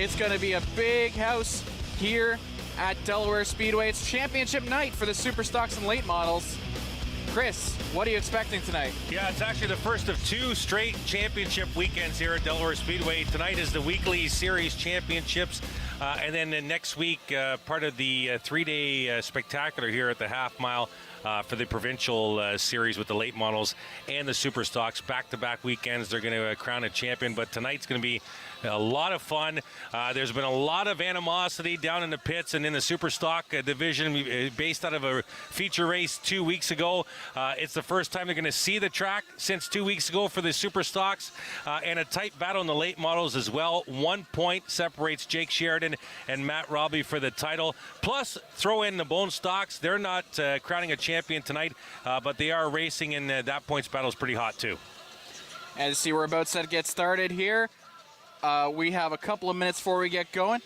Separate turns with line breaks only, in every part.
It's going to be a big house here at Delaware Speedway. It's championship night for the Super Stocks and Late Models. Chris, what are you expecting tonight?
Yeah, it's actually the first of 2 straight championship weekends here at Delaware Speedway. Tonight is the weekly series championships, and then next week, part of the 3-day spectacular here at the half mile for the provincial series with the late models and the super stocks. Back-to-back weekends, they're going to crown a champion, but tonight's going to be a lot of fun. There's been a lot of animosity down in the pits and in the super stock division based out of a feature race 2 weeks ago. It's the first time they're going to see the track since 2 weeks ago for the super stocks, and a tight battle in the late models as well. 1 point separates Jake Sheridan and Matt Robbie for the title. Plus, throw in the bone stocks. They're not crowning a champion tonight, but they are racing, and that points battle is pretty hot too.
As see, we're about set to get started here. We have a couple of minutes before we get going,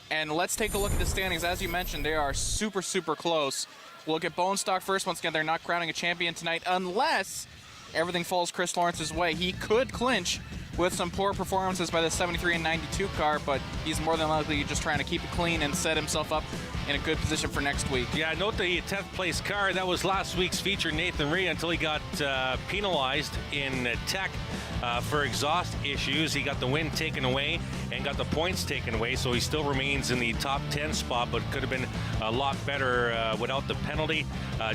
and let's take a look at the standings. As you mentioned, they are super close. We'll get bone stock first. Once again, they're not crowning a champion tonight unless everything falls Chris Lawrence's way. He could clinch with some poor performances by the 73 and 92 car, but he's more than likely just trying to keep it clean and set himself up in a good position for next week.
Yeah, note the 10th place car. That was last week's feature, Nathan Rhea, until he got penalized in tech for exhaust issues. He got the win taken away and got the points taken away, so he still remains in the top 10 spot, but could have been a lot better without the penalty.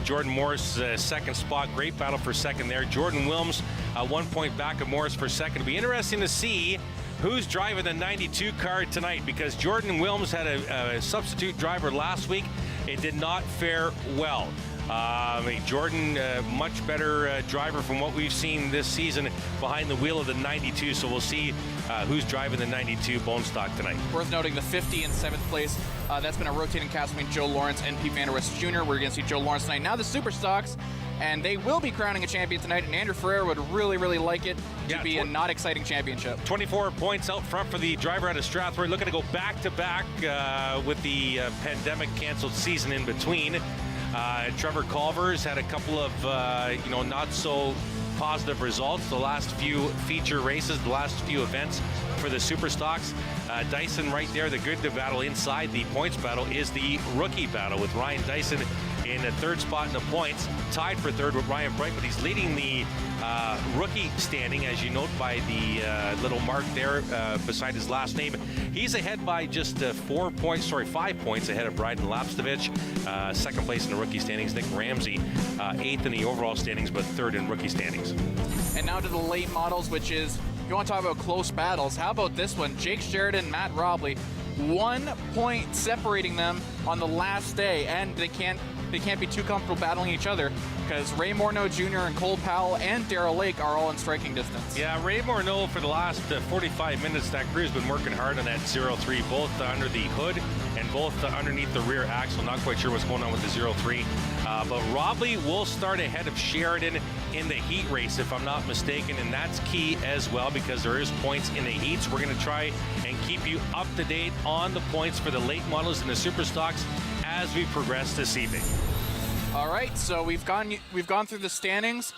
Jordan Morris, second spot. Great battle for second there. Jordan Wilms, 1 point back of Morris for second. It'll be interesting to see who's driving the 92 car tonight, because Jordan Wilms had a substitute driver last week. It did not fare well. Jordan, much better driver from what we've seen this season behind the wheel of the 92, so we'll see who's driving the 92 bone stock tonight.
Worth noting the 50 and 7th place, that's been a rotating cast between Joe Lawrence and Pete Van Der West Jr. We're going to see Joe Lawrence tonight. Now the super stocks, and they will be crowning a champion tonight, and Andrew Ferrer would really like it to be a not exciting championship.
24 points out front for the driver out of Strathroy, looking to go back-to-back with the pandemic canceled season in between. Trevor Culver's had a couple of not so positive results the last few feature races, the last few events for the super stocks. Dyson right there, the good battle inside the points battle is the rookie battle with Ryan Dyson in the third spot in the points, tied for third with Ryan Bright, but he's leading the rookie standing, as you note by the little mark there beside his last name. He's ahead by just 5 points ahead of Bryden Lapstovich. Second place in the rookie standings. Nick Ramsey, 8th in the overall standings, but 3rd in rookie standings.
And now to the late models, which is, you want to talk about close battles, how about this one? Jake Sheridan, Matt Robley, 1 point separating them on the last day, and they can't be too comfortable battling each other because Ray Morneau Jr. and Cole Powell and Darrell Lake are all in striking distance.
Yeah, Ray Morneau for the last 45 minutes, that crew's been working hard on that 03, both under the hood and both underneath the rear axle. Not quite sure what's going on with the 03. But Robley will start ahead of Sheridan in the heat race, if I'm not mistaken, and that's key as well because there is points in the heats. We're going to try and keep you up to date on the points for the late models and the super stocks as we progress this evening.
All right, so we've gone through the standings.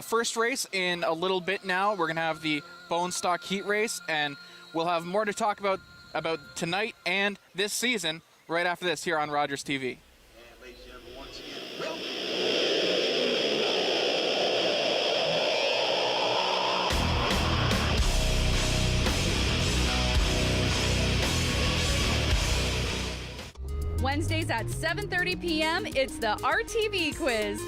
First race in a little bit now. We're going to have the bone stock heat race, and we'll have more to talk about tonight and this season right after this here on Rogers TV.
And ladies and gentlemen, once again,
Wednesdays at 7:30 p.m., it's the RTV quiz.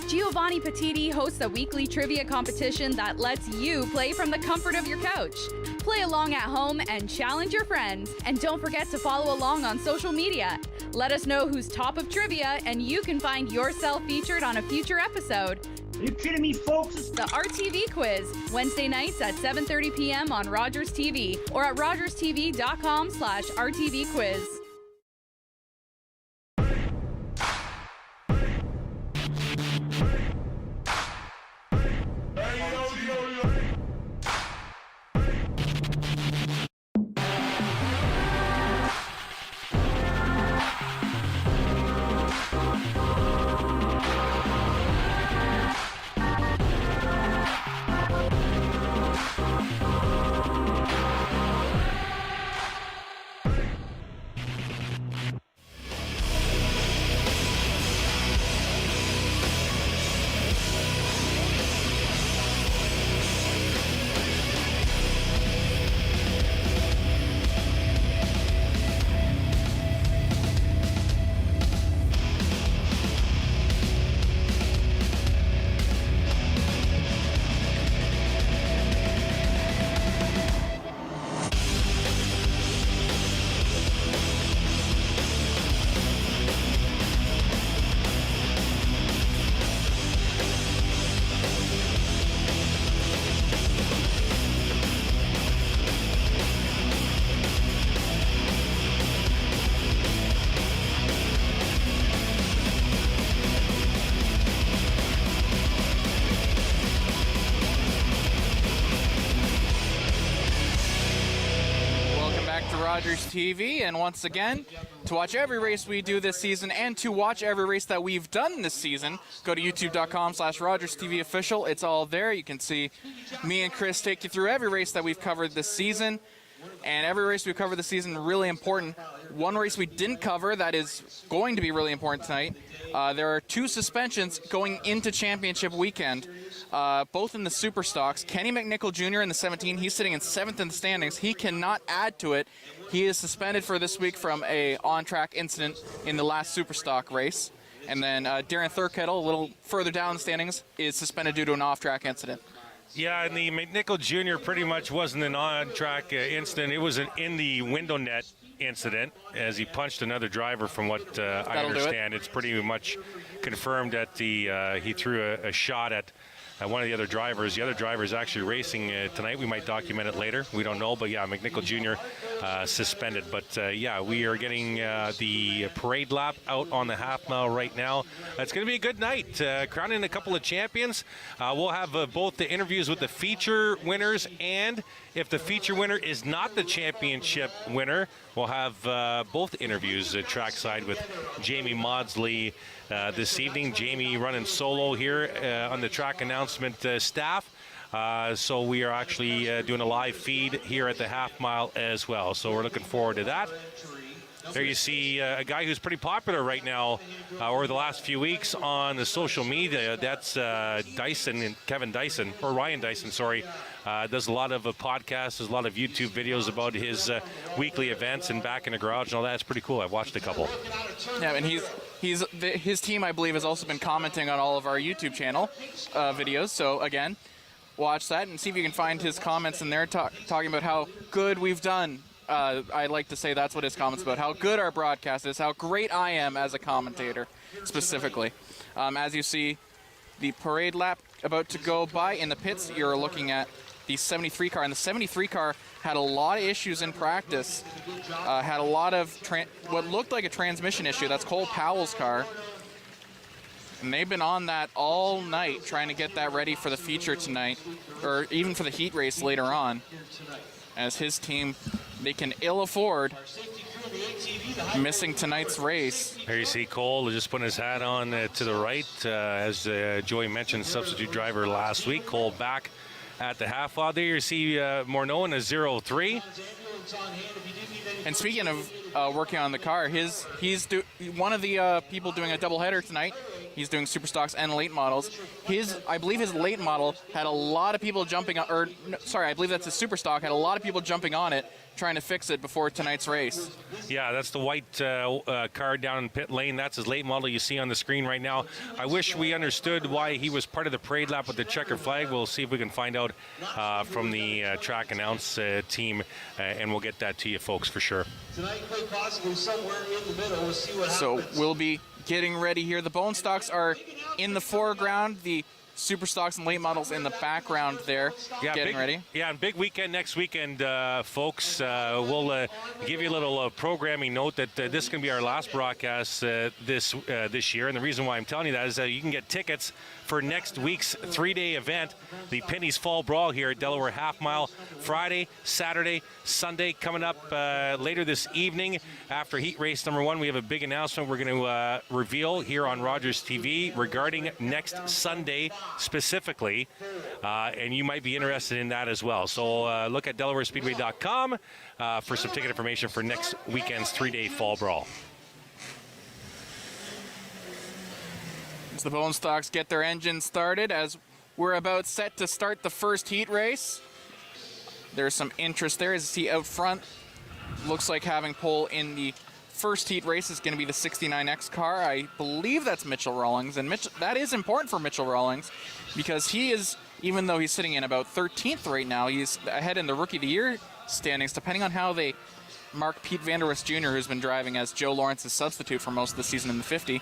Giovanni Petiti hosts a weekly trivia competition that lets you play from the comfort of your couch. Play along at home and challenge your friends. And don't forget to follow along on social media. Let us know who's top of trivia, and you can find yourself featured on a future episode.
Are you kidding me, folks?
The RTV quiz, Wednesday nights at 7:30 p.m. on Rogers TV or at rogerstv.com/RTV quiz.
Rogers TV, and once again, to watch every race we do this season and to watch every race that we've done this season, go to youtube.com/Rogers TV official. It's all there. You can see me and Chris take you through every race that we've covered this season, and every race we've covered this season really important. One race we didn't cover that is going to be really important tonight. There are 2 suspensions going into championship weekend, both in the super stocks. Kenny McNichol Jr. in the 17, he's sitting in 7th in the standings. He cannot add to it. He is suspended for this week from a on-track incident in the last super stock race. And then Darren Thurkettle, a little further down the standings, is suspended due to an off-track incident.
Yeah, and the McNichol Jr. pretty much wasn't an on-track incident. It was an in the window net incident as he punched another driver. From what I understand, it's pretty much confirmed that he threw a shot at one of the other drivers. The other driver is actually racing tonight. We might document it later. We don't know, but yeah, McNichol Jr. Suspended. But yeah, we are getting the parade lap out on the half mile right now. It's going to be a good night. Crowning a couple of champions. We'll have both the interviews with the feature winners, and if the feature winner is not the championship winner, we'll have both interviews trackside with Jamie Maudsley this evening. Jamie running solo here on the track announcement staff. So we are actually doing a live feed here at the half mile as well. So we're looking forward to that. There you see a guy who's pretty popular right now over the last few weeks on the social media. That's Dyson, and Kevin Dyson, or Ryan Dyson, sorry. Does a lot of podcasts, does a lot of YouTube videos about his weekly events and back in the garage and all that. It's pretty cool. I've watched a couple.
Yeah, and his team, I believe, has also been commenting on all of our YouTube channel videos. So again, watch that and see if you can find his comments in there talking about how good we've done. I like to say that's what his comments about, how good our broadcast is, how great I am as a commentator, specifically. As you see, the parade lap about to go by in the pits, you're looking at the 73 car, and the 73 car had a lot of issues in practice, had a lot of what looked like a transmission issue. That's Cole Powell's car. And they've been on that all night trying to get that ready for the feature tonight, or even for the heat race later on, as his team, they can ill afford missing tonight's race.
There you see Cole just putting his hat on to the right. As Joey mentioned, substitute driver last week. Cole back at the half mile. There you see Morneau in a 0-3.
And speaking of working on the car, he's one of the people doing a doubleheader tonight. He's doing super stocks and late models. I believe his late model had a lot of people jumping on, or sorry, I believe that's a super stock, had a lot of people jumping on it, trying to fix it before tonight's race.
Yeah, that's the white car down in pit lane. That's his late model you see on the screen right now. I wish we understood why he was part of the parade lap with the checker flag. We'll see if we can find out from the track announce team, and we'll get that to you folks for sure.
Tonight, quite possibly somewhere in the middle. We'll see what happens.
So we'll be getting ready here. The bone stocks are in the foreground. The super stocks and late models in the background there, getting ready. Yeah,
and big weekend next weekend, folks. We'll give you a little programming note that this is going to be our last broadcast this year. And the reason why I'm telling you that is that you can get tickets for next week's 3-day event, the Penny's Fall Brawl here at Delaware Half Mile, Friday, Saturday, Sunday, coming up later this evening after heat race number 1. We have a big announcement we're going to reveal here on Rogers TV regarding next Sunday specifically, and you might be interested in that as well. So look at DelawareSpeedway.com for some ticket information for next weekend's 3-day Fall Brawl.
As the bone stocks get their engines started, as we're about set to start the first heat race. There's some interest there. As you see out front, looks like having pole in the first heat race is going to be the 69X car. I believe that's Mitchell Rawlings, and that is important for Mitchell Rawlings because he is, even though he's sitting in about 13th right now, he's ahead in the Rookie of the Year standings, depending on how they mark Pete Vanderwist Jr., who's been driving as Joe Lawrence's substitute for most of the season in the 50.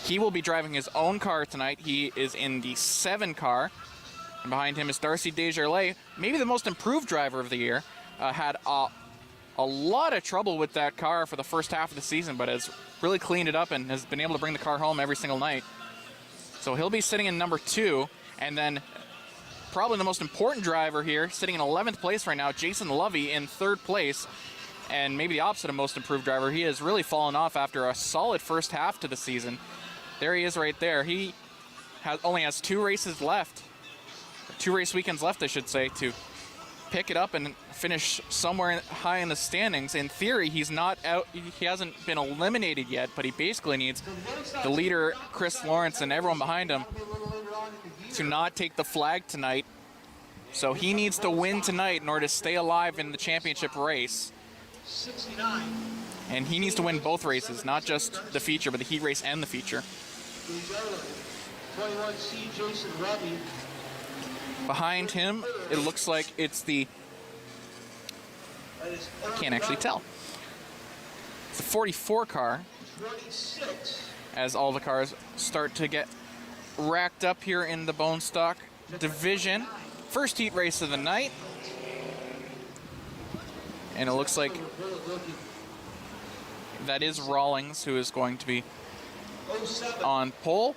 He will be driving his own car tonight. He is in the 7 car. And behind him is Darcy Desjardins, maybe the most improved driver of the year. Had a lot of trouble with that car for the first half of the season, but has really cleaned it up and has been able to bring the car home every single night. So he'll be sitting in number 2. And then probably the most important driver here, sitting in 11th place right now, Jason Lovey in 3rd place. and maybe the opposite of most improved driver. He has really fallen off after a solid first half to the season. There he is right there. He only has 2 races left, 2 race weekends left, I should say, to pick it up and finish somewhere high in the standings. In theory, he's not out. He hasn't been eliminated yet, but he basically needs the leader, Chris Lawrence, and everyone behind him to not take the flag tonight. So he needs to win tonight in order to stay alive in the championship race.
69.
And he needs to win both races, not just the feature, but the heat race and the feature.
21C Jason Remy.
Behind him, it looks like it's the... I can't actually tell. It's the 44 car.
26.
As all the cars start to get racked up here in the bone stock division. First heat race of the night. And it looks like that is Rawlings who is going to be on pole.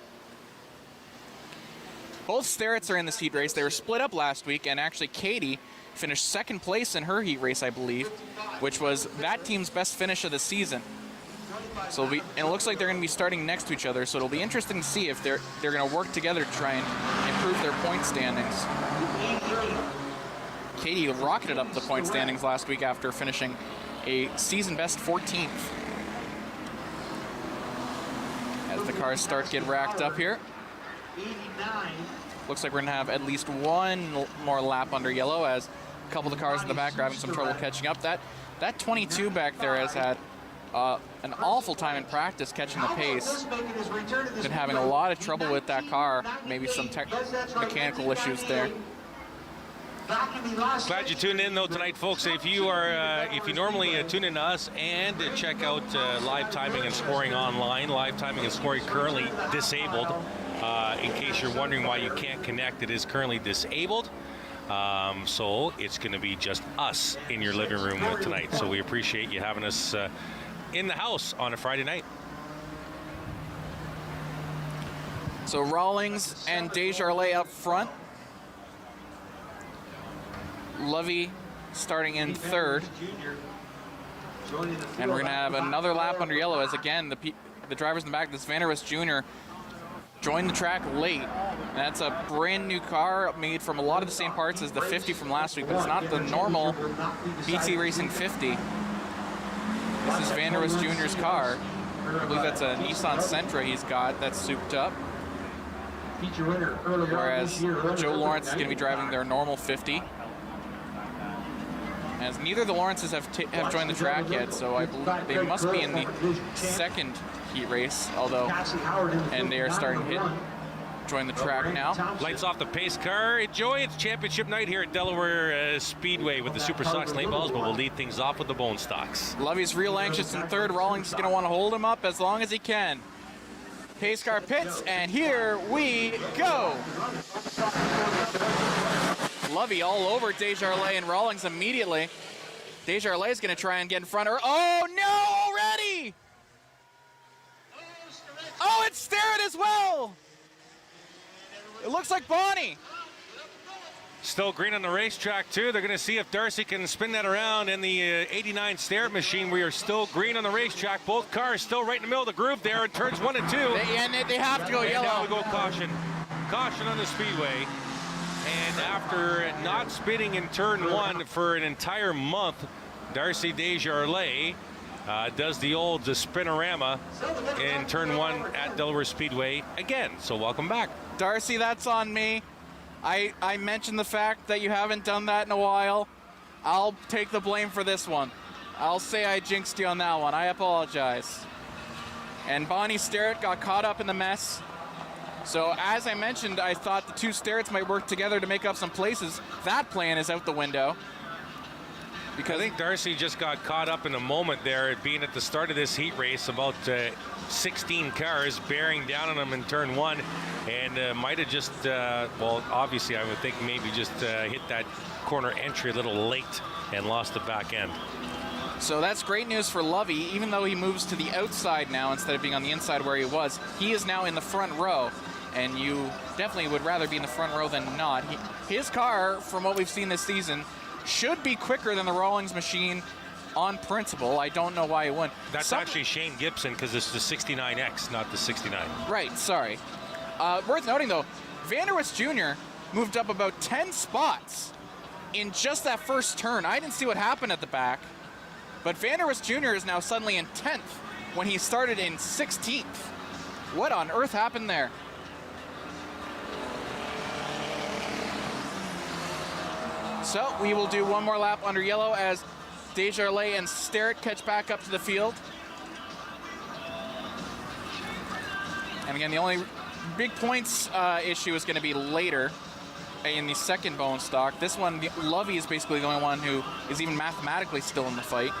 Both Starretts are in this heat race. They were split up last week, and actually Katie finished second place in her heat race, I believe, which was that team's best finish of the season. So and it looks like they're going to be starting next to each other, so it'll be interesting to see if they're going to work together to try and improve their point standings. Katie rocketed up the point standings last week after finishing a season best 14th. As the cars start to get racked up here.
89.
Looks like we're going to have at least one more lap under yellow, as a couple of the cars in the back are having some trouble catching up. That 22 back there has had an awful time in practice catching the pace. Been having a lot of trouble with that car. Maybe some mechanical issues there.
Glad you tuned in though tonight, folks. If you normally tune in to us and check out live timing and scoring online, live timing and scoring currently disabled. In case you're wondering why you can't connect, it is currently disabled. So it's going to be just us in your living room tonight. So we appreciate you having us in the house on a Friday night.
So Rawlings and Desjardins up front. Lovey starting in third. And we're going to have another lap under yellow, as again, the drivers in the back, this Vanderwist Jr. joined the track late. And that's a brand new car made from a lot of the same parts as the 50 from last week, but it's not the normal BT Racing 50. This is Vanderwist Jr.'s car. I believe that's a Nissan Sentra he's got that's souped up. Whereas Joe Lawrence is going to be driving their normal 50. As neither of the Lawrences have joined the track yet, so I believe they must be in the second heat race, and they are starting to join the track now.
Lights off the pace car. Enjoy. It's championship night here at Delaware Speedway with the Super Sox late balls, but we'll lead things off with the bone stocks.
Lovey's real anxious in third. Rawlings is going to want to hold him up as long as he can. Pace car pits, and here we go. Lovey all over Desjardins and Rawlings immediately. Desjardins is going to try and get in front of her. Oh, no, already! Oh, it's Starrett as well! It looks like Bonnie.
Still green on the racetrack, too. They're going to see if Darcy can spin that around in the 89 Starrett machine. We are still green on the racetrack. Both cars still right in the middle of the groove there in turns 1 and 2.
They have to go yellow.
Now we go caution. Caution on the speedway. And after not spinning in turn 1 for an entire month, Darcy Desjardins does the old spinorama in turn 1 at Delaware Speedway again. So welcome back.
Darcy, that's on me. I mentioned the fact that you haven't done that in a while. I'll take the blame for this one. I'll say I jinxed you on that one. I apologize. And Bonnie Starrett got caught up in the mess. So as I mentioned, I thought the two Starretts might work together to make up some places. That plan is out the window. Because
I think Darcy just got caught up in a moment there, being at the start of this heat race, about 16 cars bearing down on them in turn 1, and might have just, well, obviously I would think maybe just hit that corner entry a little late and lost the back end.
So that's great news for Lovey. Even though he moves to the outside now instead of being on the inside where he was, he is now in the front row. And you definitely would rather be in the front row than not. His car, from what we've seen this season, should be quicker than the Rawlings machine on principle. I don't know why he wouldn't.
That's actually Shane Gibson, because it's the 69X, not the 69.
Right, sorry. Worth noting, though, Vanderwist Jr. moved up about 10 spots in just that first turn. I didn't see what happened at the back, but Vanderwist Jr. is now suddenly in 10th when he started in 16th. What on earth happened there? So we will do one more lap under yellow as Desjardins and Sterrett catch back up to the field. And again, the only big points issue is going to be later in the second bone stock. This one, Lovey is basically the only one who is even mathematically still in the fight.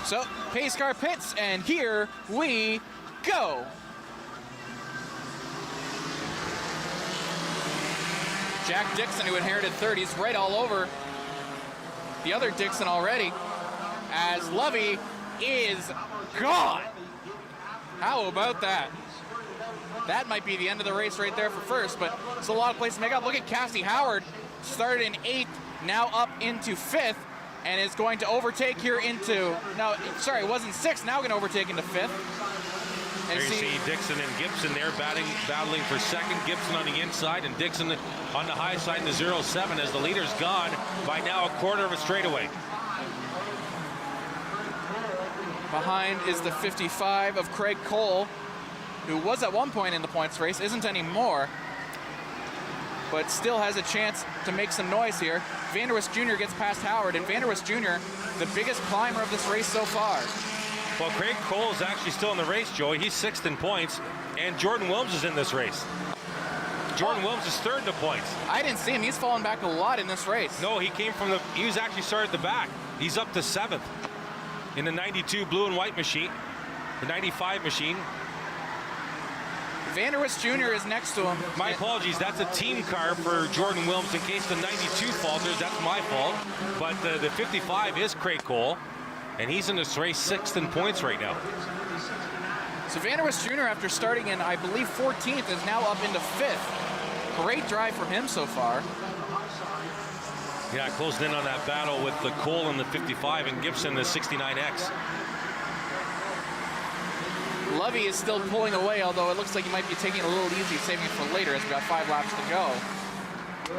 So, pace car pits, and here we go. Jack Dixon, who inherited 30s, right all over the other Dixon already, as Lovey is gone. How about that? That might be the end of the race right there for first, but it's a lot of places to make up. Look at Cassie Howard, started in 8th, now up into 5th, and is going to overtake here into, no, sorry, it wasn't 6th, now going to overtake into 5th. And
there you see Dixon and Gibson there battling for second. Gibson on the inside and Dixon on the high side in the 0-7 as the leader's gone by now a quarter of a straightaway.
Behind is the 55 of Craig Cole, who was at one point in the points race, isn't anymore, but still has a chance to make some noise here. Vanderwist Jr. gets past Howard, and Vanderwist Jr., the biggest climber of this race so far.
Well, Craig Cole is actually still in the race, Joey. He's 6th in points, and Jordan Wilms is in this race. Jordan Wilms is 3rd in the points.
I didn't see him. He's fallen back a lot in this race.
No, he was actually started at the back. He's up to 7th in the 92 blue and white machine, the 95 machine.
Vanderwist Jr. is next to him.
My apologies, that's a team car for Jordan Wilms in case the 92 falters. That's my fault. But the 55 is Craig Cole, and he's in this race 6th in points right now.
So Vanderwist Jr., after starting in, I believe, 14th, is now up into 5th. Great drive from him so far.
Yeah, closed in on that battle with the Cole and the 55 and Gibson, the 69X.
Lovey is still pulling away, although it looks like he might be taking it a little easy, saving it for later as we got 5 laps to go.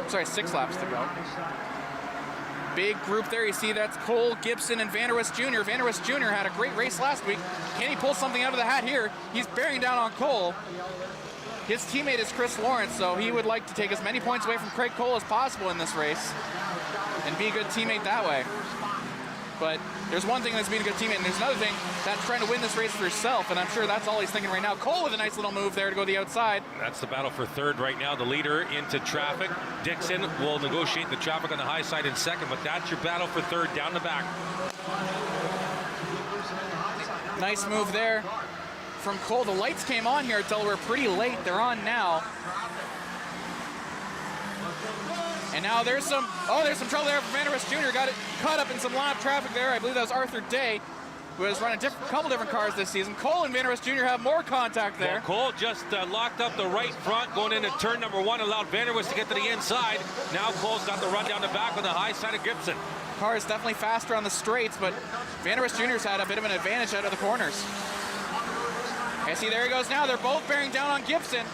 Sorry, 6 laps to go. Big group there. You see that's Cole, Gibson, and Vanderwist Jr. Vanderwist Jr. had a great race last week. Can he pull something out of the hat here? He's bearing down on Cole. His teammate is Chris Lawrence, so he would like to take as many points away from Craig Cole as possible in this race and be a good teammate that way. But there's one thing that's being a good teammate, and there's another thing that's trying to win this race for yourself, and I'm sure that's all he's thinking right now. Cole with a nice little move there to go to the outside.
That's the battle for 3rd right now. The leader into traffic. Dixon will negotiate the traffic on the high side in 2nd, but that's your battle for 3rd down the back.
Nice move there from Cole. The lights came on here at Delaware pretty late. They're on now. And now there's some trouble there for Vanderwist Jr. Got it caught up in some live traffic there. I believe that was Arthur Day, who has run a couple different cars this season. Cole and Vanderwist Jr. have more contact there.
Well, Cole just locked up the right front going into turn number 1, allowed Vanderwist to get to the inside. Now Cole's got the run down the back on the high side of Gibson.
Car is definitely faster on the straights, but Vanderwist Jr.'s had a bit of an advantage out of the corners. And see, there he goes now. They're both bearing down on Gibson.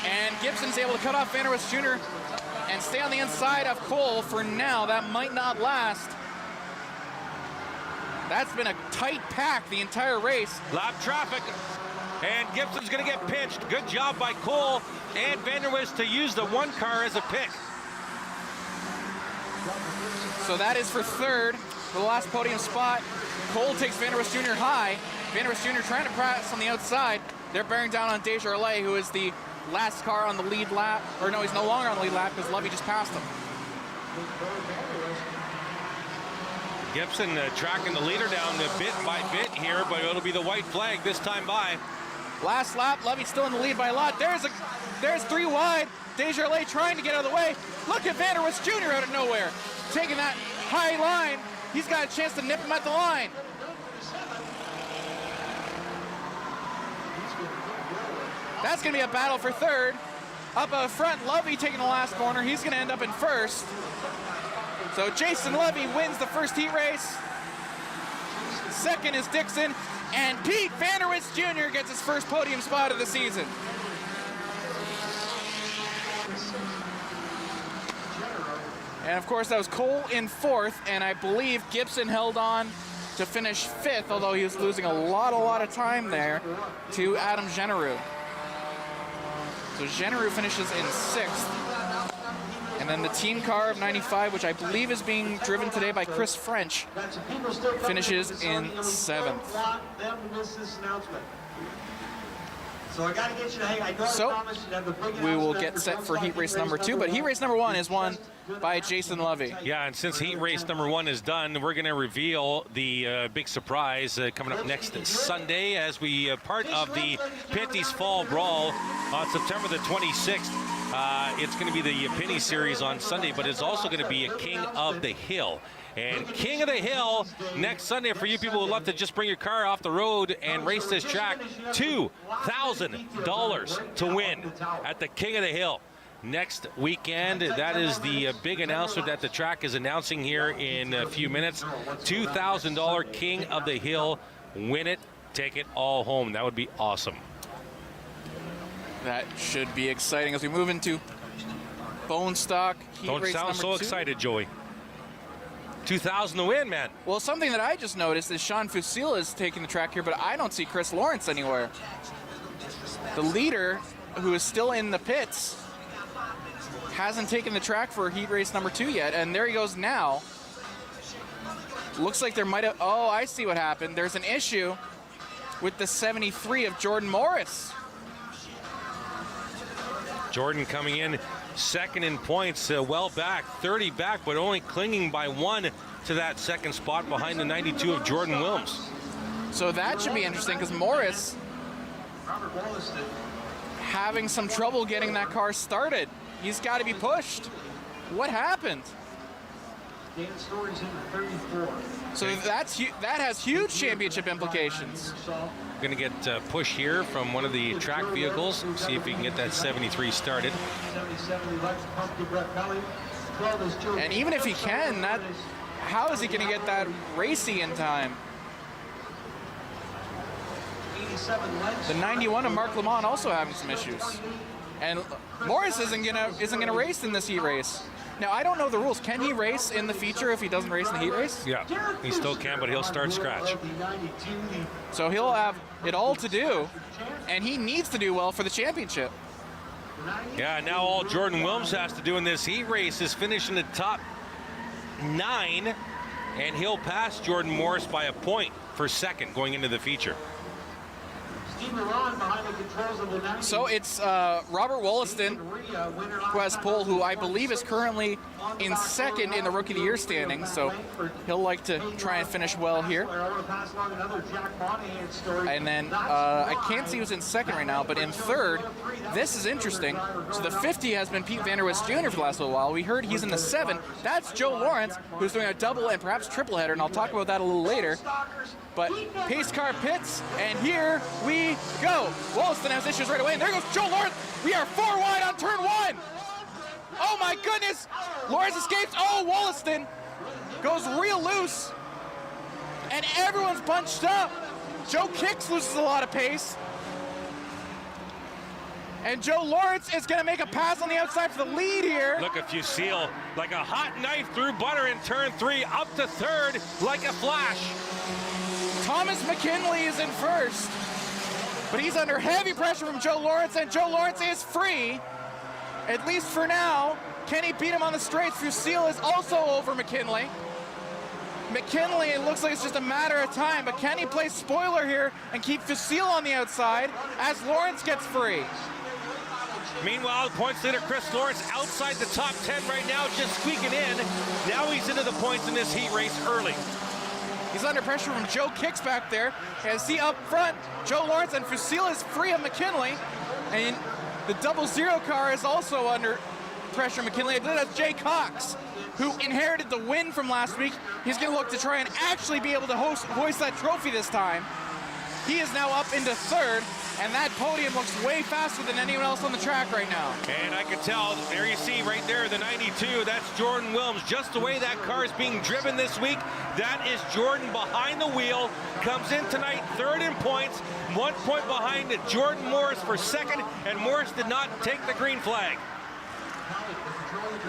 And Gibson's able to cut off Vanderwist Jr. and stay on the inside of Cole for now. That might not last. That's been a tight pack the entire race.
Lap traffic, and Gibson's going to get pinched. Good job by Cole and Vanderwist to use the 1 car as a pick.
So that is for 3rd, for the last podium spot. Cole takes Vanderwist Jr. high. Vanderwist Jr. trying to press on the outside. They're bearing down on Desjardins, who is the last car on the lead lap. Or no, he's no longer on the lead lap because Lovey just passed him.
Gibson tracking the leader down bit by bit here, but it'll be the white flag this time by.
Last lap, Lovey still in the lead by a lot. There's 3 wide. Desjardins trying to get out of the way. Look at Vanderwist Jr. out of nowhere, taking that high line. He's got a chance to nip him at the line. That's going to be a battle for 3rd. Up front, Lovey taking the last corner. He's going to end up in first. So Jason Lovey wins the first heat race. Second is Dixon. And Pete Vanderwist Jr. gets his first podium spot of the season. And of course, that was Cole in fourth, and I believe Gibson held on to finish fifth, although he was losing a lot of time there to Adam Genereux. So Genereux finishes in sixth. And then the team car of 95, which I believe is being driven today by Chris French, finishes in seventh. So we will get set for heat race number 2, but heat race number 1 is won by Jason Lovey.
Yeah, and since heat race number 1 is done, we're going to reveal the big surprise coming up next Sunday as we part of the Pinty's Fall Brawl on September the 26th. It's going to be the Pinty Series on Sunday, but it's also going to be a King of the Hill. And King of the Hill next Sunday, for you people who love to just bring your car off the road and race this track, $2,000 to win at the King of the Hill next weekend. That is the big announcement that the track is announcing here in a few minutes. $2,000 King of the Hill. Win it, take it all home. That would be awesome.
That should be exciting as we move into Bone Stock heat
Don't
race
sound
number
so
2.
excited, Joey. 2,000 to win, man.
Well, something that I just noticed is Sean Fusila is taking the track here, but I don't see Chris Lawrence anywhere. The leader, who is still in the pits, hasn't taken the track for heat race number 2 yet, and there he goes now. Looks like there might have, oh, I see what happened. There's an issue with the 73 of Jordan Morris.
Jordan coming in second in points, well back, 30 back, but only clinging by 1 to that second spot behind the 92 of Jordan Wilms.
So that should be interesting because Morris having some trouble getting that car started. He's got to be pushed. What happened? So that has huge championship implications.
Going to get push here from one of the track vehicles. See if we can get that 73 started.
And even if he can, how is he going to get that racy in time? The 91 of Mark LeMond also having some issues. And Morris isn't gonna race in this heat race. Now, I don't know the rules. Can he race in the feature if he doesn't race in the heat race?
Yeah, he still can, but he'll start scratch.
So he'll have it all to do, and he needs to do well for the championship.
Yeah, now all Jordan Wilms has to do in this heat race is finish in the top 9, and he'll pass Jordan Morris by a point for second going into the feature.
So it's Robert Wollaston who has pole, who I believe is currently in second in the Rookie of the Year standings. So he'll like to try and finish well here. And then I can't see who's in second right now, but in third, this is interesting. So the 50 has been Pete Vanderwist Jr. for the last little while. We heard he's in the 7. That's Joe Lawrence, who's doing a double and perhaps triple header, and I'll talk about that a little later. But pace car pits, and here we go. Wollaston has issues right away, and there goes Joe Lawrence. We are 4 wide on turn 1. Oh my goodness! Lawrence escapes. Oh, Wollaston goes real loose, and everyone's bunched up. Joe Kicks loses a lot of pace, and Joe Lawrence is going to make a pass on the outside for the lead here.
Look at Fusile, like a hot knife through butter in turn 3, up to third like a flash.
Thomas McKinley is in first, but he's under heavy pressure from Joe Lawrence, and Joe Lawrence is free, at least for now. Can he beat him on the straights? Fusile is also over McKinley. McKinley, it looks like it's just a matter of time, but can he play spoiler here and keep Fusile on the outside as Lawrence gets free?
Meanwhile, points leader Chris Lawrence outside the top 10 right now, just squeaking in. Now he's into the points in this heat race early.
He's under pressure from Joe Kicks back there. And see up front, Joe Lawrence, and Fusile is free of McKinley. And the 00 car is also under pressure of McKinley. I believe that's Jay Cox, who inherited the win from last week. He's going to look to try and actually be able to hoist that trophy this time. He is now up into third, and that podium looks way faster than anyone else on the track right now.
And I can tell, there you see right there, the 92, that's Jordan Williams. Just the way that car is being driven this week, that is Jordan behind the wheel. Comes in tonight, third in points, 1 point behind Jordan Morris for second, and Morris did not take the green flag.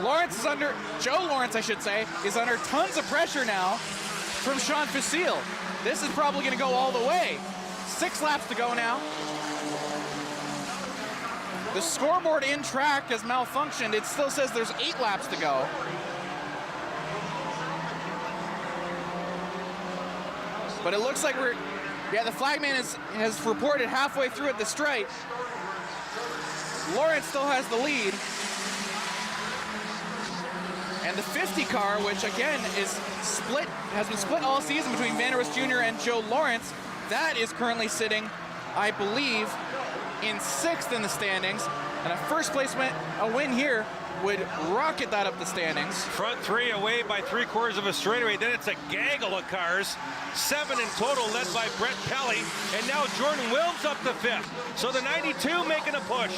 Lawrence is under, Joe Lawrence, I should say, is under tons of pressure now from Sean Facile. This is probably going to go all the way. 6 laps to go now. The scoreboard in track has malfunctioned. It still says there's 8 laps to go. But it looks like the flagman has reported halfway through at the stripe. Lawrence still has the lead. And the 50 car, which again has been split all season between Van Der Rust Jr. and Joe Lawrence, that is currently sitting, I believe, in 6th in the standings. And a first place a win here would rocket that up the standings.
Front 3 away by 3/4 of a straightaway. Then it's a gaggle of cars. 7 in total, led by Brett Kelly. And now Jordan Williams up to 5th. So the 92 making a push.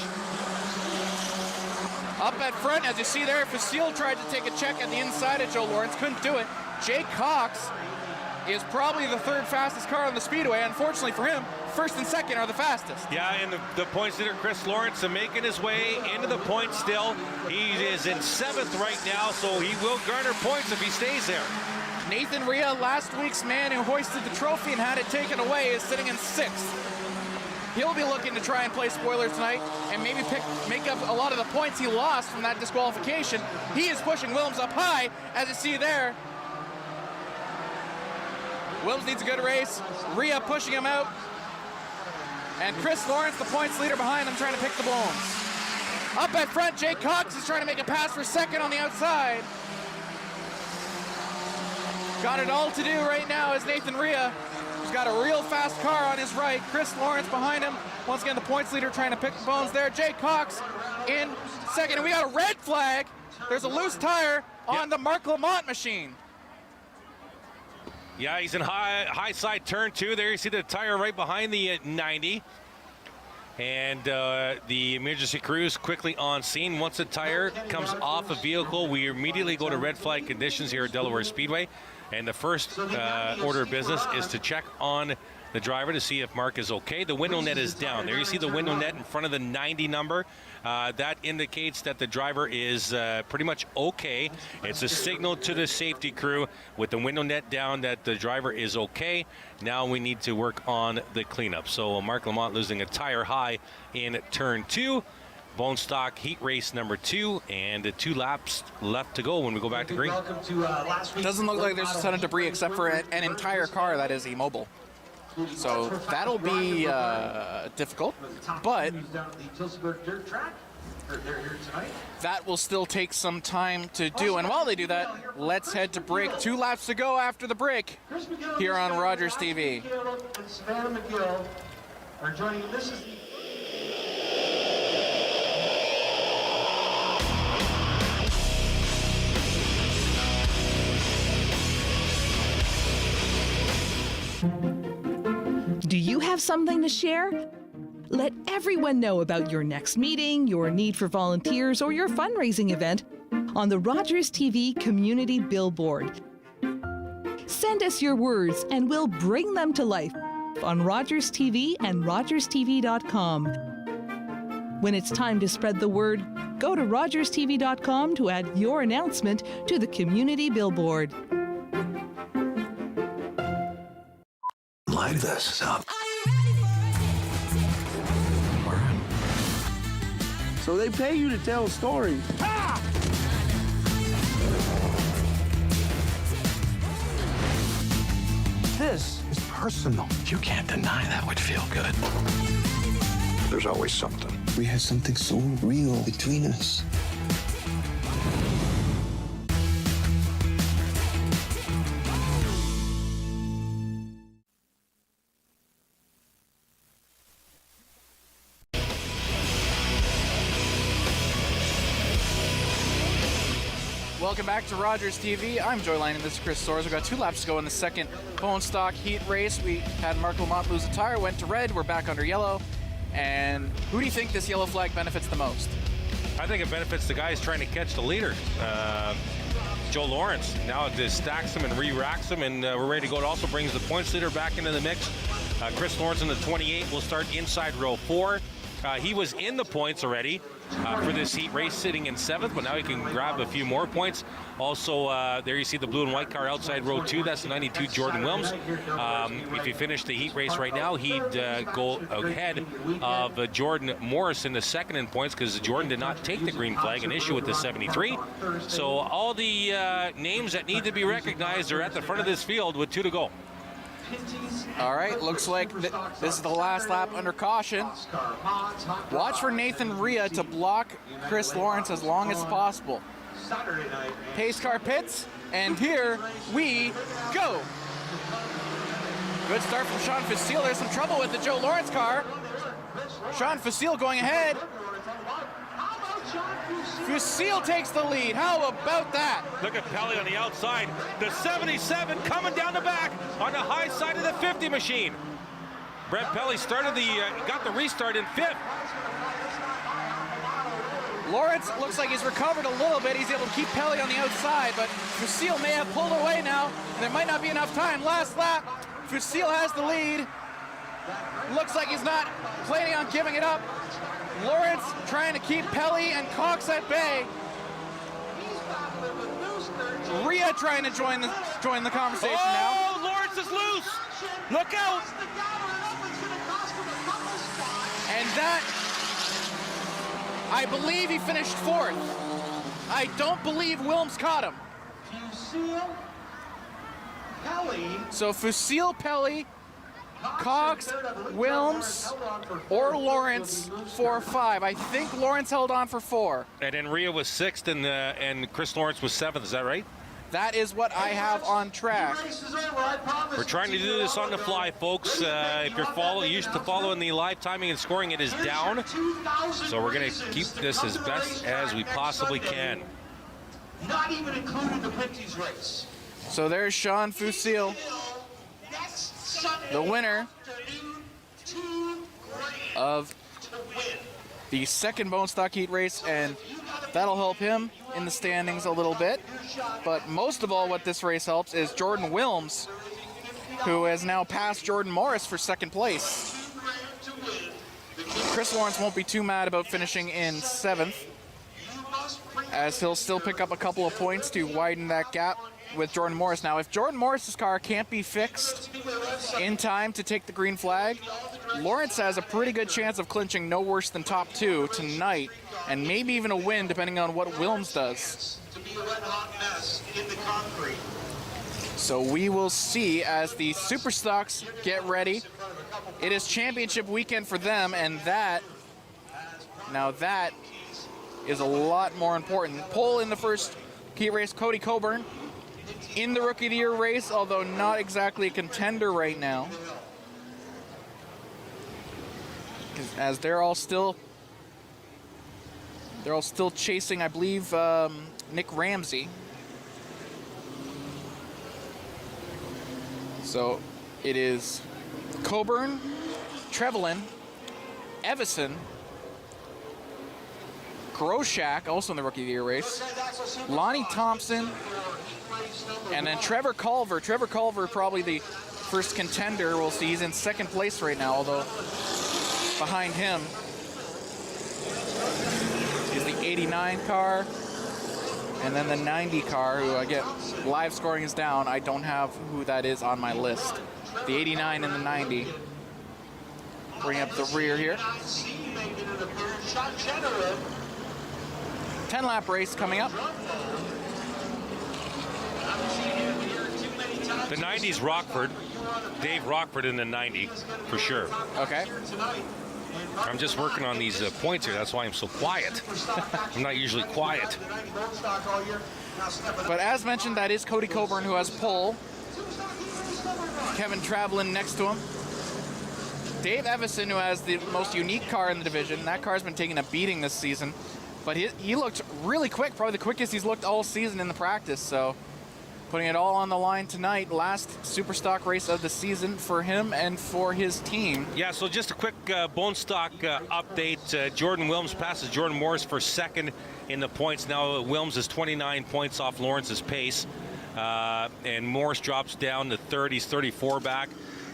Up at front, as you see there, Facile tried to take a check at the inside of Joe Lawrence, couldn't do it. Jay Cox is probably the 3rd fastest car on the speedway. Unfortunately for him, 1st and 2nd are the fastest.
Yeah, and the points leader, Chris Lawrence, making his way into the points still. He is in 7th right now, so he will garner points if he stays there.
Nathan Rhea, last week's man who hoisted the trophy and had it taken away, is sitting in 6th. He'll be looking to try and play spoilers tonight and maybe make up a lot of the points he lost from that disqualification. He is pushing Williams up high, as you see there. Williams needs a good race. Rhea pushing him out. And Chris Lawrence, the points leader behind him, trying to pick the bones. Up at front, Jay Cox is trying to make a pass for 2nd on the outside. Got it all to do right now is Nathan Rhea. He's got a real fast car on his right. Chris Lawrence behind him. Once again, the points leader trying to pick the bones there. Jay Cox in 2nd. And we got a red flag. There's a loose tire on the Mark Lamont machine.
Yeah, he's in high side turn 2. There you see the tire right behind the 90. And the emergency crews quickly on scene. Once the tire comes off a vehicle, we immediately go to red flag conditions here at Delaware Speedway. And the first order of business is to check on the driver to see if Mark is okay. The window net is down. There you see the window net in front of the 90 number. That indicates that the driver is pretty much okay. It's a signal to the safety crew with the window net down that the driver is okay. Now we need to work on the cleanup. So Mark Lamont losing a tire high in turn 2. Bone stock heat race number 2, and 2 laps left to go when we go back to green.
Doesn't look like there's a ton of debris except for an entire car that is immobile. So that'll be difficult, but that will still take some time to do. And while they do that, let's head to break. 2 laps to go after the break here on Rogers TV.
And Savannah McGill are joining. This is
Do you have something to share? Let everyone know about your next meeting, your need for volunteers, or your fundraising event on the Rogers TV Community Billboard. Send us your words and we'll bring them to life on Rogers TV and rogerstv.com. When it's time to spread the word, go to rogerstv.com to add your announcement to the Community Billboard.
Light this up.
So they pay you to tell stories. Ah!
This is personal. You can't deny that would feel good. There's always something.
We had something so real between us.
Welcome back to Rogers TV. I'm Joy Langdon, this is Chris Soares. We've got 2 laps to go in the second bone stock heat race. We had Mark Lamont lose a tire, went to red. We're back under yellow. And who do you think this yellow flag benefits the most?
I think it benefits the guys trying to catch the leader. Joe Lawrence now just stacks him and re-racks him, and we're ready to go. It also brings the points leader back into the mix. Chris Lawrence in the 28 will start inside row 4. He was in the points already for this heat race, sitting in 7th, but now he can grab a few more points. Also, there you see the blue and white car outside row 2. That's the 92 Jordan Wilms. If he finished the heat race right now, he'd go ahead of Jordan Morris in the 2nd in points, because Jordan did not take the green flag, an issue with the 73. So all the names that need to be recognized are at the front of this field with 2 to go.
All right, looks like this is the last lap under caution. Watch for Nathan Rhea to block Chris Lawrence as long as possible. Pace car pits, and here we go. Good start from Sean Facile. There's some trouble with the Joe Lawrence car. Sean Facile going ahead. Facile takes the lead. How about that?
Look at Pelly on the outside. The 77 coming down the back on the high side of the 50 machine. Brett Pelly started got the restart in 5th.
Lawrence looks like he's recovered a little bit. He's able to keep Pelly on the outside, but Facile may have pulled away now. There might not be enough time. Last lap, Facile has the lead. Looks like he's not planning on giving it up. Lawrence trying to keep Pelly and Cox at bay. Rhea trying to join the conversation now.
Oh, Lawrence is loose. Look out.
And that, I believe he finished 4th. I don't believe Wilms caught him. So Facile, Pelly, Cox, Wilms, or Lawrence for 5. I think Lawrence held on for 4.
And then Rhea was 6th, and Chris Lawrence was 7th. Is that right?
That is what I have on track.
We're trying to do this on the fly, folks. If you're used to following the live timing and scoring, it is down. So we're going to keep this as best as we possibly can.
Not even including the Pinty's race.
So there's Sean Facile, the winner of the 2nd bone stock heat race, and that'll help him in the standings a little bit. But most of all, what this race helps is Jordan Wilms, who has now passed Jordan Morris for 2nd place. Chris Lawrence won't be too mad about finishing in 7th, as he'll still pick up a couple of points to widen that gap with Jordan Morris. Now, if Jordan Morris's car can't be fixed in time to take the green flag, Lawrence has a pretty good chance of clinching no worse than top 2 tonight, and maybe even a win depending on what Wilms does. So we will see as the Super Stocks get ready. It is championship weekend for them, and that is a lot more important. Pole in the first heat race, Cody Coburn. In the Rookie of the Year race, although not exactly a contender right now, as they're all still chasing, I believe, Nick Ramsey. So it is Coburn, Trevelyan, Evison, Groshak, also in the Rookie of the Year race, Lonnie Thompson, and then Trevor Culver. Trevor Culver, probably the first contender. We'll see. He's in 2nd place right now, although behind him is the 89 car, and then the 90 car, who I get live scoring is down. I don't have who that is on my list. The 89 and the 90. Bring up the rear here. 10-lap race coming up.
The 90's Rockford. Dave Rockford in the 90, for sure.
Okay.
I'm just working on these points here. That's why I'm so quiet. I'm not usually quiet.
But as mentioned, that is Cody Coburn, who has pole. Kevin Trevelyan next to him. Dave Evison, who has the most unique car in the division. That car's been taking a beating this season. But he looked really quick, probably the quickest he's looked all season in the practice. So putting it all on the line tonight. Last Superstock race of the season for him and for his team.
Yeah, so just a quick bone stock update. Jordan Wilms passes Jordan Morris for second in the points. Now Wilms is 29 points off Lawrence's pace. And Morris drops down to third. He's 34 back.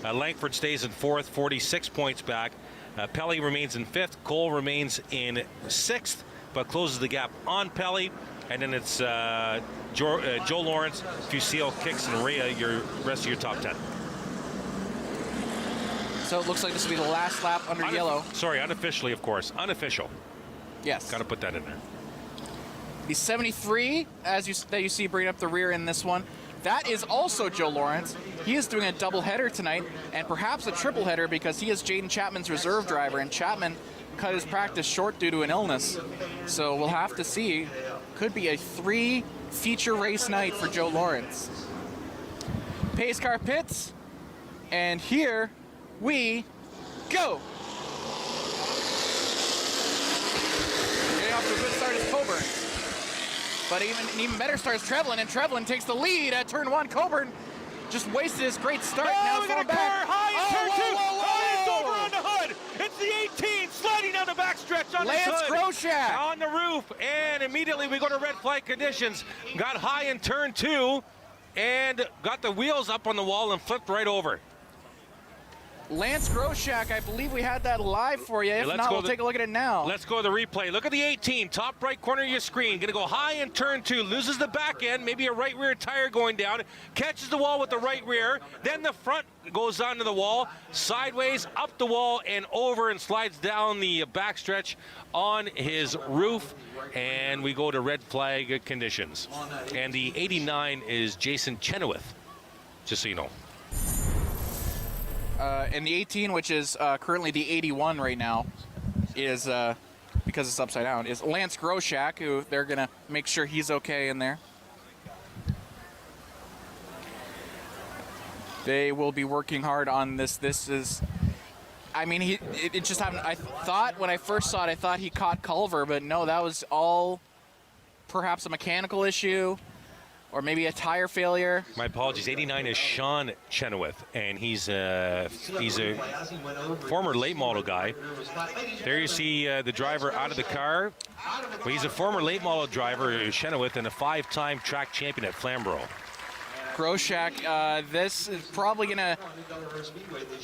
Langford stays in fourth, 46 points back. Pelly remains in fifth. Cole remains in sixth, but closes the gap on Pelly. And then it's Joe Lawrence, Fusil, Kicks, and Rhea, your rest of your top 10.
So it looks like this will be the last lap under yellow.
Sorry, unofficially, of course. Unofficial.
Yes.
Got to put that in there.
The 73, that you see bringing up the rear in this one, that is also Joe Lawrence. He is doing a double header tonight, and perhaps a triple header because he is Jaden Chapman's reserve driver, and Chapman cut his practice short due to an illness. So we'll have to see. Could be a 3-feature race night for Joe Lawrence. Pace car pits, and here we go. Getting off to a good start is Coburn. But even better starts Trevlin, and Trevlin takes the lead at turn 1. Coburn just wasted his great start. Now
we got a car high in turn 2. Oh, it's over on the hood. It's the 18 sliding down the backstretch on
Lance
the hood.
Groshak
on the roof, and immediately we go to red flag conditions. Got high in turn 2 and got the wheels up on the wall and flipped right over.
Lance Groshak, I believe we had that live for you. If not, we'll take a look at it now.
Let's go to the replay. Look at the 18, top right corner of your screen. Going to go high in turn 2, loses the back end, maybe a right rear tire going down, catches the wall with the right rear, then the front goes onto the wall, sideways, up the wall, and over, and slides down the backstretch on his roof. And we go to red flag conditions. And the 89 is Jason Chenoweth, just so you know.
And the 18, which is currently the 81 right now, is, because it's upside down, is Lance Groshak, who they're going to make sure he's okay in there. They will be working hard on this. This is, I mean, it just happened. I thought when I first saw it, I thought he caught Culver, but no, that was all perhaps a mechanical issue. Or maybe a tire failure.
My apologies. 89 is Sean Chenoweth, and he's a former late model guy. There you see the driver out of the car. Well, he's a former late model driver, Chenoweth, and a 5-time track champion at Flamborough.
Groshak, this is probably going to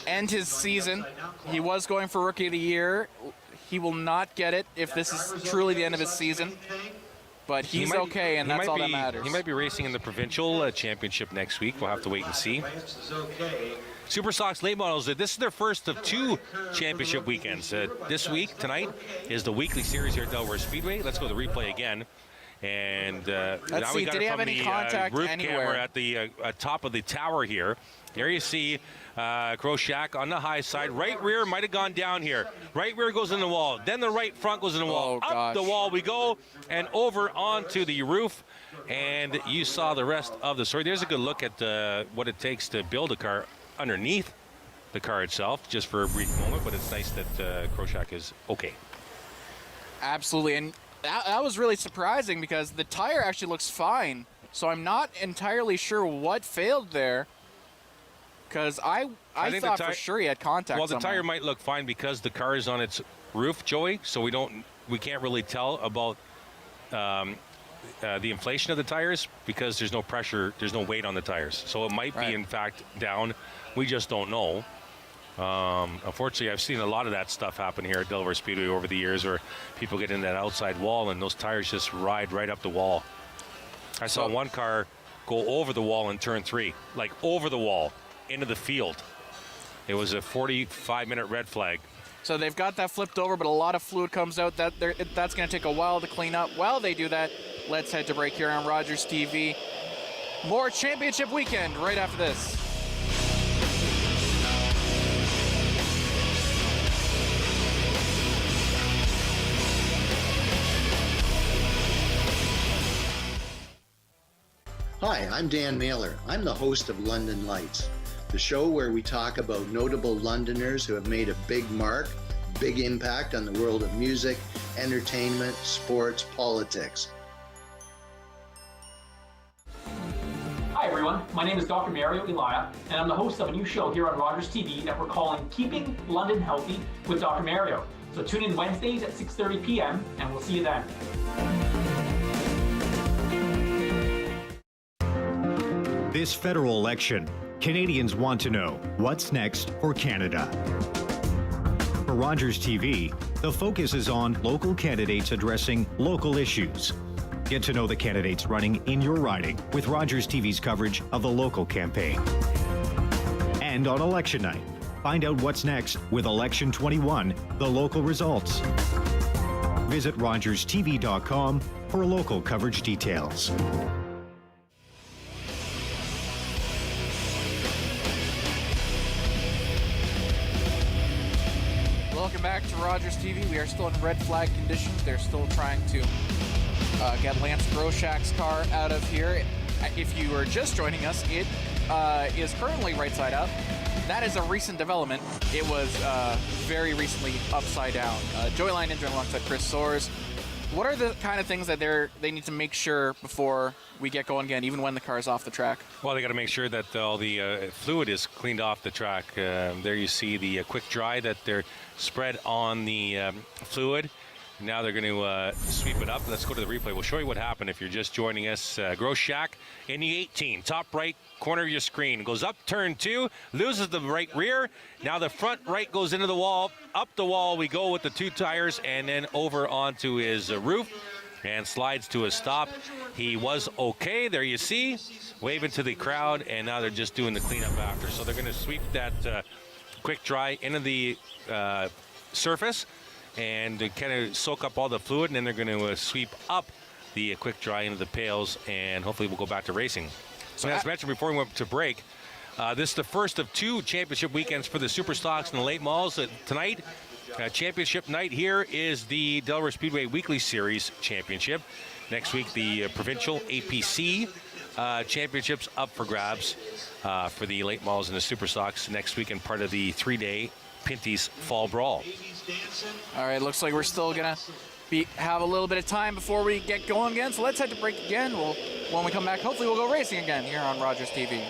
end his season. He was going for Rookie of the Year. He will not get it if this is truly the end of his season. But he's okay, and that's all that matters.
He might be racing in the provincial championship next week. We'll have to wait and see. Super Sox late models, this is their first of 2 championship weekends. This week, tonight, is the weekly series here at Delaware Speedway. Let's go to the replay again. And
let's see, did he have any contact
roof
anywhere?
Camera at the top of the tower here. There you see Groshak on the high side. Right rear might have gone down here. Right rear goes in the wall. Then the right front goes in the wall. Up the wall we go and over onto the roof. And you saw the rest of the story. There's a good look at what it takes to build a car underneath the car itself, just for a brief moment. But it's nice that Groshak is okay.
Absolutely. And that was really surprising because the tire actually looks fine. So I'm not entirely sure what failed there. Because I thought for sure he had contact.
Well, the tire might look fine because the car is on its roof, Joey. So we can't really tell about the inflation of the tires because there's no pressure, there's no weight on the tires. So it might be in fact down. We just don't know. Unfortunately, I've seen a lot of that stuff happen here at Delaware Speedway over the years, where people get in that outside wall and those tires just ride right up the wall. I saw one car go over the wall in turn 3, like over the wall into the field. It was a 45-minute red flag.
So they've got that flipped over, but a lot of fluid comes out. That's going to take a while to clean up. While they do that, let's head to break here on Rogers TV. More championship weekend right after this.
Hi, I'm Dan Mailer. I'm the host of London Lights, the show where we talk about notable Londoners who have made a big mark, big impact on the world of music, entertainment, sports, politics.
Hi, everyone. My name is Dr. Mario Elia, and I'm the host of a new show here on Rogers TV that we're calling Keeping London Healthy with Dr. Mario. So tune in Wednesdays at 6:30 p.m. and we'll see you then.
This federal election, Canadians want to know what's next for Canada. For Rogers TV, the focus is on local candidates addressing local issues. Get to know the candidates running in your riding with Rogers TV's coverage of the local campaign. And on election night, find out what's next with Election 21, the local results. Visit rogerstv.com for local coverage details.
Welcome back to Rogers TV. We are still in red flag conditions. They're still trying to get Lance Groshak's car out of here. If you are just joining us, it is currently right side up. That is a recent development. It was very recently upside down. Joey Langdon alongside Chris Soares. What are the kind of things that they need to make sure before we get going again, even when the car is off the track?
Well, they got to make sure that all the fluid is cleaned off the track. There you see the quick dry that they're spread on the fluid. Now they're going to sweep it up. Let's go to the replay. We'll show you what happened if you're just joining us. Groshak in the 18, top right corner of your screen. Goes up turn 2, loses the right rear. Now the front right goes into the wall. Up the wall we go with the 2 tires and then over onto his roof and slides to a stop. He was okay. There you see, waving to the crowd, and now they're just doing the cleanup after. So they're going to sweep that quick dry into the surface and kind of soak up all the fluid, and then they're going to sweep up the quick dry into the pails, and hopefully we'll go back to racing. So as mentioned before we went to break, this is the first of 2 championship weekends for the Super Stocks and the late models. Tonight, championship night here is the Delaware Speedway Weekly Series Championship. Next week, the Provincial APC Championships up for grabs for the late models and the Super Stocks next week, and part of the 3-day Pinty's Fall Brawl.
All right, looks like we're still gonna have a little bit of time before we get going again. So let's head to break again. When we come back, hopefully we'll go racing again here on Rogers TV.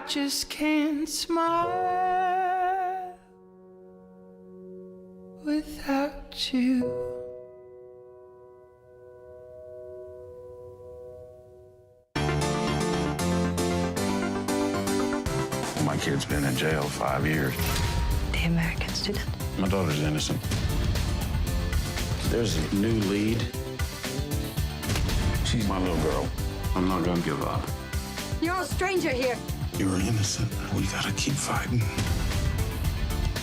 Just can't smile without you.
My kid's been in jail 5 years.
The American student.
My daughter's innocent. There's a new lead. She's my little girl. I'm not gonna give up.
You're a stranger here.
You're innocent. We gotta keep fighting.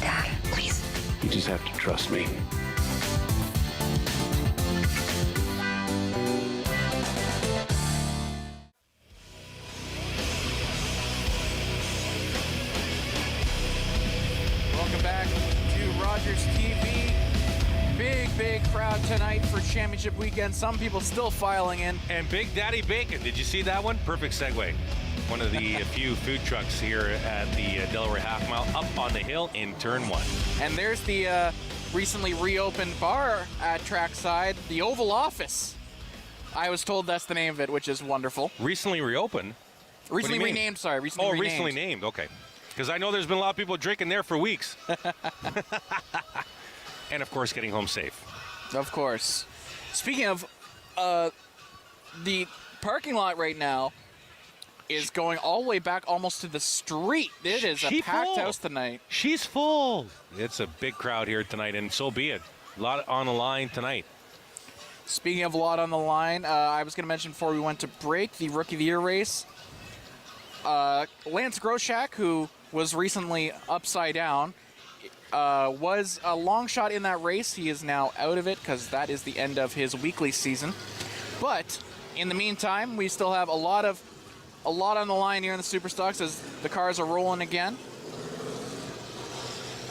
Dad, please.
You just have to trust me.
Welcome back to Rogers TV. Big crowd tonight for championship weekend. Some people still filing in.
And Big Daddy Bacon, did you see that one? Perfect segue. One of the few food trucks here at the Delaware Half Mile up on the hill in turn 1.
And there's the recently reopened bar at trackside, the Oval Office. I was told that's the name of it, which is wonderful.
Recently reopened?
Recently renamed, sorry. Recently renamed.
Recently named, okay. Because I know there's been a lot of people drinking there for weeks. And, of course, getting home safe.
Of course. Speaking of, the parking lot right now is going all the way back almost to the street. It is a packed house tonight.
She's full. It's a big crowd here tonight, and so be it. A lot on the line tonight.
Speaking of a lot on the line, I was going to mention before we went to break, the Rookie of the Year race. Lance Groshak, who was recently upside down, was a long shot in that race. He is now out of it because that is the end of his weekly season. But in the meantime, we still have a lot of a lot on the line here in the Super Stocks as the cars are rolling again.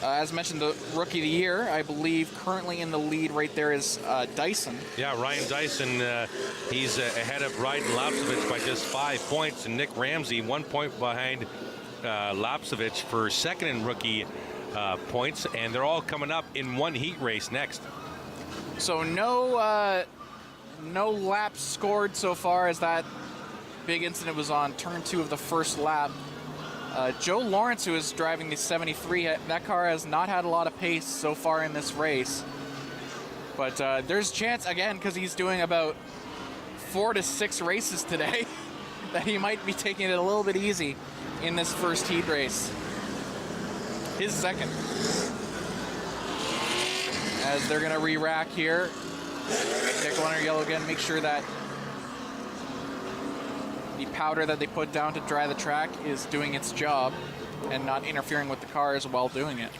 As mentioned, the Rookie of the Year, I believe, currently in the lead right there is Dyson.
Yeah, Ryan Dyson, he's ahead of Ryden Lapsevich by just 5 points, and Nick Ramsey 1 point behind Lapsevich for second in rookie points, and they're all coming up in one heat race next.
So no laps scored so far, as that big incident was on turn 2 of the first lap. Joe Lawrence, who is driving the 73, that car has not had a lot of pace so far in this race. But there's a chance, again, because he's doing about 4 to 6 races today, that he might be taking it a little bit easy in this first heat race. His second. As they're going to re-rack here. Nickel under yellow again, make sure that the powder that they put down to dry the track is doing its job and not interfering with the cars while doing it.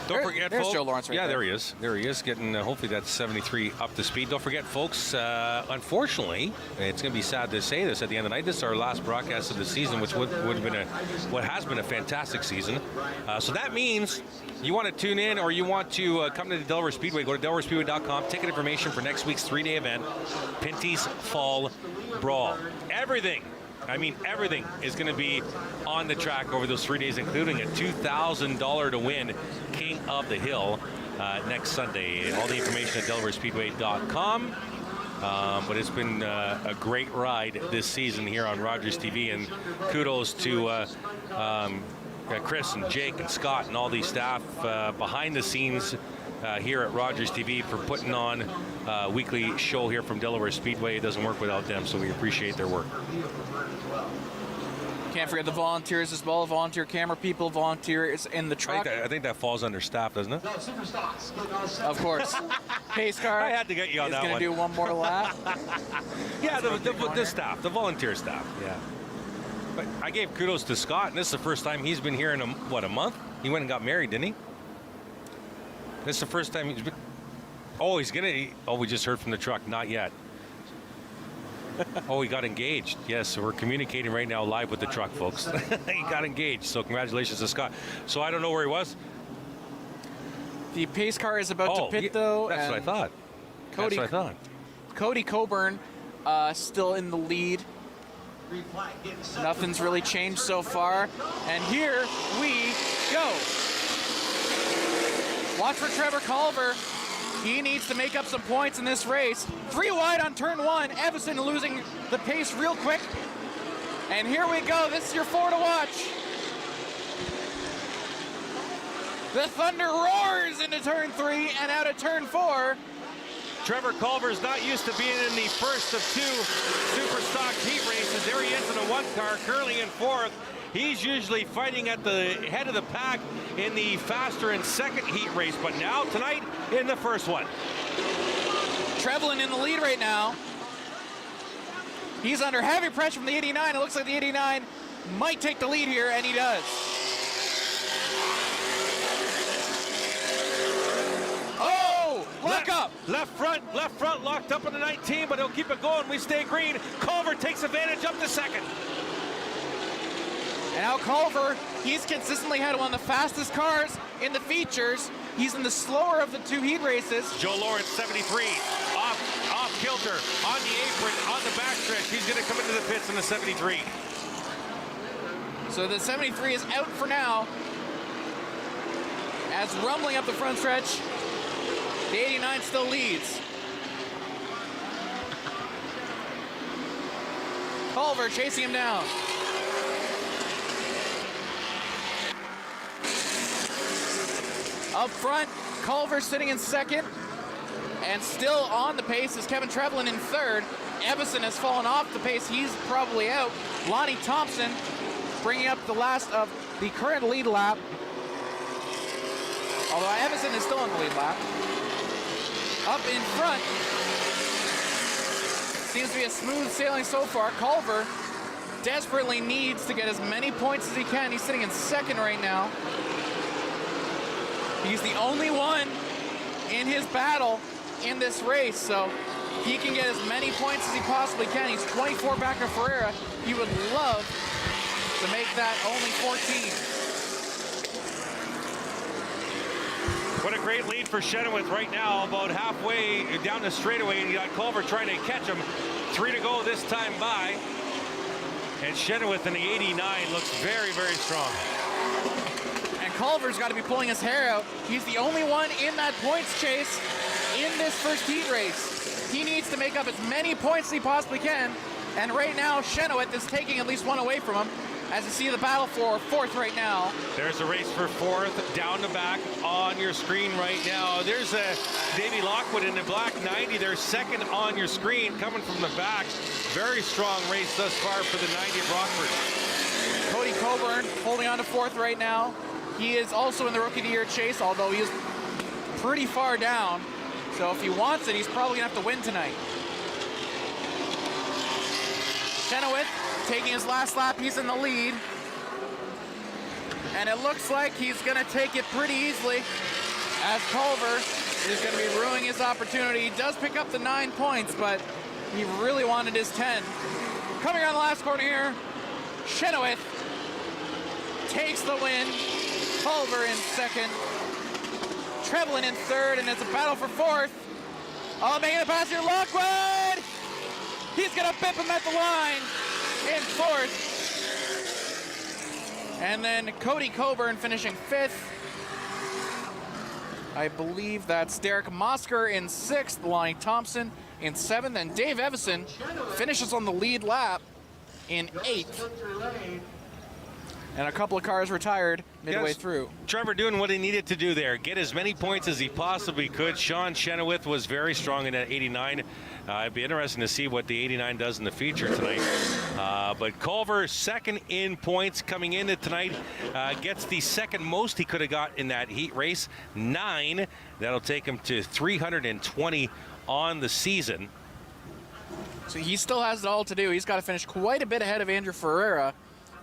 Don't forget,
there's
folks.
Joe Lawrence right there.
Yeah, there he is. There he is, getting hopefully that 73 up to speed. Don't forget, folks, unfortunately, it's going to be sad to say this at the end of the night, this is our last broadcast of the season, which would have been what has been a fantastic season. So that means you want to tune in or you want to come to the Delaware Speedway, go to DelawareSpeedway.com, ticket information for next week's 3-day event, Pinty's Fall Brawl. Everything is going to be on the track over those 3 days, including a $2,000 to win King of the Hill next Sunday. And all the information at DelawareSpeedway.com. But it's been a great ride this season here on Rogers TV, and kudos to Chris and Jake and Scott and all these staff behind the scenes here at Rogers TV for putting on a weekly show here from Delaware Speedway. It doesn't work without them, so we appreciate their work.
Can't forget the volunteers as well, volunteer camera people, volunteers in the truck.
I think that falls under staff, doesn't it?
No, Super Stocks.
Of course. Pace car.
I had to get you on that one.
He's going to do one more lap.
Yeah, the staff, the volunteer staff, yeah. But I gave kudos to Scott, and this is the first time he's been here in, a month? He went and got married, didn't he? This is the first time he's been... Oh, we just heard from the truck. Not yet. Oh, he got engaged. Yes, so we're communicating right now live with the truck, folks. He got engaged, so congratulations to Scott. So I don't know where he was.
The pace car is about to pit, though.
That's what I thought.
Cody Coburn still in the lead. Nothing's really changed so far. And here we go. Watch for Trevor Culver. He needs to make up some points in this race. 3 wide on turn 1. Evison losing the pace real quick. And here we go. This is your 4 to watch. The Thunder roars into turn 3 and out of turn 4.
Trevor Culver's not used to being in the first of 2 Super Stock heat races. There he is in a 1 car, currently in 4th. He's usually fighting at the head of the pack in the faster and second heat race, but now tonight in the first one.
Trevelyan in the lead right now. He's under heavy pressure from the 89. It looks like the 89 might take the lead here, and he does. Oh, lock up.
Left front locked up on the 19, but he'll keep it going. We stay green. Culver takes advantage up to second.
And now Culver, he's consistently had one of the fastest cars in the features. He's in the slower of the 2 heat races.
Joe Lawrence, 73, off kilter, on the apron, on the backstretch. He's going to come into the pits in the 73.
So the 73 is out for now. As rumbling up the front stretch, the 89 still leads. Culver chasing him down. Up front, Culver sitting in second, and still on the pace is Kevin Trevelyan in third. Evison has fallen off the pace. He's probably out. Lonnie Thompson bringing up the last of the current lead lap. Although Evison is still in the lead lap. Up in front. Seems to be a smooth sailing so far. Culver desperately needs to get as many points as he can. He's sitting in second right now. He's the only one in his battle in this race, so he can get as many points as he possibly can. He's 24 back of Ferreira. He would love to make that only 14.
What a great lead for Chenoweth right now, about halfway down the straightaway, and you got Culver trying to catch him. 3 to go this time by. And Chenoweth in the 89 looks very, very strong.
And Culver's got to be pulling his hair out. He's the only one in that points chase in this first heat race. He needs to make up as many points as he possibly can. And right now, Chenoweth is taking at least one away from him. As you see the battle for fourth right now.
There's a race for fourth, down the back on your screen right now. There's a Davey Lockwood in the black 90. They're second on your screen, coming from the back. Very strong race thus far for the 90 at Rockford.
Cody Coburn holding on to fourth right now. He is also in the Rookie of the Year chase, although he is pretty far down. So if he wants it, he's probably gonna have to win tonight. Chenoweth taking his last lap, he's in the lead. And it looks like he's gonna take it pretty easily, as Culver is gonna be ruining his opportunity. He does pick up the 9 points, but he really wanted his 10. Coming around the last corner here, Chenoweth takes the win. Culver in second. Trevelyan in third, and it's a battle for fourth. Oh, making a pass here, Lockwood! He's gonna bip him at the line in fourth. And then Cody Coburn finishing fifth. I believe that's Derek Mosker in sixth, Lonnie Thompson in seventh, and Dave Evison finishes on the lead lap in eighth. And a couple of cars retired midway through.
Trevor doing what he needed to do there. Get as many points as he possibly could. Sean Chenoweth was very strong in that 89. It'd be interesting to see what the 89 does in the feature tonight. But Culver, second in points coming into tonight, gets the second most he could have got in that heat race, 9. That'll take him to 320 on the season.
So he still has it all to do. He's got to finish quite a bit ahead of Andrew Ferreira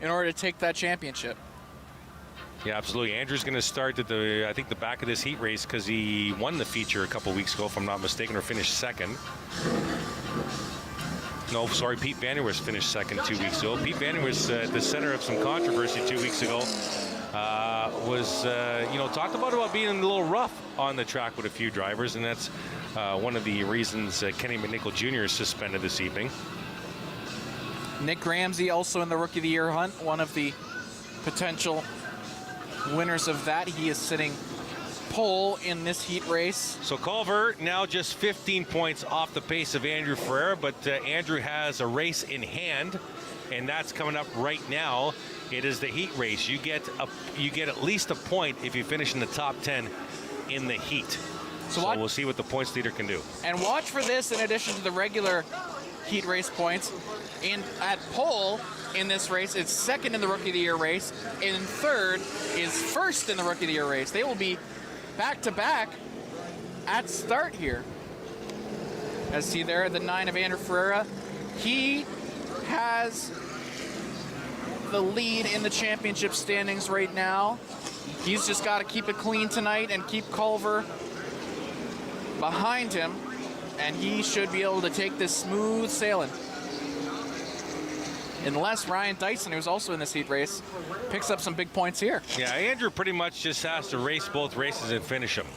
in order to take that championship.
Yeah, absolutely. Andrew's going to start at the, I think, the back of this heat race because he won the feature a couple weeks ago, if I'm not mistaken, or finished second. No, sorry, Pete Vanderwerst finished second 2 weeks ago. Pete Vanderwerst, at the center of some controversy 2 weeks ago, was, talked about being a little rough on the track with a few drivers, and that's one of the reasons Kenny McNichol Jr. is suspended this evening.
Nick Ramsey also in the Rookie of the Year hunt, one of the potential winners of that. He is sitting pole in this heat race.
So Culver now just 15 points off the pace of Andrew Ferreira, but Andrew has a race in hand, and that's coming up right now. It is the heat race. You get at least a point if you finish in the top 10 in the heat. So we'll see what the points leader can do.
And watch for this in addition to the regular heat race points. At pole in this race, it's second in the Rookie of the Year race, and third is first in the Rookie of the Year race. They will be back-to-back at start here. As see there, the 9 of Andrew Ferreira. He has the lead in the championship standings right now. He's just got to keep it clean tonight and keep Culver behind him, and he should be able to take this smooth sailing. Unless Ryan Dyson, who's also in this heat race, picks up some big points here.
Yeah, Andrew pretty much just has to race both races and finish them.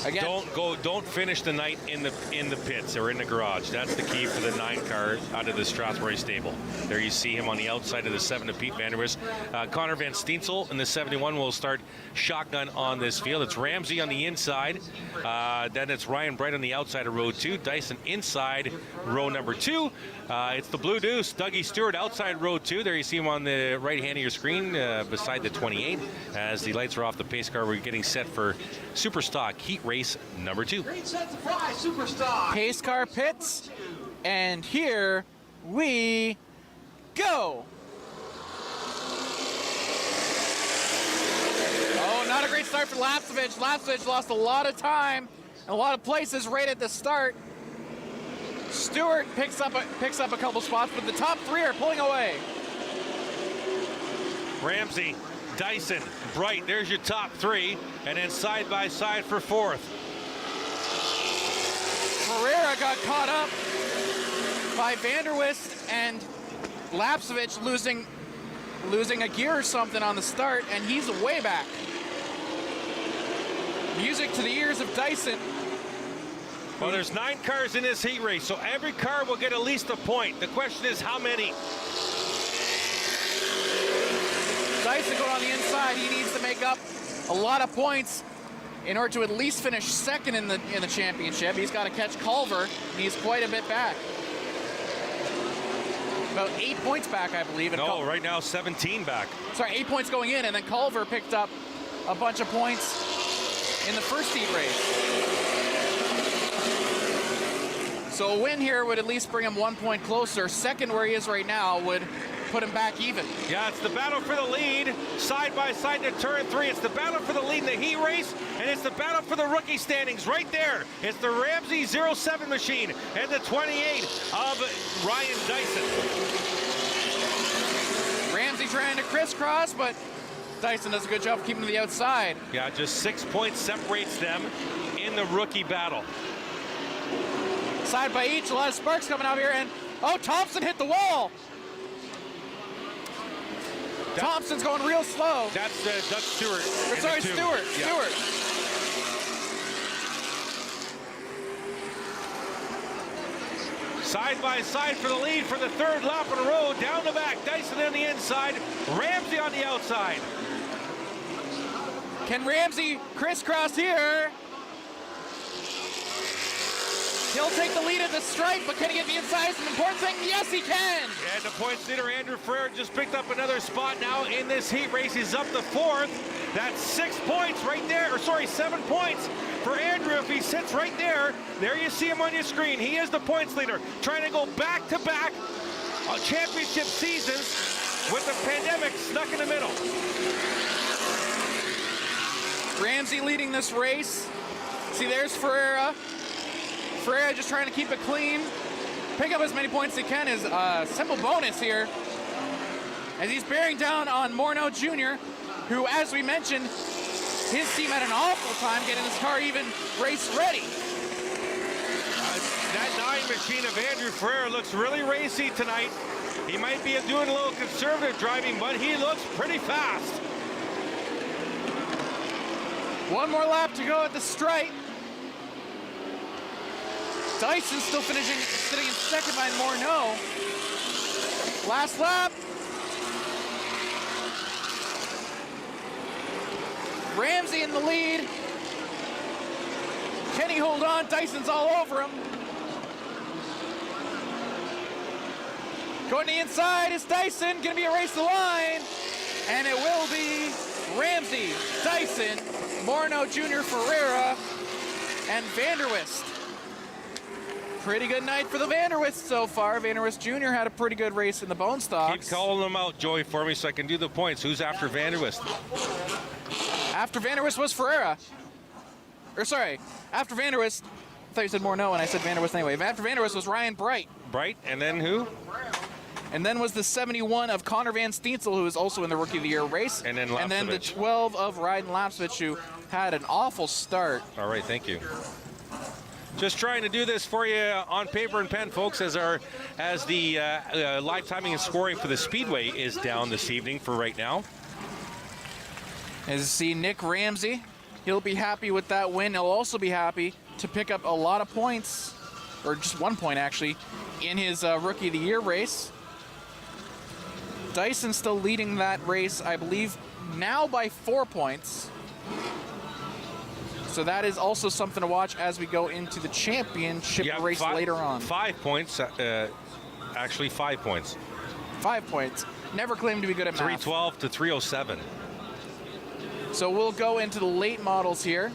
Again,
don't finish the night in the pits or in the garage. That's the key for the 9 car out of the Strathmore stable. There you see him on the outside of the 7 of Pete Vanderwerst. Connor Van Steensel in the 71 will start shotgun on this field. It's Ramsey on the inside. Then it's Ryan Bright on the outside of row 2. Dyson inside row number 2. It's the Blue Deuce, Dougie Stewart outside row 2. There you see him on the right hand of your screen beside the 28. As the lights are off the pace car, we're getting set for Superstock Heat Race number 2.
Green set to fly, Superstock.
Pace car pits, and here we go. Oh, not a great start for Lapsevich. Lapsevich lost a lot of time and a lot of places right at the start. Stewart picks up a couple spots, but the top 3 are pulling away.
Ramsey, Dyson, Bright, there's your top 3, and then side by side for 4th.
Ferreira got caught up by Vanderwist, and Lapsevich losing a gear or something on the start, and he's way back. Music to the ears of Dyson.
Well, there's 9 cars in this heat race, so every car will get at least a point. The question is how many?
Dyson going on the inside. He needs to make up a lot of points in order to at least finish second in the championship. He's got to catch Culver, and he's quite a bit back. About 8 points back, I believe.
No, right now 17 back.
Sorry, 8 points going in, and then Culver picked up a bunch of points in the first heat race. So a win here would at least bring him 1 point closer. Second, where he is right now, would put him back even.
Yeah, it's the battle for the lead, side by side to turn 3. It's the battle for the lead in the heat race, and it's the battle for the rookie standings right there. It's the Ramsey 07 machine and the 28 of Ryan Dyson.
Ramsey trying to crisscross, but Dyson does a good job of keeping to the outside.
Yeah, just 6 points separates them in the rookie battle.
Side by each, a lot of sparks coming out here, and oh, Thompson hit the wall. Thompson's going real slow.
That's Doug Stewart.
Sorry, Stewart.
Yeah.
Stewart.
Side by side for the lead for the third lap in a row. Down the back, Dyson on the inside, Ramsey on the outside.
Can Ramsey crisscross here? He'll take the lead at the stripe, but can he get the inside? It's an important thing. Yes, he can.
And the points leader, Andrew Ferrer, just picked up another spot now in this heat race. He's up to 4th. That's 6 points right there, or sorry, 7 points for Andrew. If he sits right there, there you see him on your screen. He is the points leader, trying to go back-to-back championship seasons with the pandemic stuck in the middle.
Ramsey leading this race. See, there's Ferreira. Ferreira just trying to keep it clean. Pick up as many points as he can is a simple bonus here. As he's bearing down on Morneau Jr., who, as we mentioned, his team had an awful time getting his car even race ready.
That 9 machine of Andrew Ferrer looks really racy tonight. He might be doing a little conservative driving, but he looks pretty fast.
One more lap to go at the stripe. Dyson still finishing, sitting in second behind Morneau. Last lap. Ramsey in the lead. Can he hold on? Dyson's all over him. Going to the inside is Dyson. Going to be a race to the line. And it will be Ramsey, Dyson, Morneau Jr., Ferreira, and Vanderwist. Pretty good night for the Vanderwist so far. Vanderwist Jr. had a pretty good race in the Bone Stocks.
Keep calling them out, Joey, for me so I can do the points. Who's after Vanderwist?
After Vanderwist was Ferreira. Or sorry, after Vanderwist, I thought you said Morneau and I said Vanderwist anyway. After Vanderwist was Ryan Bright.
Bright, and then who?
And then was the 71 of Connor Van Steensel, who is also in the Rookie of the Year race.
And then
the 12 of Ryden Lapsevich, who had an awful start.
All right, thank you. Just trying to do this for you on paper and pen, folks, as the live timing and scoring for the Speedway is down this evening for right now.
As you see, Nick Ramsey, he'll be happy with that win. He'll also be happy to pick up a lot of points, or just 1 point actually, in his Rookie of the Year race. Dyson still leading that race, I believe, now by 4 points. So that is also something to watch as we go into the championship race later on.
5 points, actually 5 points.
5 points. Never claimed to be good at math.
312 to 307.
So we'll go into the late models here.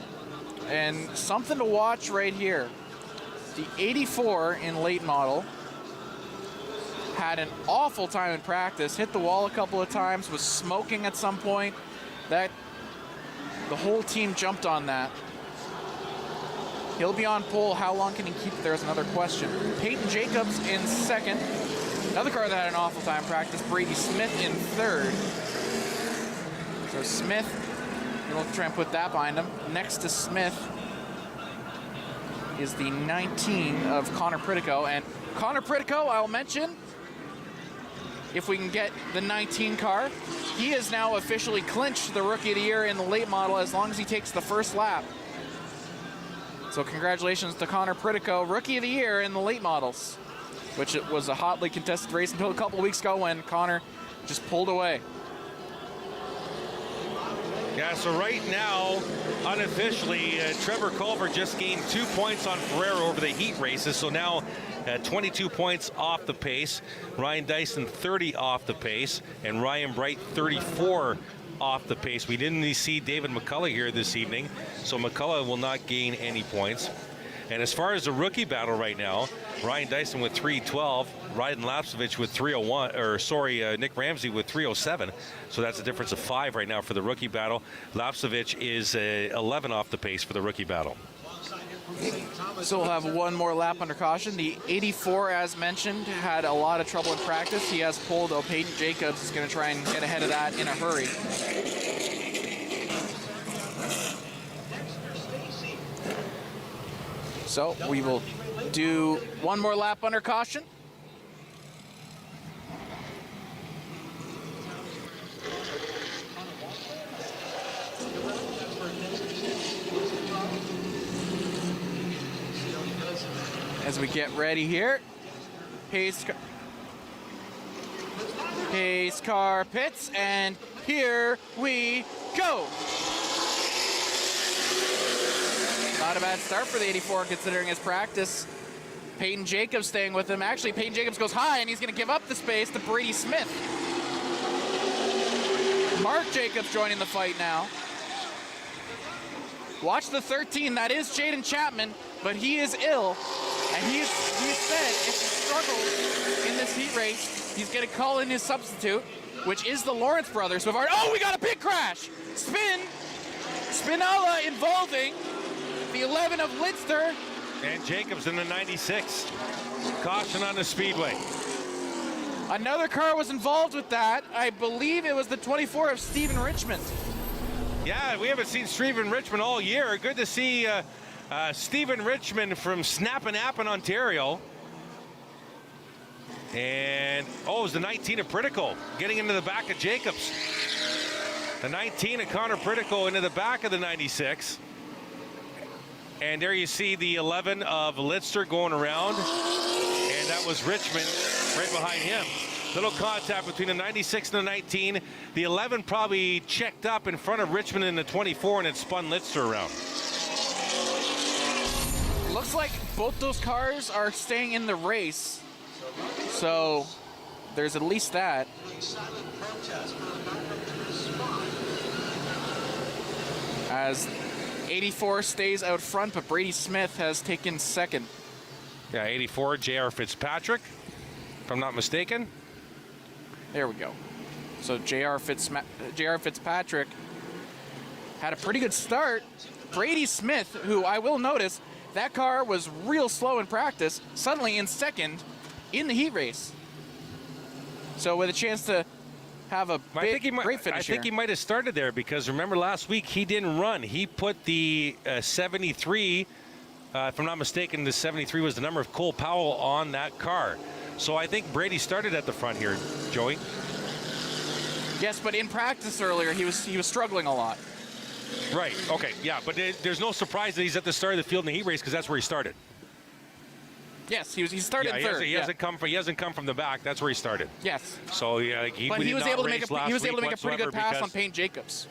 And something to watch right here. The 84 in late model had an awful time in practice, hit the wall a couple of times, was smoking at some point. The whole team jumped on that. He'll be on pole. How long can he keep it? There's another question. Peyton Jacobs in second. Another car that had an awful time in practice, Brady Smith in third. So Smith, we'll try and put that behind him. Next to Smith is the 19 of Connor Pritico. And Connor Pritico, I'll mention, if we can get the 19 car, he has now officially clinched the Rookie of the Year in the late model as long as he takes the first lap. So congratulations to Connor Pritico, Rookie of the Year in the late models, which it was a hotly contested race until a couple of weeks ago when Connor just pulled away.
Yeah, so right now, unofficially, Trevor Culver just gained 2 points on Ferrero over the heat races, so now 22 points off the pace. Ryan Dyson 30 off the pace, and Ryan Bright 34 off the pace. We didn't see David McCullough here this evening, so McCullough will not gain any points. And as far as the rookie battle right now, Ryan Dyson with 312, Ryden Lapsevich with 301, or sorry, Nick Ramsey with 307. So that's a difference of 5 right now for the rookie battle. Lapsevich is 11 off the pace for the rookie battle.
So we'll have one more lap under caution. The 84, as mentioned, had a lot of trouble in practice. He has pulled. Peyton Jacobs is going to try and get ahead of that in a hurry. So we will do one more lap under caution. As we get ready here, pace car pits, and here we go. Not a bad start for the 84 considering his practice. Peyton Jacobs staying with him. Actually, Peyton Jacobs goes high and he's going to give up the space to Brady Smith. Mark Jacobs joining the fight now. Watch the 13. That is Jaden Chapman, but he is ill. And he said if he struggles in this heat race, he's going to call in his substitute, which is the Lawrence brothers. So oh, we got a pit crash. Spinella involving the 11 of Lidster.
And Jacobs in the 96. Caution on the speedway.
Another car was involved with that. I believe it was the 24 of Stephen Richmond.
Yeah, we haven't seen Stephen Richmond all year. Good to see Stephen Richmond from Snapanapan, Ontario. And, it was the 19 of Pritico getting into the back of Jacobs. The 19 of Connor Pritico into the back of the 96. And there you see the 11 of Lidster going around. And that was Richmond right behind him. Little contact between the 96 and the 19. The 11 probably checked up in front of Richmond in the 24 and it spun Lidster around.
Looks like both those cars are staying in the race. So there's at least that. As 84 stays out front, but Brady Smith has taken second.
Yeah, 84, J.R. Fitzpatrick, if I'm not mistaken.
There we go. So J.R. Fitzpatrick had a pretty good start. Brady Smith, who I will notice, that car was real slow in practice, suddenly in second in the heat race. So with a chance to have a great finish
I think he might have started there because remember last week he didn't run. He put the 73, if I'm not mistaken, the 73 was the number of Cole Powell on that car. So I think Brady started at the front here, Joey.
Yes, but in practice earlier he was struggling a lot.
Right. Okay. Yeah, but there's no surprise that he's at the start of the field in the heat race because that's where he started.
Yes, he started third.
He hasn't come from the back. That's where he started.
Yes.
So yeah, he
was able to make a pretty good pass on Payne Jacobs.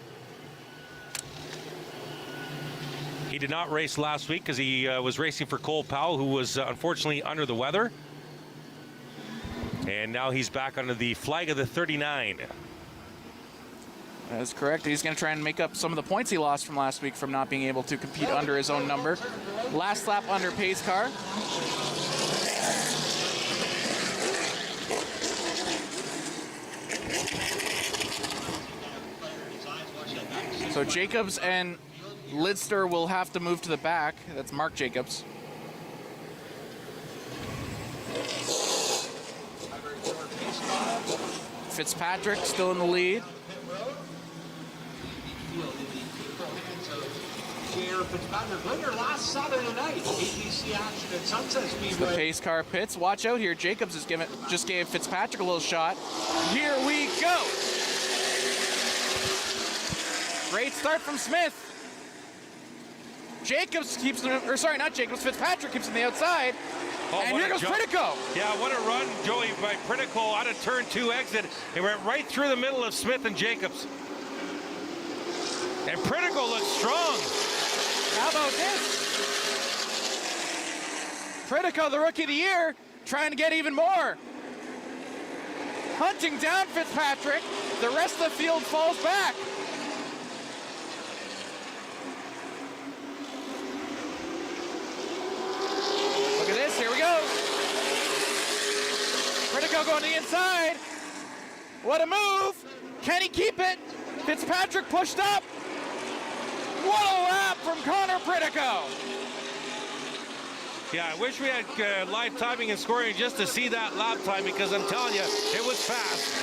He did not race last week because he was racing for Cole Powell, who was unfortunately under the weather. And now he's back under the flag of the 39.
That's correct. He's going to try and make up some of the points he lost from last week from not being able to compete under his own number. Last lap under pace car. So Jacobs and Lidster will have to move to the back. That's Mark Jacobs. Fitzpatrick still in the lead.
J.R. Fitzpatrick winner last Saturday night. ABC action at Sunset
The
Speedway.
pace car pits. Watch out here. Jacobs is just gave Fitzpatrick a little shot. Here we go. Great start from Smith. Jacobs keeps him, or sorry, not Jacobs, Fitzpatrick keeps him on the outside.
Oh,
and here goes Pritico.
Yeah, what a run, Joey, by Pritico out of turn 2 exit. It went right through the middle of Smith and Jacobs. And Pritico looks strong.
How about this? Pritico, the rookie of the year, trying to get even more. Hunting down Fitzpatrick. The rest of the field falls back. Look at this, here we go. Pritico going to the inside. What a move. Can he keep it? Fitzpatrick pushed up. What a lap from Connor Pritico.
Yeah, I wish we had live timing and scoring just to see that lap time, because I'm telling you, it was fast.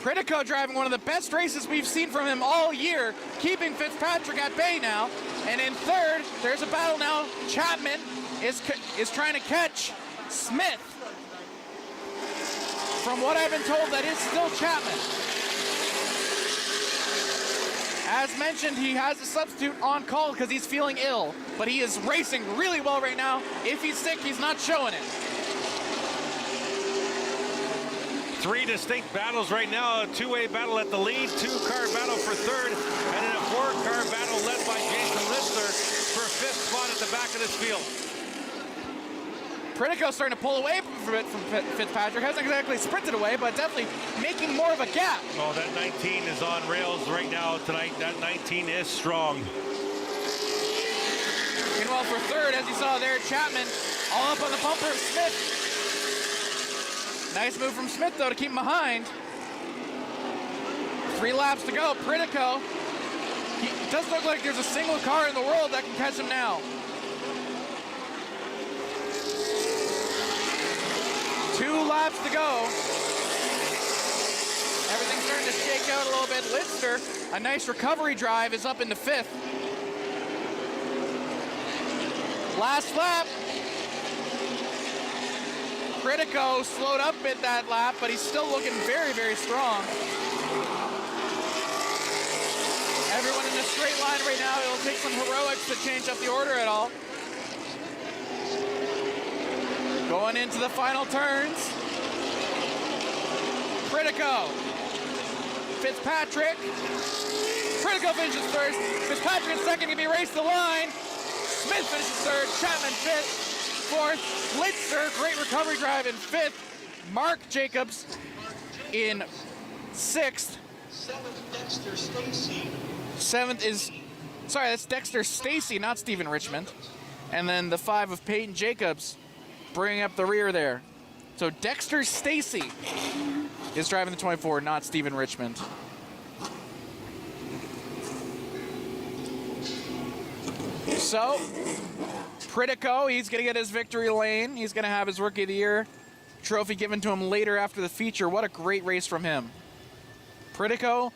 Pritico driving one of the best races we've seen from him all year, keeping Fitzpatrick at bay now. And in third, there's a battle now. Chapman is trying to catch Smith. From what I've been told, that is still Chapman. As mentioned, he has a substitute on call because he's feeling ill, but he is racing really well right now. If he's sick, he's not showing it.
3 distinct battles right now. A 2-way battle at the lead, 2-car battle for third, and then a 4-car battle led by Jason Litzler for 5th spot at the back of this field.
Pritico starting to pull away from Fitzpatrick. Hasn't exactly sprinted away, but definitely making more of a gap.
Oh, that 19 is on rails right now tonight. That 19 is strong.
Meanwhile, for third, as you saw there, Chapman all up on the bumper of Smith. Nice move from Smith, though, to keep him behind. 3 laps to go. Pritico, it doesn't look like there's a single car in the world that can catch him now. 2 laps to go. Everything's starting to shake out a little bit. Litzler, a nice recovery drive, is up into 5th. Last lap. Pritico slowed up at that lap, but he's still looking very, very strong. Everyone in a straight line right now. It'll take some heroics to change up the order at all. Going into the final turns. Pritico. Fitzpatrick. Pritico finishes first. Fitzpatrick in second, can be raced the line. Smith finishes third. Chapman 5th. 4th. Litzler, great recovery drive in 5th. Mark Jacobs in 6th.
7th, Dexter Stacy.
7th is, sorry, that's Dexter Stacy, not Stephen Richmond. And then the 5 of Peyton Jacobs bringing up the rear there. So Dexter Stacy is driving the 24, not Stephen Richmond. So, Pritico, he's going to get his victory lane. He's going to have his Rookie of the Year trophy given to him later after the feature. What a great race from him. Pritico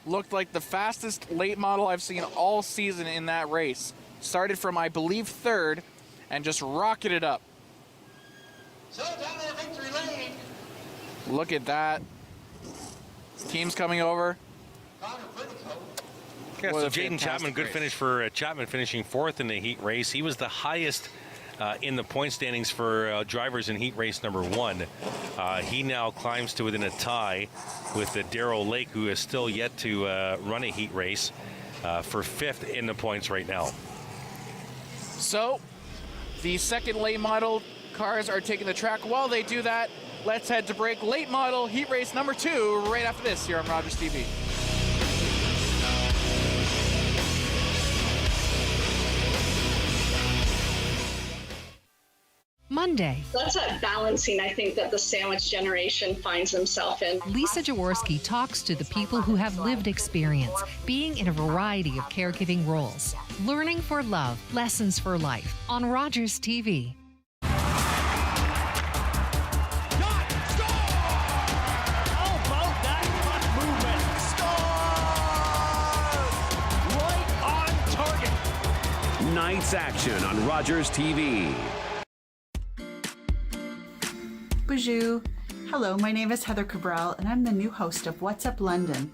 looked like the fastest late model I've seen all season in that race. Started from, I believe, 3rd and just rocketed up.
So down to the victory lane.
Look at that. Team's coming over.
Connor Pritico.
Yeah, so Jaden Chapman, good finish for Chapman, finishing 4th in the heat race. He was the highest in the point standings for drivers in heat race number 1. He now climbs to within a tie with Darrell Lake, who is still yet to run a heat race, for 5th in the points right now.
So, the second late model cars are taking the track. While they do that, let's head to break. Late model heat race number 2 right after this here on Rogers TV.
Monday.
That's a balancing, I think, that the sandwich generation finds themselves in.
Lisa Jaworski talks to the people who have lived experience, being in a variety of caregiving roles. Learning for Love, Lessons for Life on Rogers TV.
How about that front movement?
Tonight's action on Rogers TV.
Bonjour. Hello, my name is Heather Cabral, and I'm the new host of What's Up London.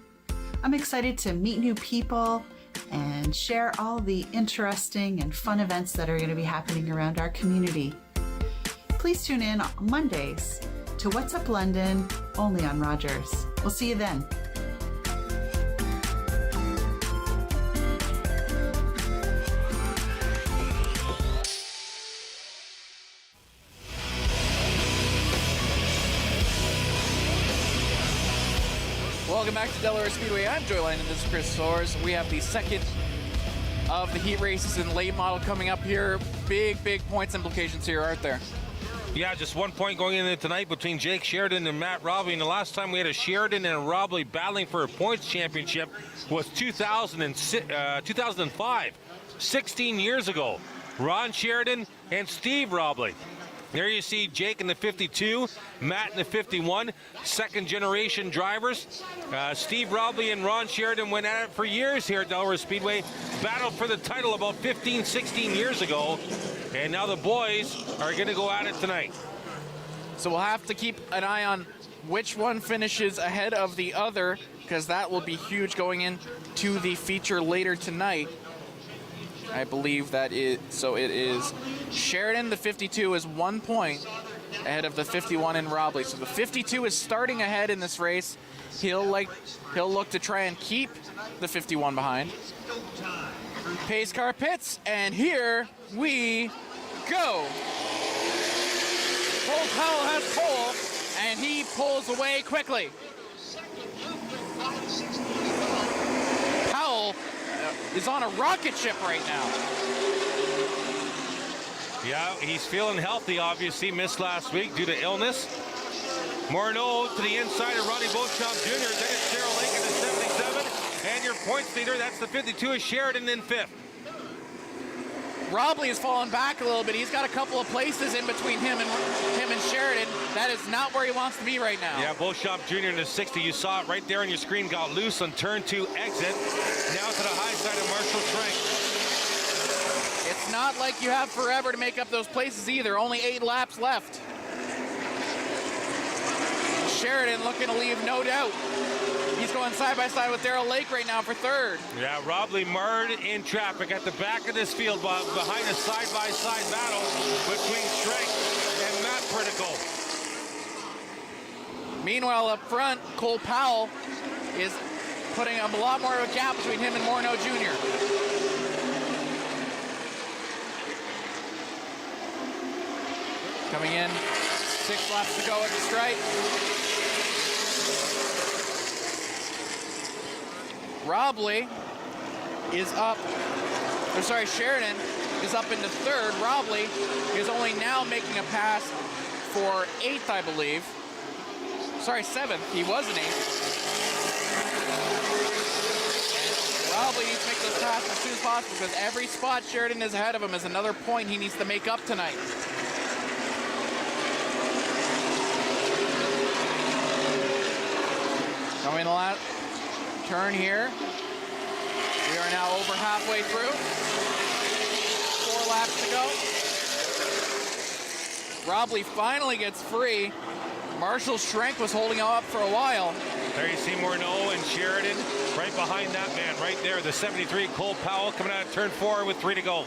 I'm excited to meet new people and share all the interesting and fun events that are going to be happening around our community. Please tune in on Mondays to What's Up London, only on Rogers. We'll see you then.
Welcome back to Delaware Speedway. I'm Joy Langdon, this is Chris Soares. We have the second of the heat races in late model coming up here. Big points implications here, aren't there?
Yeah, just 1 point going into tonight between Jake Sheridan and Matt Robley. And the last time we had a Sheridan and a Robley battling for a points championship was 2005, 16 years ago. Ron Sheridan and Steve Robley. There you see Jake in the 52, Matt in the 51, second generation drivers. Steve Robley and Ron Sheridan went at it for years here at Delaware Speedway, battled for the title about 15, 16 years ago, and now the boys are going to go at it tonight.
So we'll have to keep an eye on which one finishes ahead of the other, because that will be huge going into the feature later tonight. I believe that it is Sheridan, the 52, is 1 point ahead of the 51 in Robley. So the 52 is starting ahead in this race. He'll look to try and keep the 51 behind. Pace car pits, and here we go. Cole Powell has pole, and he pulls away quickly. Powell is on a rocket ship right now.
Yeah, he's feeling healthy, obviously. Missed last week due to illness. Morneau to the inside of Ronnie Beauchamp Jr. Then it's Darrell Lake in the 77. And your points leader, that's the 52, is Sheridan in fifth.
Robley has fallen back a little bit. He's got a couple of places in between him and Sheridan. That is not where he wants to be right now.
Yeah, Beauchamp Jr. in the 60. You saw it right there on your screen. Got loose on turn 2 exit. Now to the high side of Marshall Schrank.
It's not like you have forever to make up those places either. Only 8 laps left. Sheridan looking to leave no doubt. He's going side by side with Darrell Lake right now for third.
Yeah, Robley marred in traffic at the back of this field behind a side-by-side battle between Schrank and Matt Pertical.
Meanwhile, up front, Cole Powell is putting a lot more of a gap between him and Morneau Jr. Coming in, 6 laps to go at the stripe. Robley is up, Sheridan is up into third. Robley is only now making a pass for 8th, I believe. Sorry, 7th. He was an 8th. Robley needs to make those passes as soon as possible because every spot Sheridan is ahead of him is another point he needs to make up tonight. Coming the last turn here. We are now over halfway through. 4 laps to go. Robley finally gets free. Marshall Schrank was holding him up for a while.
There you see Morneau and Sheridan right behind that man right there. The 73, Cole Powell, coming out of turn 4 with 3 to go.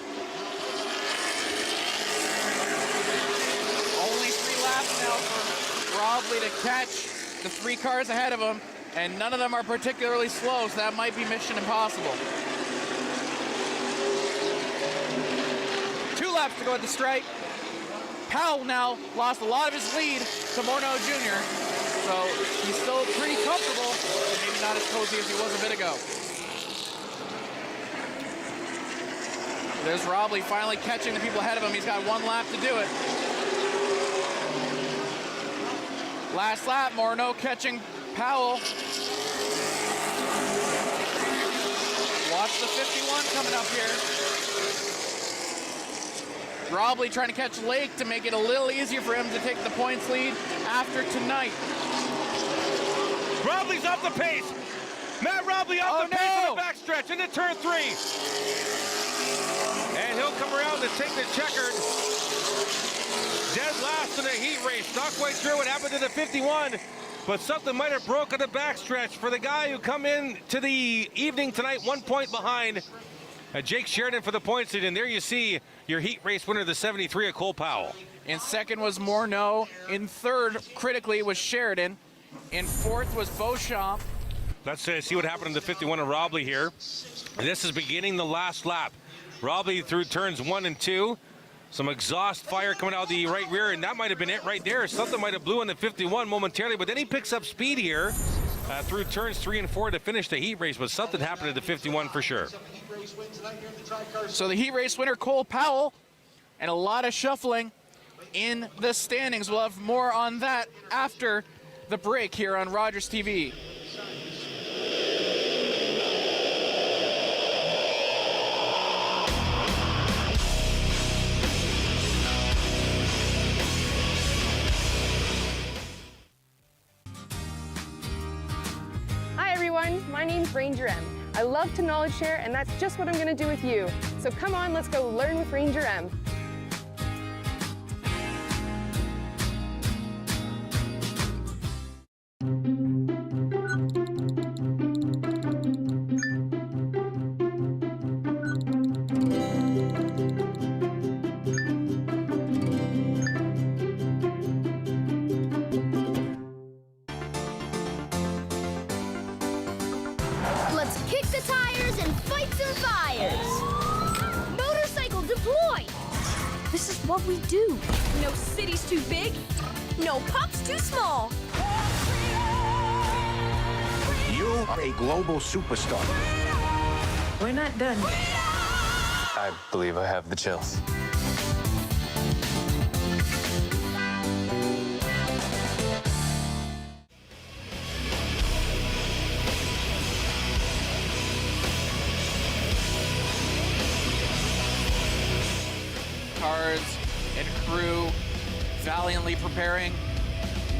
Only 3 laps now for Robley to catch the 3 cars ahead of him. And none of them are particularly slow, so that might be mission impossible. 2 laps to go at the stripe. Powell now lost a lot of his lead to Morneau Jr., so he's still pretty comfortable, but maybe not as cozy as he was a bit ago. There's Robley finally catching the people ahead of him. He's got 1 lap to do it. Last lap, Morneau catching Powell. Watch the 51 coming up here. Robley trying to catch Lake to make it a little easier for him to take the points lead after tonight.
Robley's off the pace. Matt Robley off the pace on the backstretch into turn 3. And he'll come around to take the checkered. Dead last in the heat race. Not quite sure what happened to the 51, but something might have broken the backstretch for the guy who come in to the evening tonight 1 point behind. Jake Sheridan for the points lead, and there you see your heat race winner, the 73 of Cole Powell.
In second was Morneau. In third, critically, was Sheridan. In fourth was Beauchamp.
Let's see what happened in the 51 of Robley here. This is beginning the last lap. Robley through turns 1 and 2. Some exhaust fire coming out the right rear, and that might have been it right there. Something might have blew in the 51 momentarily, but then he picks up speed here through turns 3 and 4 to finish the heat race, but something happened to the 51 for sure.
So the heat race winner, Cole Powell, and a lot of shuffling in the standings. We'll have more on that after the break here on Rogers TV.
Hi everyone, my name's Ranger M. I love to knowledge share, and that's just what I'm going to do with you. So come on, let's go learn with Ranger M.
Let's kick the tires and fight some fires. Motorcycle deploy. This is what we do. No city's too big. No pup's too small.
You are a global superstar.
We're not done.
I believe I have the chills.
Cars and crew valiantly preparing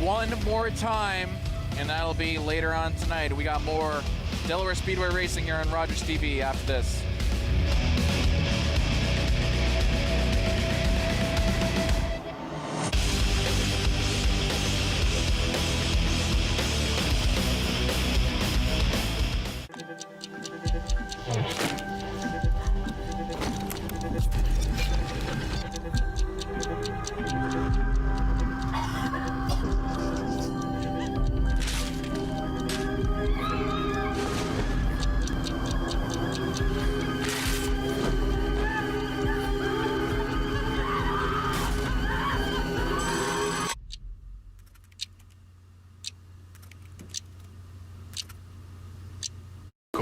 one more time, and that'll be later on tonight. We got more Delaware Speedway racing here on Rogers TV after this.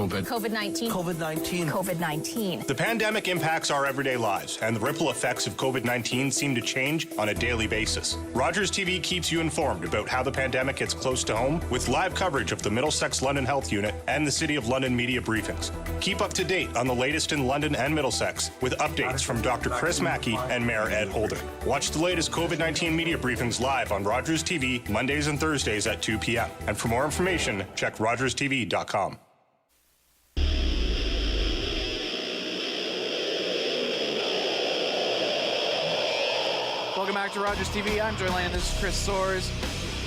COVID-19.
COVID-19.
COVID-19.
The pandemic impacts our everyday lives, and the ripple effects of COVID-19 seem to change on a daily basis. Rogers TV keeps you informed about how the pandemic hits close to home with live coverage of the Middlesex London Health Unit and the City of London media briefings. Keep up to date on the latest in London and Middlesex with updates from Dr. Chris Mackey and Mayor Ed Holder. Watch the latest COVID-19 media briefings live on Rogers TV Mondays and Thursdays at 2 p.m. And for more information, check rogerstv.com.
Welcome back to Rogers TV. I'm Joy Land. This is Chris Soares.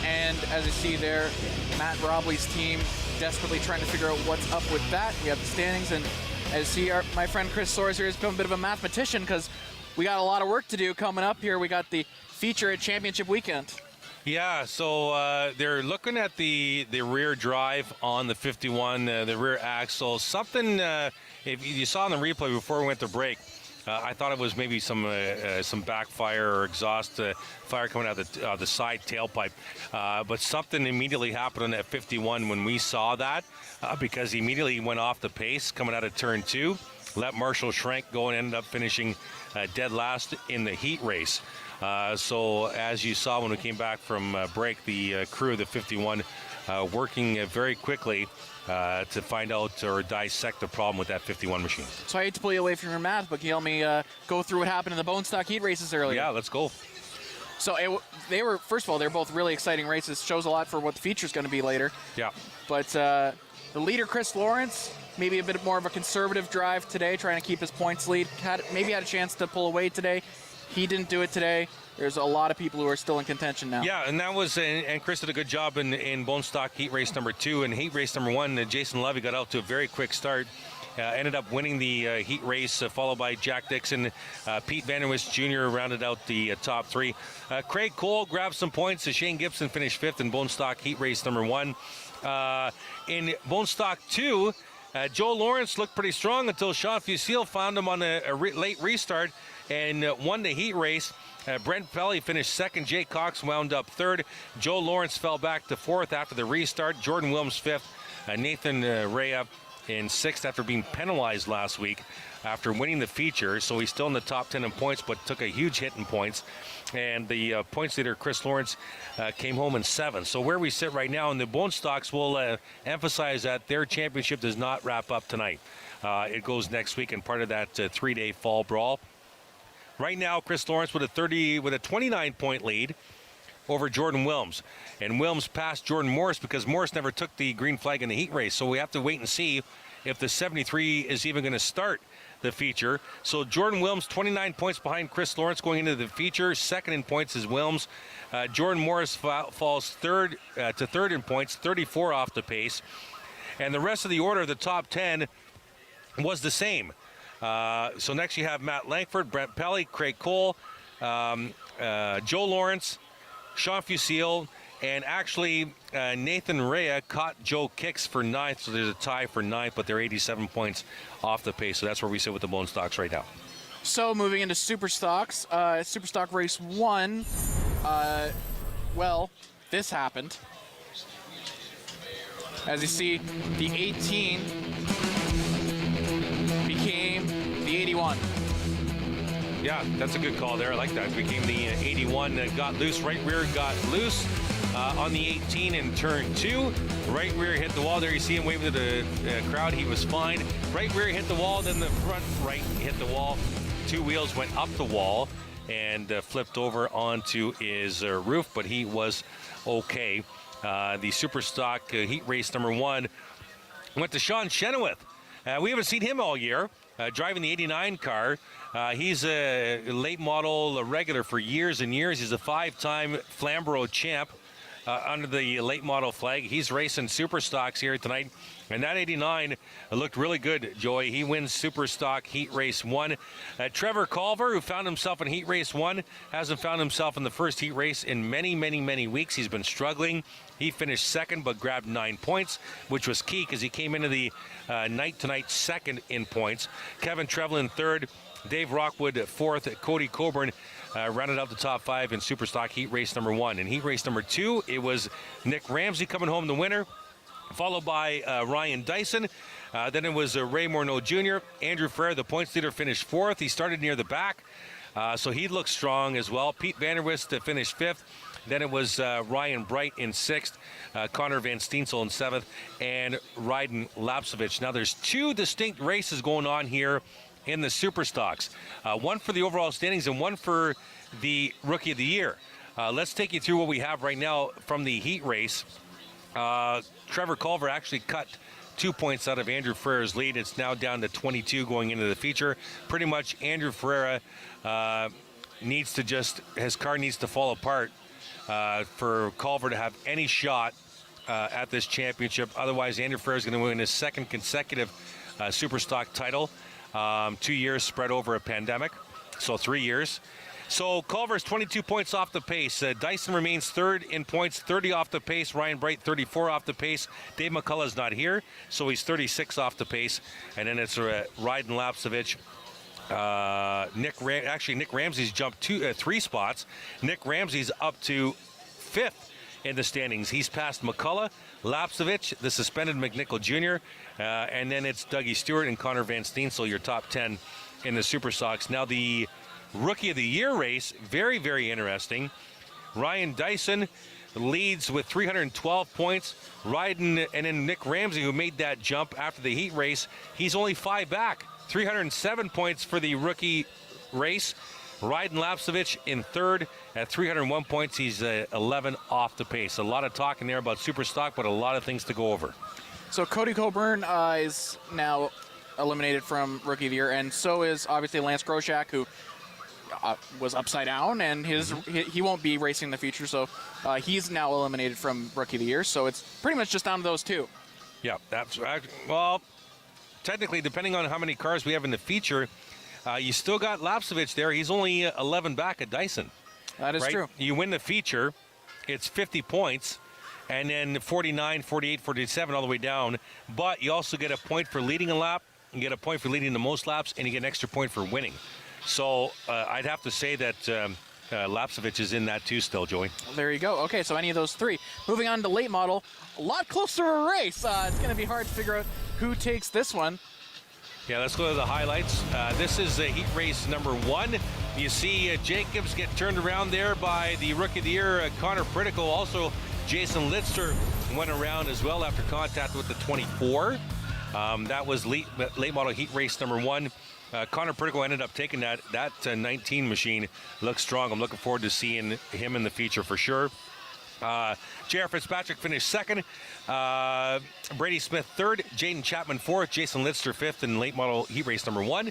And as you see there, Matt Robley's team desperately trying to figure out what's up with that. We have the standings, and as you see, my friend Chris Soares here has become a bit of a mathematician because we got a lot of work to do coming up here. We got the feature at Championship Weekend.
Yeah, so they're looking at the rear drive on the 51, the rear axle. Something, if you saw in the replay before we went to break, I thought it was maybe some backfire or exhaust fire coming out of the side tailpipe. But something immediately happened on that 51 when we saw that because he immediately went off the pace coming out of turn 2. Let Marshall Schrank go and ended up finishing dead last in the heat race. So as you saw when we came back from break, the crew of the 51 working very quickly to find out or dissect the problem with that 51 machine.
So I hate to pull you away from your math, but can you help me go through what happened in the bone stock heat races earlier?
Yeah, let's go.
So they were, first of all, they're both really exciting races. Shows a lot for what the feature's going to be later.
Yeah.
But The leader, Chris Lawrence, maybe a bit more of a conservative drive today, trying to keep his points lead. Maybe had a chance to pull away today. He didn't do it today. There's a lot of people who are still in contention now.
Yeah, and that was, and Chris did a good job in Bone Stock heat race number 2. And heat race number 1, Jason Levy got out to a very quick start. Ended up winning the heat race, followed by Jack Dixon. Pete Vanderwist Jr. rounded out the top 3. Craig Cole grabbed some points. Shane Gibson finished 5th in Bone Stock heat race number 1. In Bone Stock 2, Joe Lawrence looked pretty strong until Sean Fusil found him on a late restart and won the heat race. Brent Pelly finished 2nd. Jay Cox wound up 3rd. Joe Lawrence fell back to 4th after the restart. Jordan Williams 5th. Nathan Rea in 6th after being penalized last week after winning the feature. So he's still in the top 10 in points, but took a huge hit in points. And the points leader, Chris Lawrence, came home in 7th. So where we sit right now in the Bone Stocks, will emphasize that their championship does not wrap up tonight. It goes next week and part of that 3-day fall brawl. Right now, Chris Lawrence with a 29-point lead over Jordan Wilms. And Wilms passed Jordan Morris because Morris never took the green flag in the heat race. So we have to wait and see if the 73 is even going to start the feature. So Jordan Wilms, 29 points behind Chris Lawrence going into the feature. 2nd in points is Wilms. Jordan Morris falls 3rd to 3rd in points, 34 off the pace. And the rest of the order of the top 10 was the same. So next you have Matt Langford, Brent Pelly, Craig Cole, Joe Lawrence, Sean Fusil, and actually Nathan Rea caught Joe Kicks for 9th, so there's a tie for 9th, but they're 87 points off the pace, so that's where we sit with the Bone Stocks right now.
So moving into Super Stocks, Super Stock Race 1, well, this happened. As you see, the 18 became the 81.
Yeah, that's a good call there. I like that. It became the 81. Got loose. Right rear got loose on the 18 in turn 2. Right rear hit the wall. There you see him waving to the crowd. He was fine. Right rear hit the wall. Then the front right hit the wall. 2 wheels went up the wall and flipped over onto his roof, but he was okay. The Super Stock heat race number 1 went to Sean Chenoweth. We haven't seen him all year. Driving the 89 car. He's a late model regular for years and years. He's a 5-time Flamborough champ under the late model flag. He's racing Super Stocks here tonight. And that 89 looked really good, Joey. He wins Super Stock Heat Race 1. Trevor Culver, who found himself in Heat Race 1, hasn't found himself in the first heat race in many, many, many weeks. He's been struggling. He finished 2nd, but grabbed 9 points, which was key because he came into the night-to-night 2nd in points. Kevin Trevlin 3rd. Dave Rockwood 4th. Cody Coburn rounded out the top 5 in Super Stock Heat Race number 1. In Heat Race number 2, it was Nick Ramsey coming home the winner, followed by Ryan Dyson. Then it was Ray Morneau Jr. Andrew Frere, the points leader, finished 4th. He started near the back, so he looked strong as well. Pete Vanderwist finished 5th. Then it was Ryan Bright in 6th, Connor Van Steensel in 7th, and Ryden Lapsevich. Now there's 2 distinct races going on here in the Super Stocks. One for the overall standings and one for the Rookie of the Year. Let's take you through what we have right now from the heat race. Trevor Culver actually cut 2 points out of Andrew Ferreira's lead. It's now down to 22 going into the feature. Pretty much Andrew Ferreira needs to his car needs to fall apart for Culver to have any shot at this championship. Otherwise, Andrew Ferreira is going to win his 2nd consecutive Super Stock title. 2 years spread over a pandemic, so 3 years. So Culver's 22 points off the pace. Dyson remains 3rd in points, 30 off the pace. Ryan Bright 34 off the pace. Dave McCullough's not here, so he's 36 off the pace. And then it's Ryden Lapsevich. Nick Ramsey's jumped 3 spots. Nick Ramsey's up to 5th in the standings. He's passed McCullough, Lapsevich, the suspended McNichol Jr., and then it's Dougie Stewart and Connor Van Steensel, your top 10 in the Super Stocks. Now the Rookie of the Year race, very, very interesting. Ryan Dyson leads with 312 points. Ryden and then Nick Ramsey, who made that jump after the heat race, he's only 5 back. 307 points for the rookie race. Ryden Lapsevich in 3rd at 301 points. He's 11 off the pace. A lot of talk in there about Super Stock, but a lot of things to go over.
So Cody Coburn is now eliminated from Rookie of the Year, and so is obviously Lance Groshak, who was upside down, and he won't be racing in the future, so he's now eliminated from Rookie of the Year. So it's pretty much just down to those two.
Yeah, that's right. Well, technically, depending on how many cars we have in the feature, you still got Lapsevich there. He's only 11 back at Dyson.
That is true.
You win the feature, it's 50 points, and then 49, 48, 47 all the way down. But you also get a point for leading a lap, you get a point for leading the most laps, and you get an extra point for winning. So I'd have to say that Lapsevich is in that too still, Joey.
Well, there you go. Okay, so any of those three. Moving on to late model, a lot closer a race. It's going to be hard to figure out who takes this one.
Yeah, let's go to the highlights. This is heat race number 1. You see Jacobs get turned around there by the Rookie of the Year, Connor Pritico. Also, Jason Litzter went around as well after contact with the 24. That was late model heat race number 1. Connor Pritico ended up taking that 19 machine. Looks strong. I'm looking forward to seeing him in the feature for sure. J.R. Fitzpatrick finished second. Brady Smith third. Jaden Chapman fourth. Jason Litzter fifth in late model heat race number 1.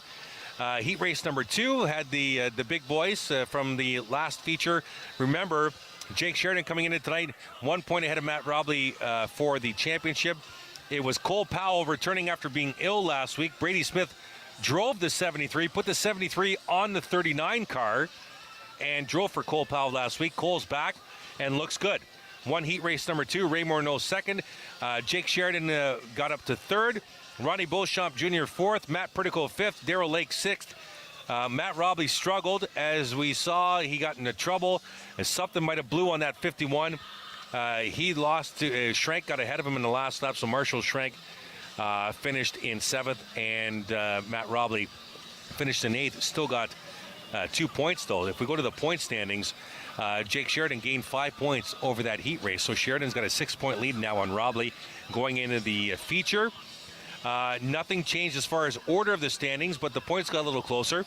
Heat race number 2 had the big boys from the last feature. Remember, Jake Sheridan coming in tonight, 1 point ahead of Matt Robley for the championship. It was Cole Powell returning after being ill last week. Brady Smith drove the 73, put the 73 on the 39 car, and drove for Cole Powell last week. Cole's back and looks good. Won heat race number 2, Ray Morneau second. Jake Sheridan got up to third. Ronnie Beauchamp Jr. fourth. Matt Pritico fifth. Darrell Lake sixth. Matt Robley struggled. As we saw, he got into trouble. And something might have blew on that 51. He lost to Schrank, got ahead of him in the last lap. So Marshall Schrank finished in 7th, and Matt Robley finished in 8th. Still got 2 points, though. If we go to the point standings, Jake Sheridan gained 5 points over that heat race. So Sheridan's got a 6-point lead now on Robley going into the feature. Nothing changed as far as order of the standings, but the points got a little closer.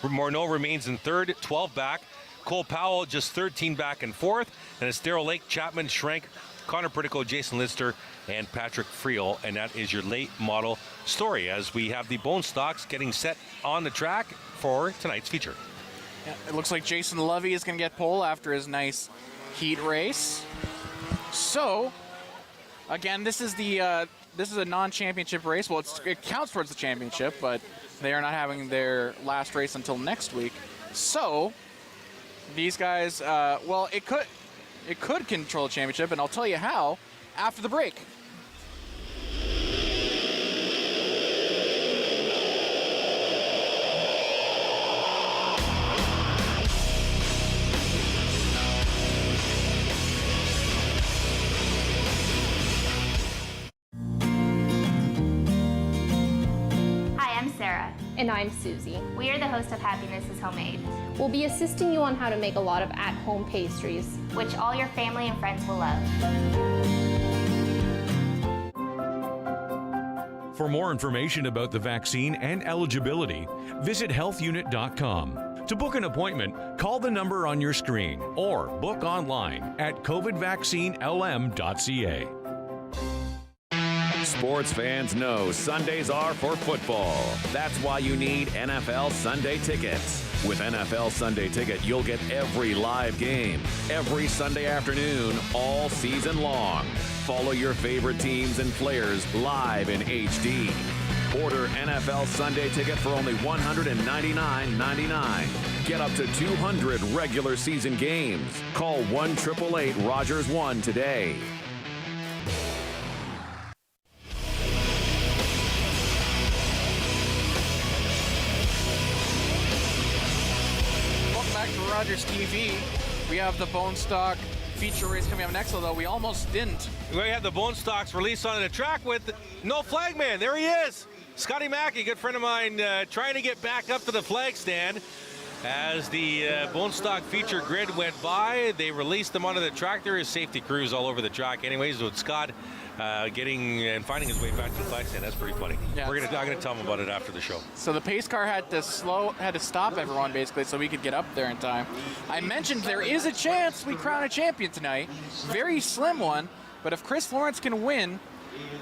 Morneau remains in 3rd, 12 back. Cole Powell just 13 back in 4th. And it's Darrell Lake, Chapman, Schrank, Connor Pritico, Jason Litzter, and Patrick Friel. And that is your late model story as we have the bone stocks getting set on the track for tonight's feature.
Yeah, it looks like Jason Lovey is going to get pole after his nice heat race. So, again, this is a non-championship race. Well, it counts towards the championship, but they are not having their last race until next week. So, these guys, well, it could control the championship, and I'll tell you how after the break.
And I'm Susie.
We are the hosts of Happiness is Homemade.
We'll be assisting you on how to make a lot of at-home pastries,
which all your family and friends will love.
For more information about the vaccine and eligibility, visit healthunit.com. To book an appointment, call the number on your screen or book online at covidvaccinelm.ca.
Sports fans know Sundays are for football. That's why you need NFL Sunday tickets. With NFL Sunday Ticket, you'll get every live game, every Sunday afternoon, all season long. Follow your favorite teams and players live in HD. Order NFL Sunday Ticket for only $199.99. Get up to 200 regular season games. Call 1-888-ROGERS-1 today.
Rogers TV. We have the Bone Stock feature race coming up next, although we almost didn't.
We have the Bone Stocks released on the track with no flag man. There he is. Scotty Mackey, a good friend of mine, trying to get back up to the flag stand. As the Bone Stock feature grid went by, they released him onto the track. There is safety crews all over the track anyways, with Scott getting and finding his way back to the flag stand. That's pretty funny. Yeah, I'm gonna tell him about it after the show.
So the pace car had to stop everyone basically so we could get up there in time. I mentioned there is a chance we crown a champion tonight. Very slim one, but if Chris Lawrence can win,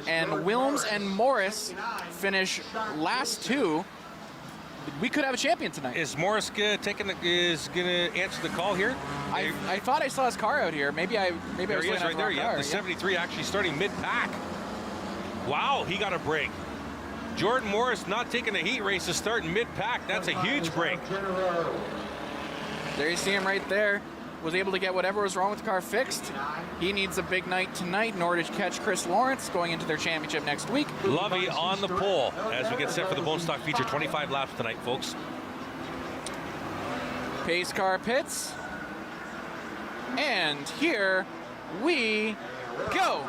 and Wilms and Morris finish last two, we could have a champion tonight.
Is Morris going to answer the call here?
I thought I saw his car out here. Maybe I was looking at
right there.
car.
The 73 actually starting mid-pack. Wow, he got a break. Jordan Morris not taking a heat race to start in mid-pack. That's a huge break.
There you see him right there. Was able to get whatever was wrong with the car fixed. He needs a big night tonight in order to catch Chris Soares going into their championship next week.
Lovey on the pole as we get set for the Bone Stock feature. 25 laps tonight, folks.
Pace car pits. And here we go.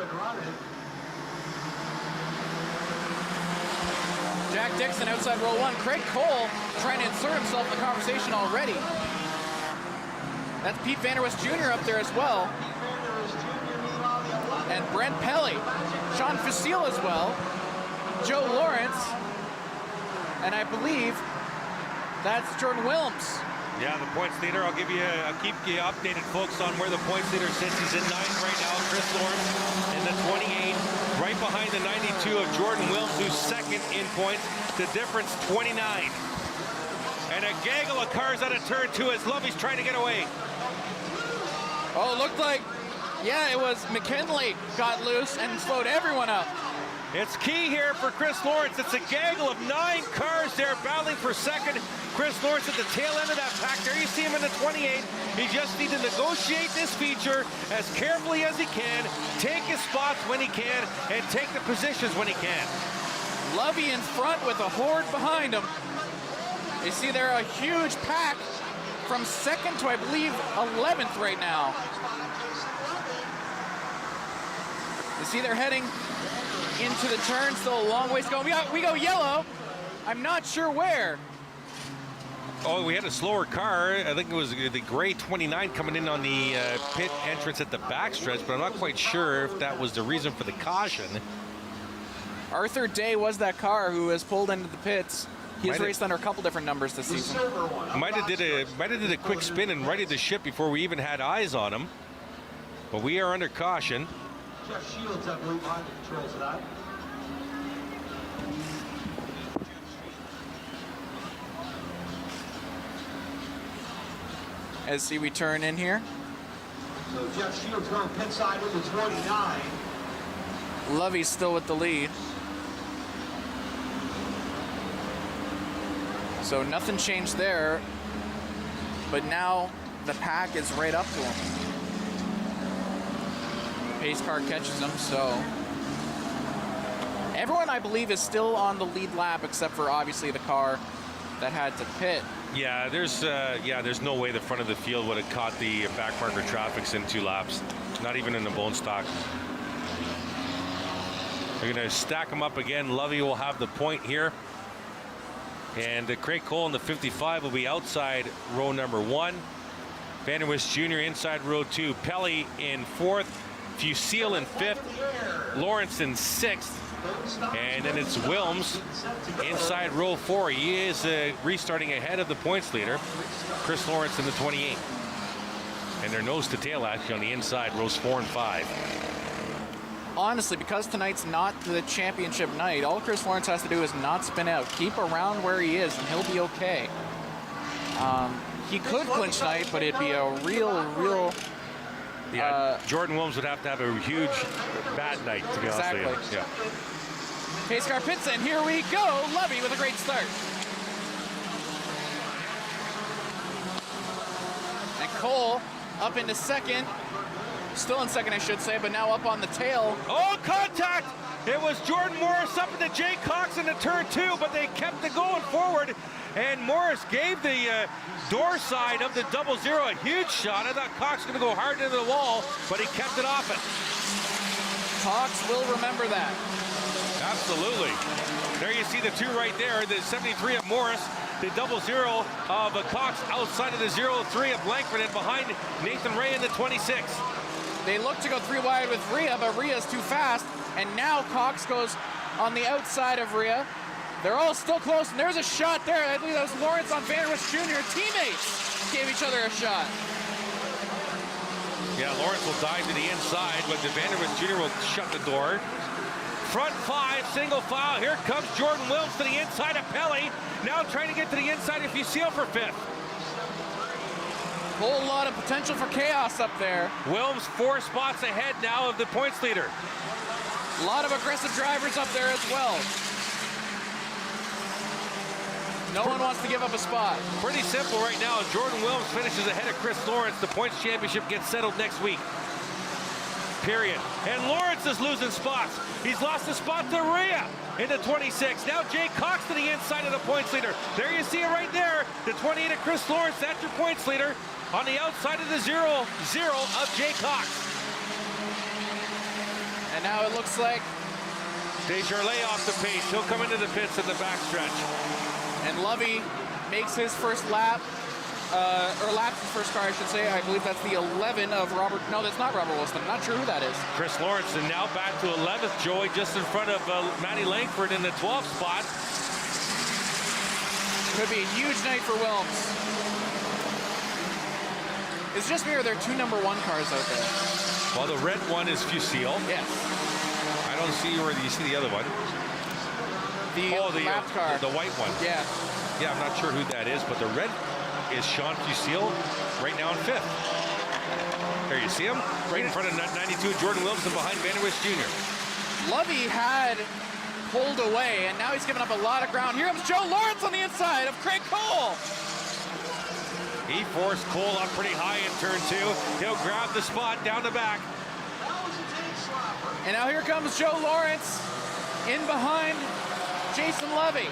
Jack Dixon outside row one. Craig Cole trying to insert himself in the conversation already. That's Pete Vanderwest Jr. up there as well. And Brent Pelly. Sean Facile as well. Joe Lawrence. And I believe that's Jordan Wilms.
Yeah, the points leader. I'll keep you updated, folks, on where the points leader sits. He's in 9th right now. Chris Lawrence in the 28, right behind the 92 of Jordan Wilms, who's second in points. The difference, 29. And a gaggle of cars out of turn two as Lovey's trying to get away.
Oh, it looked like, yeah, it was McKinley got loose and slowed everyone up.
It's key here for Chris Lawrence. It's a gaggle of 9 cars there battling for second. Chris Lawrence at the tail end of that pack. There you see him in the 28. He just needs to negotiate this feature as carefully as he can, take his spots when he can, and take the positions when he can.
Lovey in front with a horde behind him. You see there a huge pack from second to, I believe, 11th right now. You see they're heading into the turn, still a long ways to go. We go yellow. I'm not sure where.
Oh, we had a slower car. I think it was the gray 29 coming in on the pit entrance at the backstretch, but I'm not quite sure if that was the reason for the caution.
Arthur Day was that car who has pulled into the pits. He's raced under a couple different numbers this season.
Might have did a quick spin and righted the ship before we even had eyes on him. But we are under caution.
Jeff Shields, I believe, behind the controls of that.
As we turn in here.
So Jeff Shields going pit side with the 29.
Lovey's still with the lead. So nothing changed there, but now the pack is right up to him. Pace car catches him, so everyone, I believe, is still on the lead lap except for obviously the car that had to pit.
Yeah, there's no way the front of the field would have caught the back marker traffics in 2 laps, not even in the Bone Stock. They're going to stack them up again. Lovey will have the point here. And Craig Cole in the 55 will be outside row number 1. Vanderwist Jr. inside row 2. Pelly in 4th. Fusil in 5th. Lawrence in 6th. And then it's Wilms inside row 4. He is restarting ahead of the points leader, Chris Lawrence in the 28. And they're nose to tail actually on the inside, rows 4 and 5.
Honestly, because tonight's not the championship night, all Chris Lawrence has to do is not spin out. Keep around where he is, and he'll be okay. He could clinch tonight, but it'd be a real...
Yeah, Jordan Wilms would have to have a huge bad night, to be honest with you. Yeah.
Pace car pits in. Here we go. Lovey with a great start. And Cole up into second. Still in second, I should say, but now up on the tail.
Oh, contact! It was Jordan Morris up into Jay Cox into turn 2, but they kept it going forward. And Morris gave the door side of the 00 a huge shot. I thought Cox was going to go hard into the wall, but he kept it off it.
Cox will remember that.
Absolutely. There you see the 2 right there, the 73 of Morris, the 00 of Cox outside of the 03 of Langford, and behind Nathan Ray in the 26.
They look to go 3 wide with Rhea, but Rhea's too fast. And now Cox goes on the outside of Rhea. They're all still close, and there's a shot there. I believe that was Lawrence on Vanderwist Jr. Teammates gave each other a shot.
Yeah, Lawrence will dive to the inside, but the Vanderwist Jr. will shut the door. Front 5, single file. Here comes Jordan Wilms to the inside of Pelly. Now trying to get to the inside of Fusil for 5th.
Whole lot of potential for chaos up there.
Wilms 4 spots ahead now of the points leader.
A lot of aggressive drivers up there as well. No one wants to give up a spot.
Pretty simple right now. Jordan Wilms finishes ahead of Chris Lawrence. The points championship gets settled next week. Period. And Lawrence is losing spots. He's lost a spot to Rhea into 26. Now Jay Cox to the inside of the points leader. There you see it right there. The 28 of Chris Lawrence, that's your points leader. On the outside of the 0-0 of Jay Cox.
And now it looks like
Desjardins off the pace. He'll come into the pits in the backstretch.
And Lovey makes his first lap, or laps his first car, I should say. I believe that's the 11 of Robert. No, that's not Robert Wilson. I'm not sure who that is.
Chris Lawrence, and now back to 11th. Joey just in front of Matty Langford in the 12th spot.
Could be a huge night for Wilms. It's just me, or there are 2 number 1 cars out there?
Well, the red one is Fusil.
Yes.
I don't see where you see the other one.
The lap car.
The white one.
Yeah.
Yeah, I'm not sure who that is, but the red is Sean Fusil right now in 5th. There you see him, right in front of 92 Jordan Wilson behind Vanderwish Jr.
Lovey had pulled away, and now he's giving up a lot of ground. Here comes Joe Lawrence on the inside of Craig Cole.
He forced Cole up pretty high in turn 2. He'll grab the spot down the back.
And now here comes Joe Lawrence in behind Jason Lovey.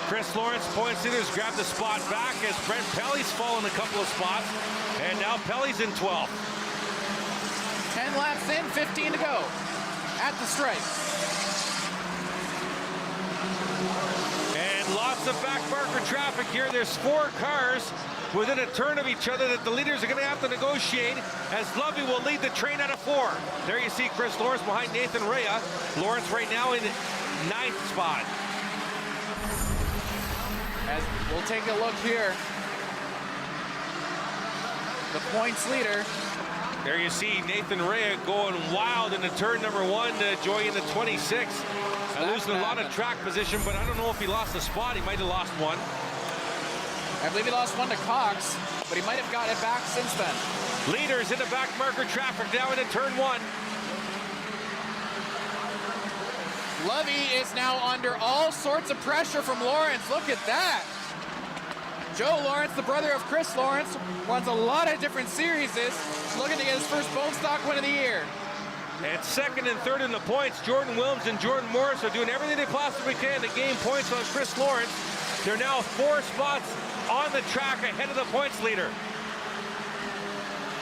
Chris Lawrence, points leaders, grab the spot back as Brent Pelly's fallen a couple of spots. And now Pelly's in 12th.
10 laps in, 15 to go at the stripe.
And lots of back marker traffic here. There's 4 cars within a turn of each other that the leaders are going to have to negotiate, as Lovey will lead the train out of 4. There you see Chris Lawrence behind Nathan Rhea. Lawrence right now in 9th spot.
As we'll take a look here. The points leader.
There you see Nathan Rhea going wild into turn number 1. Joy in the 26. Losing a lot of track position, but I don't know if he lost a spot. He might have lost 1.
I believe he lost 1 to Cox, but he might have got it back since then.
Leaders in the back marker traffic now into turn 1.
Lovey is now under all sorts of pressure from Lawrence. Look at that. Joe Lawrence, the brother of Chris Lawrence, runs a lot of different series, looking to get his first bone stock win of the year.
And 2nd and 3rd in the points, Jordan Wilms and Jordan Morris are doing everything they possibly can to gain points on Chris Lawrence. They're now 4 spots on the track ahead of the points leader.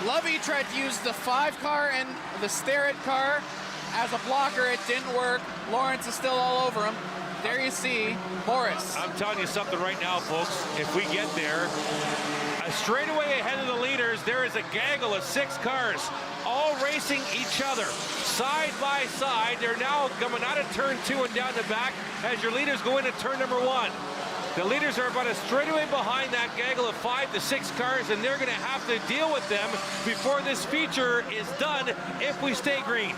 Lovey tried to use the 5 car and the Starrett car as a blocker. It didn't work. Lawrence is still all over him. There you see Morris.
I'm telling you something right now, folks. If we get there, a straightaway ahead of the leaders, there is a gaggle of 6 cars, all racing each other, side by side. They're now coming out of turn 2 and down the back as your leaders go into turn number 1. The leaders are about a straightaway behind that gaggle of 5 to 6 cars, and they're going to have to deal with them before this feature is done if we stay green.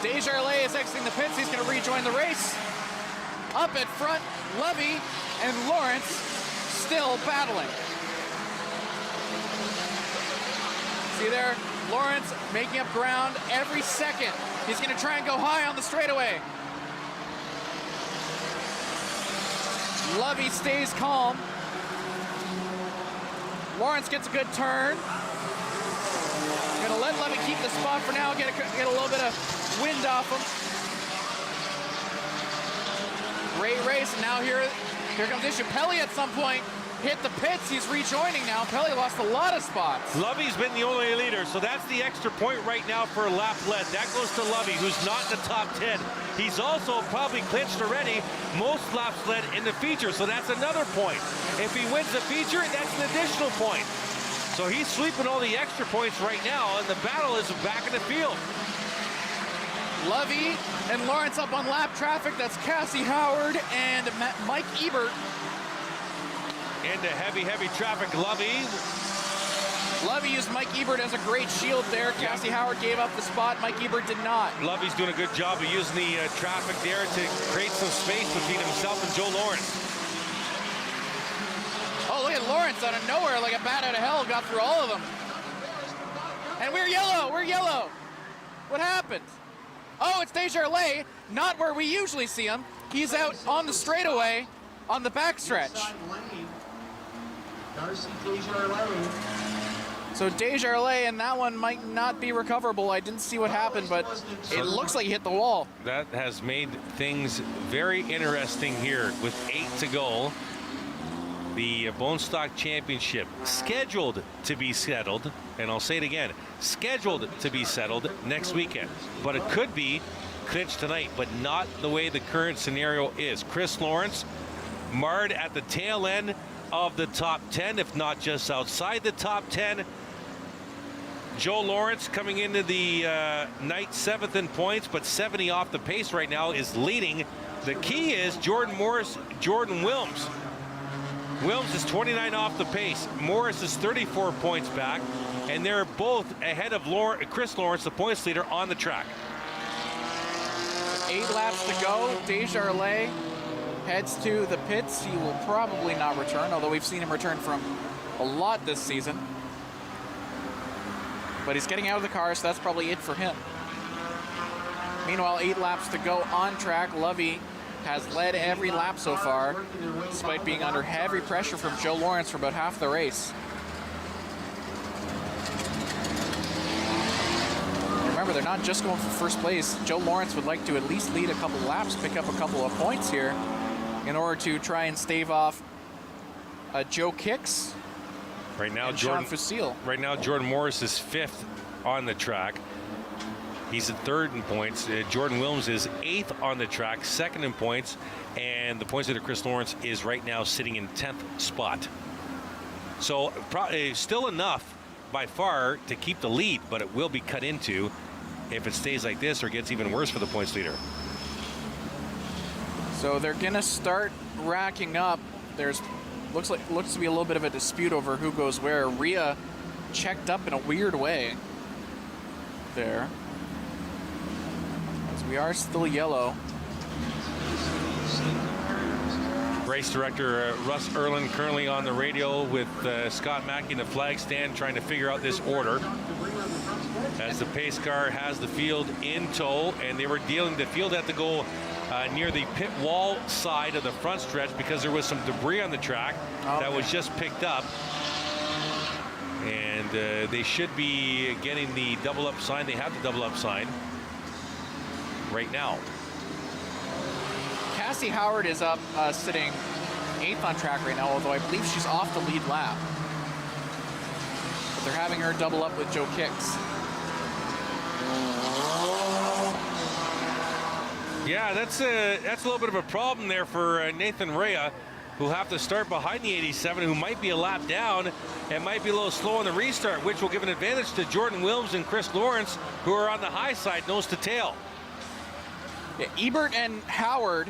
Desjardins is exiting the pits. He's going to rejoin the race. Up at front, Lovey and Lawrence still battling. See there, Lawrence making up ground every second. He's going to try and go high on the straightaway. Lovey stays calm. Lawrence gets a good turn. Gonna let Lovey keep the spot for now, get a little bit of wind off him. Great race, and now here comes issue. Pelly at some point hit the pits. He's rejoining now. Pelly lost a lot of spots.
Lovey's been the only leader, so that's the extra point right now for a lap led. That goes to Lovey, who's not in the top 10. He's also probably clinched already most laps led in the feature, so that's another point. If he wins the feature, that's an additional point. So he's sweeping all the extra points right now, and the battle is back in the field.
Lovey and Lawrence up on lap traffic. That's Cassie Howard and Mike Ebert.
Into heavy, heavy traffic. Lovey
Lovey used Mike Ebert as a great shield there. Cassie Howard gave up the spot. Mike Ebert did not.
Lovey's doing a good job of using the traffic there to create some space between himself and Joe Lawrence.
Oh, look at Lawrence out of nowhere, like a bat out of hell, got through all of them. And we're yellow, we're yellow. What happened? Oh, it's Desjardins, not where we usually see him. He's out on the straightaway on the backstretch. So Desjardins, and that one might not be recoverable. I didn't see what happened, but it looks like he hit the wall.
That has made things very interesting here with 8 to go. The Bone Stock Championship scheduled to be settled, and I'll say it again, scheduled to be settled next weekend. But it could be clinched tonight, but not the way the current scenario is. Chris Lawrence marred at the tail end of the top 10, if not just outside the top 10. Joe Lawrence coming into the night 7th in points, but 70 off the pace right now, is leading. The key is Jordan Morris, Jordan Wilms. Wilms is 29 off the pace. Morris is 34 points back, and they're both ahead of Chris Lawrence, the points leader, on the track.
8 laps to go. Desjardins heads to the pits. He will probably not return, although we've seen him return from a lot this season. But he's getting out of the car, so that's probably it for him. Meanwhile, 8 laps to go on track. Lovey has led every lap so far, despite being under heavy pressure from Joe Lawrence for about half the race. Remember, they're not just going for first place. Joe Lawrence would like to at least lead a couple laps, pick up a couple of points here in order to try and stave off Joe Kicks.
Right now,
Sean Fusil.
Right now, Jordan Morris is 5th on the track. He's in 3rd in points. Jordan Wilms is 8th on the track, 2nd in points, and the points leader Chris Lawrence is right now sitting in 10th spot. So still enough by far to keep the lead, but it will be cut into if it stays like this or gets even worse for the points leader.
So they're gonna start racking up. There's looks to be a little bit of a dispute over who goes where. Rhea checked up in a weird way there. We are still yellow.
Race director Russ Erlin currently on the radio with Scott Mackey in the flag stand, trying to figure out this order, as the pace car has the field in tow, and they were dealing, the field had to go near the pit wall side of the front stretch because there was some debris on the track that was just picked up, and they should be getting the double up sign. They have the double up sign right now.
Cassie Howard is up sitting 8th on track right now, although I believe she's off the lead lap. But they're having her double up with Joe Kicks.
Yeah, that's a little bit of a problem there for Nathan Rea, who have to start behind the 87, who might be a lap down and might be a little slow on the restart, which will give an advantage to Jordan Wilms and Chris Lawrence, who are on the high side, nose to tail.
Yeah, Ebert and Howard,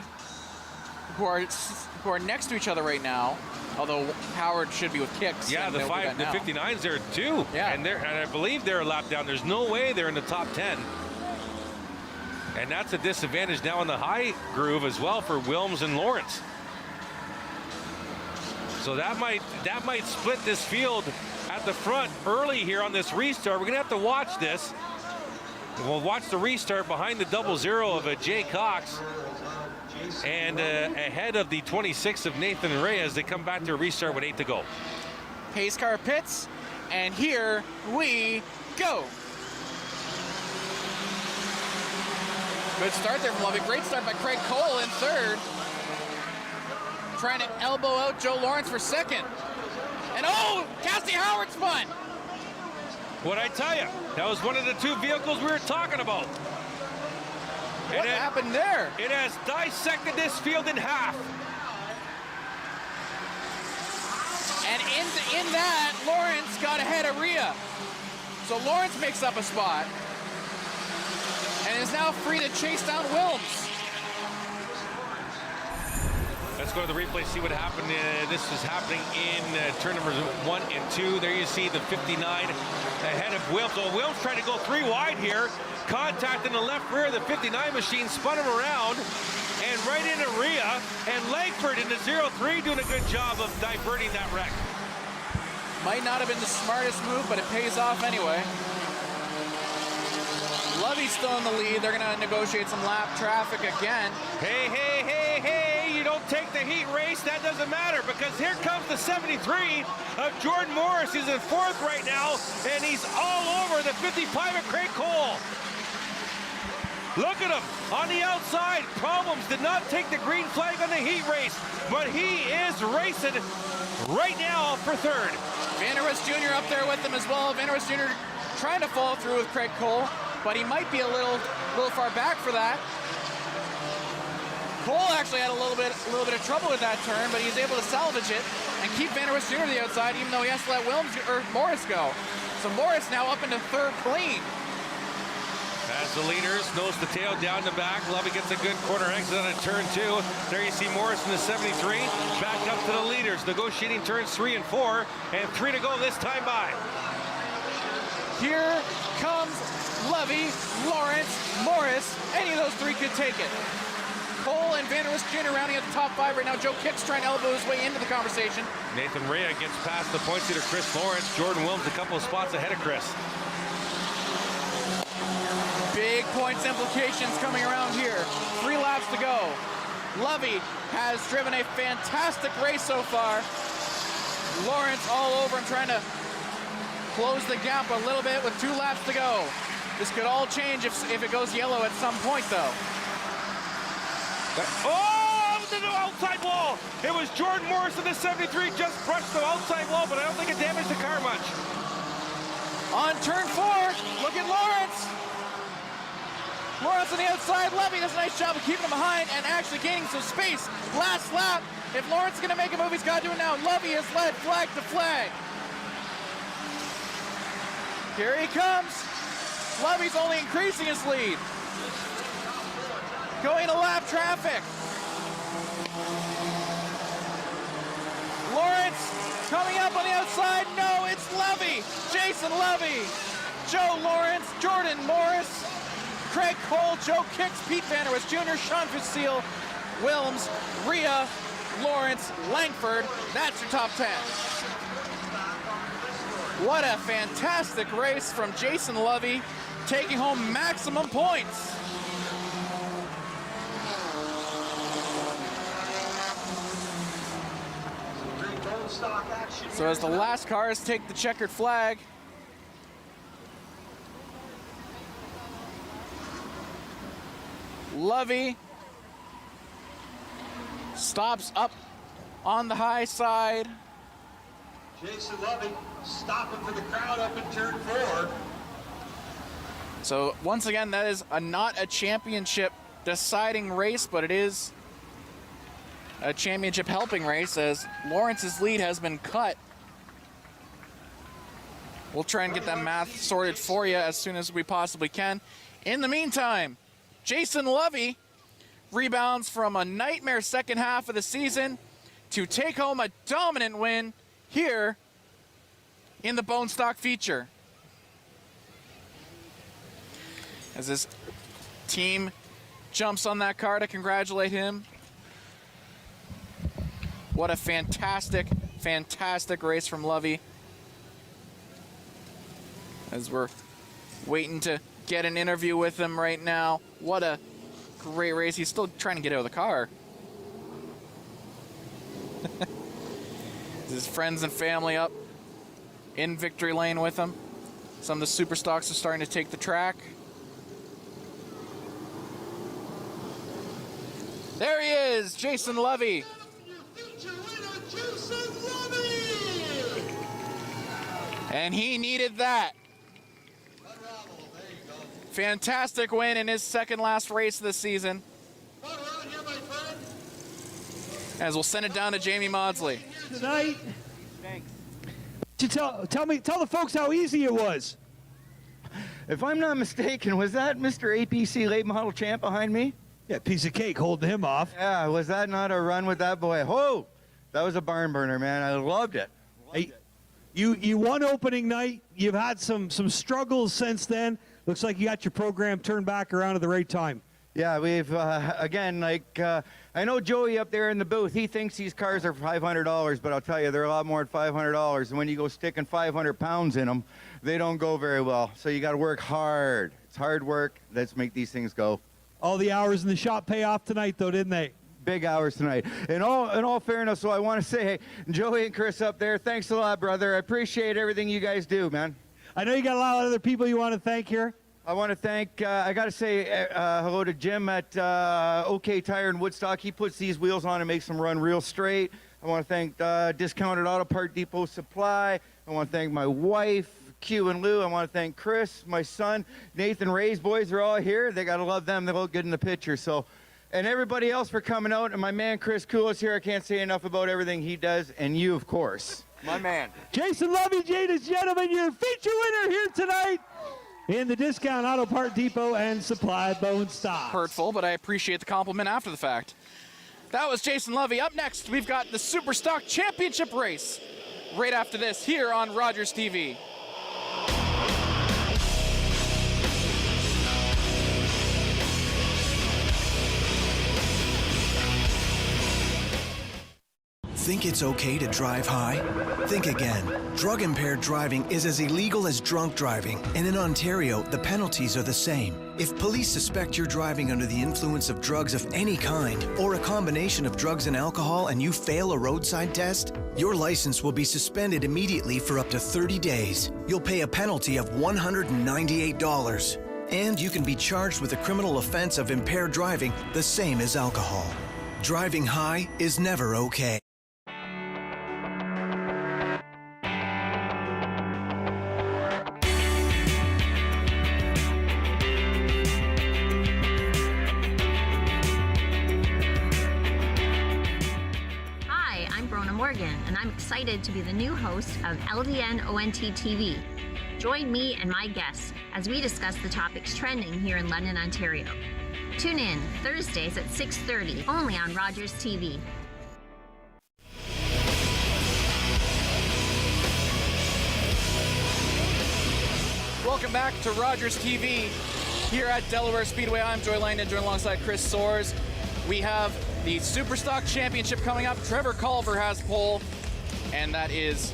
who are next to each other right now, although Howard should be with Kicks.
Yeah, the 59's there too. Yeah, and I believe they're a lap down. There's no way they're in the top 10. And that's a disadvantage now in the high groove as well for Wilms and Lawrence. So that might split this field at the front early here on this restart. We're gonna have to watch this. We'll watch the restart behind the 00 of Jay Cox and ahead of the 26 of Nathan Rea as they come back to a restart with 8 to go.
Pace car pits, and here we go. Good start there from Lovey. Great start by Craig Cole in 3rd. Trying to elbow out Joe Lawrence for 2nd. And oh, Cassie Howard spun.
What'd I tell you? That was one of the 2 vehicles we were talking about.
What happened there?
It has dissected this field in half.
And in that, Lawrence got ahead of Rhea. So Lawrence makes up a spot and is now free to chase down Wilms.
As Let's go to the replay, see what happened. This is happening in turn numbers 1 and 2. There you see the 59 ahead of Wilms. So Wilms trying to go 3 wide here. Contact in the left rear of the 59 machine, spun him around, and right into Rhea. And Langford in the 0-3 doing a good job of diverting that wreck.
Might not have been the smartest move, but it pays off anyway. Lovey's still in the lead. They're going to negotiate some lap traffic again.
Hey, hey, hey, hey, you don't take the heat race. That doesn't matter because here comes the 73 of Jordan Morris. He's in 4th right now, and he's all over the 55 of Craig Cole. Look at him on the outside. Problems did not take the green flag on the heat race, but he is racing right now for 3rd.
Vanderwist Jr. up there with him as well. Vanderwist Jr. trying to follow through with Craig Cole, but he might be a little far back for that. Cole actually had a little bit of trouble with that turn, but he's able to salvage it and keep Vanderwist Jr. to the outside, even though he has to let Morris go. So Morris now up into 3rd clean.
As the leaders, nose to tail, down the back. Lovey gets a good corner exit on a turn 2. There you see Morris in the 73. Back up to the leaders, negotiating turns 3 and 4, and 3 to go this time by.
Here comes Lovey, Lawrence, Morris. Any of those 3 could take it. Cole and Vanderwist Jr. rounding at the top 5 right now. Joe Kick's trying to elbow his way into the conversation.
Nathan Rhea gets past the points leader, Chris Lawrence. Jordan Wilms a couple of spots ahead of Chris.
Big points implications coming around here. 3 laps to go. Lovey has driven a fantastic race so far. Lawrence all over him, trying to close the gap a little bit with 2 laps to go. This could all change if it goes yellow at some point, though.
Oh, to the outside wall. It was Jordan Morris in the 73, just brushed the outside wall, but I don't think it damaged the car much.
On turn 4, look at Lawrence. Lawrence on the outside. Lovey does a nice job of keeping him behind and actually gaining some space. Last lap. If Lawrence is going to make a move, he's got to do it now. Lovey has led flag to flag. Here he comes. Lovey's only increasing his lead. Going to lap traffic. Lawrence coming up on the outside. No, it's Lovey. Jason Lovey. Joe Lawrence, Jordan Morris, Craig Cole, Joe Kicks, Pete Vanderwist Jr., Sean Fusil, Wilms, Rhea, Lawrence, Langford. That's your top 10. What a fantastic race from Jason Lovey, taking home maximum points. So as the last cars take the checkered flag, Lovey stops up on the high side.
Jason Lovey stopping for the crowd up in turn 4.
So once again, that is not a championship deciding race, but it is a championship helping race as Lawrence's lead has been cut. We'll try and get that math sorted for you as soon as we possibly can. In the meantime, Jason Lovey rebounds from a nightmare second half of the season to take home a dominant win here in the Bone Stock feature. As his team jumps on that car to congratulate him. What a fantastic, fantastic race from Lovey. As we're waiting to get an interview with him right now. What a great race. He's still trying to get out of the car. His friends and family up in victory lane with him. Some of the super stocks are starting to take the track. There he is, Jason Lovey. And he needed that. Fantastic win in his second last race of the season. As we'll send it down to Jamie Maudsley.
Tonight, thanks. Tell the folks how easy it was.
If I'm not mistaken, was that Mr. APC late model champ behind me?
Yeah, piece of cake holding him off.
Yeah, was that not a run with that boy? Oh, that was a barn burner, man. I loved it.
Hey, you won opening night. You've had some struggles since then. Looks like you got your program turned back around at the right time.
Yeah, we've, again, like, I know Joey up there in the booth, he thinks these cars are $500, but I'll tell you, they're a lot more than $500. And when you go sticking 500 pounds in them, they don't go very well. So you got to work hard. It's hard work. Let's make these things go.
All the hours in the shop pay off tonight, though, didn't they?
Big hours tonight. In all fairness, so I want to say, hey, Joey and Chris up there, thanks a lot, brother. I appreciate everything you guys do, man.
I know you got a lot of other people you want to thank here.
I want to thank, I got to say hello to Jim at OK Tire in Woodstock. He puts these wheels on and makes them run real straight. I want to thank Discounted Auto Part Depot Supply. I want to thank my wife, Q and Lou. I want to thank Chris, my son, Nathan. Ray's boys are all here. They got to love them. They look good in the picture. So, and everybody else for coming out. And my man, Chris Koulos here. I can't say enough about everything he does. And you, of course. My man.
Jason Lovey, ladies and gentlemen, your feature winner here tonight in the Discount Auto Part Depot and Supply Bone Stock.
Hurtful, but I appreciate the compliment after the fact. That was Jason Lovey. Up next, we've got the Super Stock Championship race right after this here on Rogers TV.
Think it's okay to drive high? Think again. Drug-impaired driving is as illegal as drunk driving, and in Ontario, the penalties are the same. If police suspect you're driving under the influence of drugs of any kind, or a combination of drugs and alcohol, and you fail a roadside test, your license will be suspended immediately for up to 30 days. You'll pay a penalty of $198. And you can be charged with a criminal offense of impaired driving, the same as alcohol. Driving high is never okay.
And I'm excited to be the new host of LDN ONT TV. Join me and my guests as we discuss the topics trending here in London, Ontario. Tune in Thursdays at 6:30 only on Rogers TV.
Welcome back to Rogers TV here at Delaware Speedway. I'm Joy Langdon, joined alongside Chris Soares. We have the Superstock Championship coming up. Trevor Culver has pole, and that is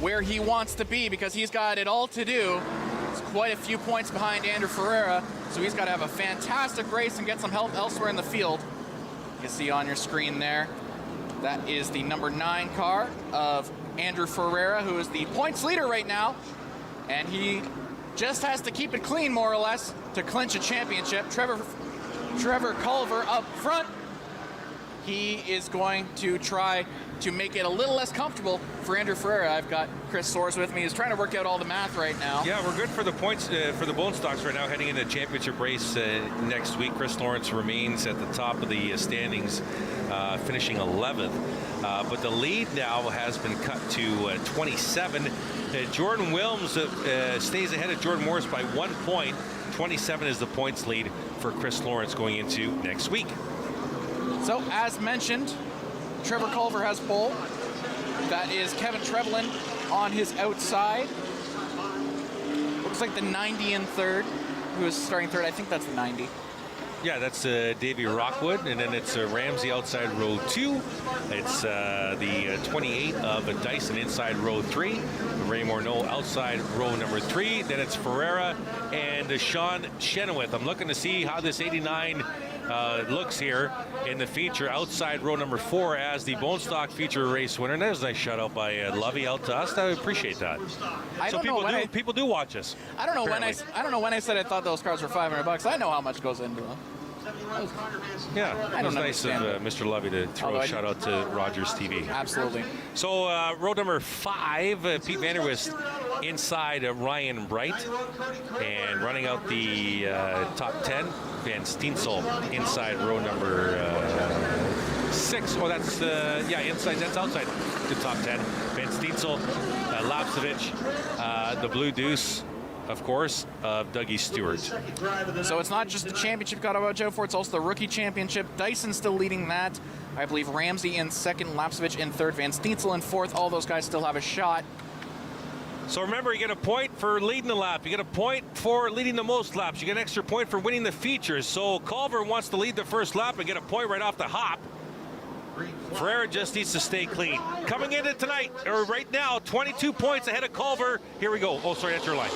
where he wants to be because he's got it all to do. He's quite a few points behind Andrew Ferreira, so he's got to have a fantastic race and get some help elsewhere in the field. You can see on your screen there, that is the number 9 car of Andrew Ferreira, who is the points leader right now, and he just has to keep it clean, more or less, to clinch a championship. Trevor Culver up front. He is going to try to make it a little less comfortable for Andrew Ferreira. I've got Chris Soares with me. He's trying to work out all the math right now.
Yeah, we're good for the points for the Bone Stocks right now, heading into the championship race next week. Chris Lawrence remains at the top of the standings, finishing 11th. But the lead now has been cut to 27. Jordan Wilms stays ahead of Jordan Morris by 1 point. 27 is the points lead for Chris Lawrence going into next week.
So, as mentioned, Trevor Culver has pole. That is Kevin Trevelyan on his outside. Looks like the 90 in third, who is starting third. I think that's the 90.
Yeah, that's Davey Rockwood, and then it's Ramsey outside row 2. It's the 28 of Dyson inside row 3. Ray Morneau outside row number 3. Then it's Ferreira and Sean Chenoweth. I'm looking to see how this 89 looks here in the feature outside row number 4 as the Bone Stock feature race winner. And there's a nice shutout by Lovey out to us. I appreciate that. People do watch us.
I don't know when I said I thought those cars were $500. I know how much goes into them.
Yeah, it was nice of Mr. Lovey to throw a shout out to Rogers TV.
Absolutely.
So row number 5, Pete Vanderwist inside Ryan Bright, and running out the top 10, Van Steensel inside row number 6. Oh, that's inside. That's outside the top 10. Van Steensel, Lapsevich, the Blue Deuce. of course, of Dougie Stewart.
So it's not just the championship got to watch out for, it's also the rookie championship. Dyson still leading that. I believe Ramsey in second, Lapsevich in third, Van Steensel in fourth. All those guys still have a shot.
So remember, you get a point for leading the lap. You get a point for leading the most laps. You get an extra point for winning the features. So Culver wants to lead the first lap and get a point right off the hop. Ferreira just needs to stay clean. Coming into tonight, or right now, 22 points ahead of Culver. Here we go. Oh, sorry, that's your line.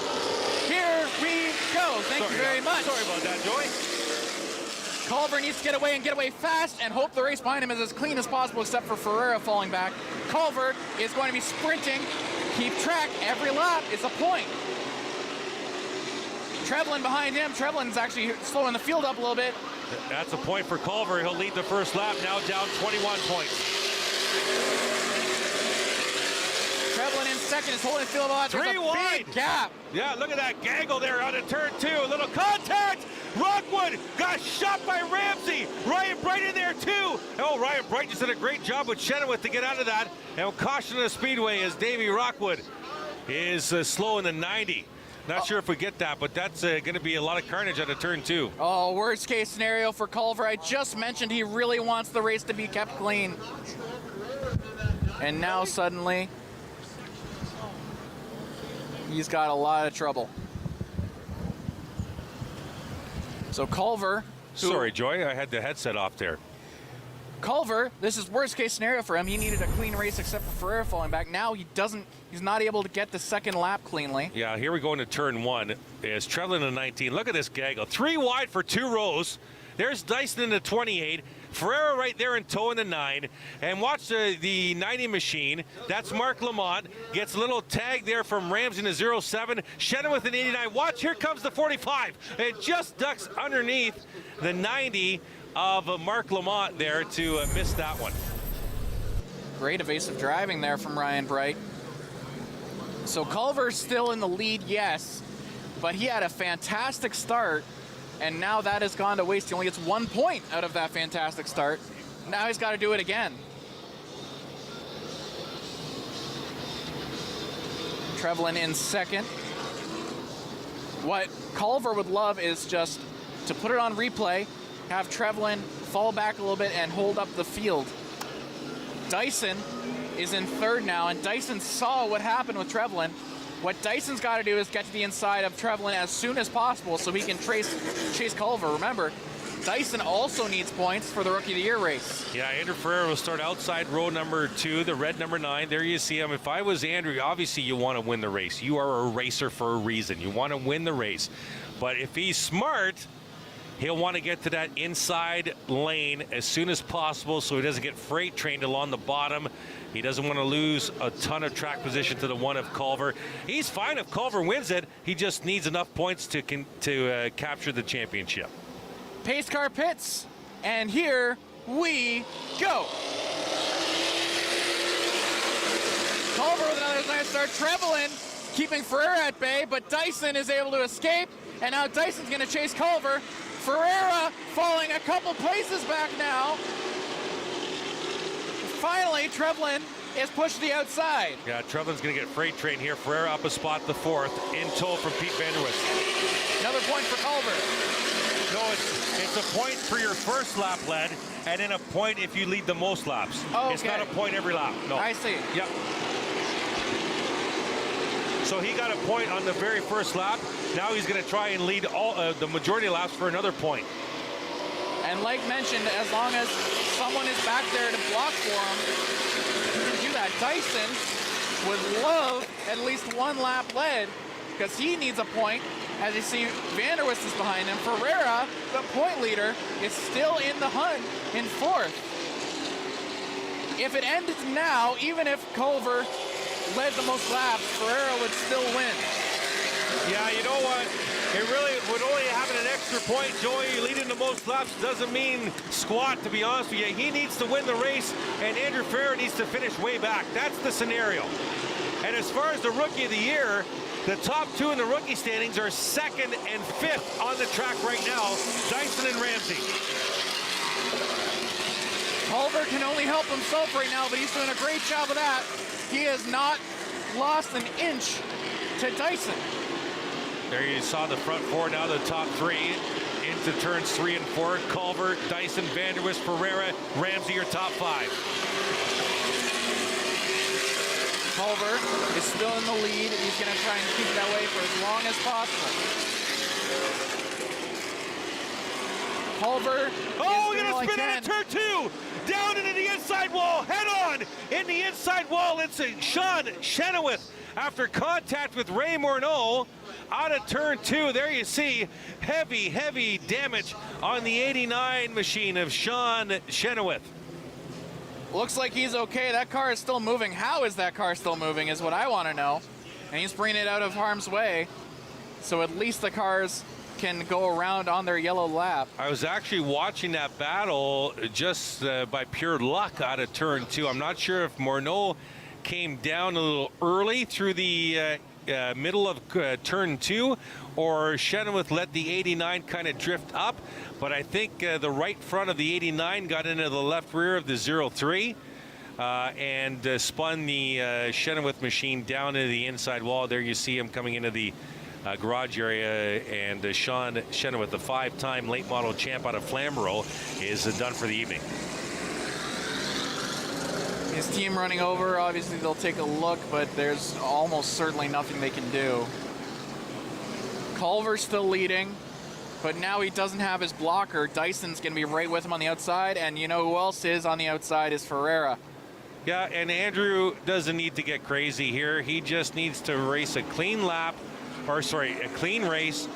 Here we go. Thank you very much.
Sorry about that, Joey.
Culver needs to get away and get away fast and hope the race behind him is as clean as possible, except for Ferreira falling back. Culver is going to be sprinting. Keep track. Every lap is a point. Trevlin behind him. Trevlin's actually slowing the field up a little bit.
That's a point for Culver. He'll lead the first lap, now down 21 points.
Trevlin in second is holding the field up. There's a big gap.
Yeah, look at that gaggle there on the turn 2. A little contact. Rockwood got shot by Ramsey. Ryan Bright in there too. Oh, Ryan Bright just did a great job with Chenoweth to get out of that. And caution on the speedway as Davey Rockwood is slow in the 90. Not sure if we get that, but that's going to be a lot of carnage out of turn 2.
Oh, worst case scenario for Culver. I just mentioned he really wants the race to be kept clean. And now suddenly, he's got a lot of trouble. So Culver.
Sorry, Joy, I had the headset off there.
Culver, this is worst case scenario for him. He needed a clean race except for Ferreira falling back. Now he's not able to get the second lap cleanly.
Yeah, here we go into turn 1. Is Trevlin in 19. Look at this gaggle. 3 wide for 2 rows. There's Dyson in the 28. Ferreira right there in tow in the 9. And watch the 90 machine. That's Mark Lamont. Gets a little tag there from Ramsey in the 07. Chenoweth in 89. Watch, here comes the 45. It just ducks underneath the 90 of Mark Lamont there to miss that one.
Great evasive driving there from Ryan Bright. So Culver's still in the lead, yes, but he had a fantastic start, and now that has gone to waste. He only gets 1 point out of that fantastic start. Now he's got to do it again. Trevlin in second. What Culver would love is just to put it on replay, have Trevlin fall back a little bit and hold up the field. Dyson is in third now, and Dyson saw what happened with Trevlin. What Dyson's got to do is get to the inside of Trevlin as soon as possible so he can chase Culver. Remember, Dyson also needs points for the Rookie of the Year race.
Yeah, Andrew Ferreira will start outside row number 2, the red number 9. There you see him. If I was Andrew, obviously you want to win the race. You are a racer for a reason. You want to win the race. But if he's smart, he'll want to get to that inside lane as soon as possible so he doesn't get freight trained along the bottom. He doesn't want to lose a ton of track position to the one of Culver. He's fine if Culver wins it. He just needs enough points to capture the championship.
Pace car pits, and here we go. Culver with another nice start. Trevlin keeping Ferreira at bay, but Dyson is able to escape, and now Dyson's going to chase Culver. Ferreira falling a couple places back now. Finally, Trevlin is pushed to the outside.
Yeah, Trevlin's going to get freight train here. Ferreira up a spot, the 4th, in tow from Pete Vanderwist.
Another point for Culver.
No, it's a point for your first lap led, and then a point if you lead the most laps.
Oh, okay.
It's not a point every lap. No.
I see.
Yep. So he got a point on the very first lap. Now he's going to try and lead all the majority of laps for another point.
And like mentioned, as long as someone is back there to block for him, he can do that. Dyson would love at least 1 lap led because he needs a point. As you see, Vanderwist is behind him. Ferreira, the point leader, is still in the hunt in 4th. If it ended now, even if Culver led the most laps, Ferreira would still win.
Yeah, you know what? It really would only having an extra point, Joey, leading the most laps doesn't mean squat, to be honest with you. He needs to win the race, and Andrew Ferreira needs to finish way back. That's the scenario. And as far as the Rookie of the Year, the top 2 in the rookie standings are 2nd and 5th on the track right now, Dyson and Ramsey.
Culver can only help himself right now, but he's doing a great job of that. He has not lost an inch to Dyson.
There you saw the front four, now the top three. Into turns 3 and 4. Culver, Dyson, Vanderwist, Ferreira, Ramsey, your top 5.
Culver is still in the lead. He's going to try and keep it that way for as long as possible. Culver.
Oh, we're going to spin into turn 2. Down into the inside wall. Head on in the inside wall. It's Sean Chenoweth after contact with Ray Morneau. Out of turn 2, there you see heavy damage on the 89 machine of Sean Chenoweth.
Looks like he's okay. That car is still moving. How is that car still moving is what I want to know. And he's bringing it out of harm's way. So at least the cars can go around on their yellow lap.
I was actually watching that battle just by pure luck out of turn 2. I'm not sure if Morneau came down a little early through the middle of turn 2, or Chenoweth let the 89 kind of drift up, but I think the right front of the 89 got into the left rear of the 03 and spun the Chenoweth machine down into the inside wall. There you see him coming into the garage area, and Sean Chenoweth, the 5-time late model champ out of Flamborough, is done for the evening.
His team running over, obviously they'll take a look, but there's almost certainly nothing they can do. Culver's still leading, but now he doesn't have his blocker. Dyson's going to be right with him on the outside, and you know who else is on the outside is Ferreira.
Yeah, and Andrew doesn't need to get crazy here. He just needs to race a clean lap, or sorry, a clean race.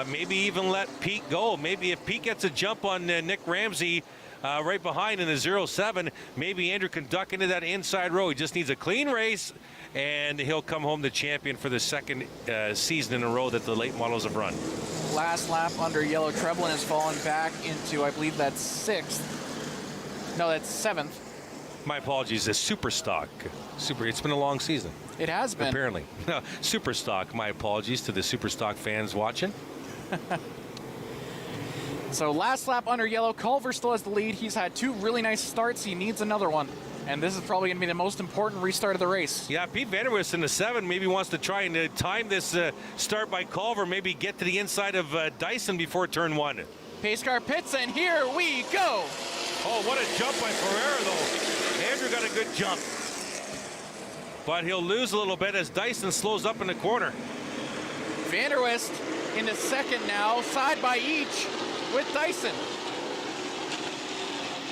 Maybe even let Pete go. Maybe if Pete gets a jump on Nick Ramsey right behind in the 07, maybe Andrew can duck into that inside row. He just needs a clean race, and he'll come home the champion for the second season in a row that the late models have run.
Last lap under yellow. Treblin has fallen back into, I believe that's 6th. No, that's 7th.
My apologies, a super stock. It's been a long season.
It has been.
Apparently. Super stock, my apologies to the super stock fans watching.
So last lap under yellow, Culver still has the lead. He's had 2 really nice starts. He needs another one. And this is probably going to be the most important restart of the race.
Yeah, Pete Vanderwist in the 7 maybe wants to try and time this start by Culver, maybe get to the inside of Dyson before turn 1.
Pace car pits, and here we go.
Oh, what a jump by Ferreira, though. Andrew got a good jump. But he'll lose a little bit as Dyson slows up in the corner.
Vanderwist into second now, side by each with Dyson.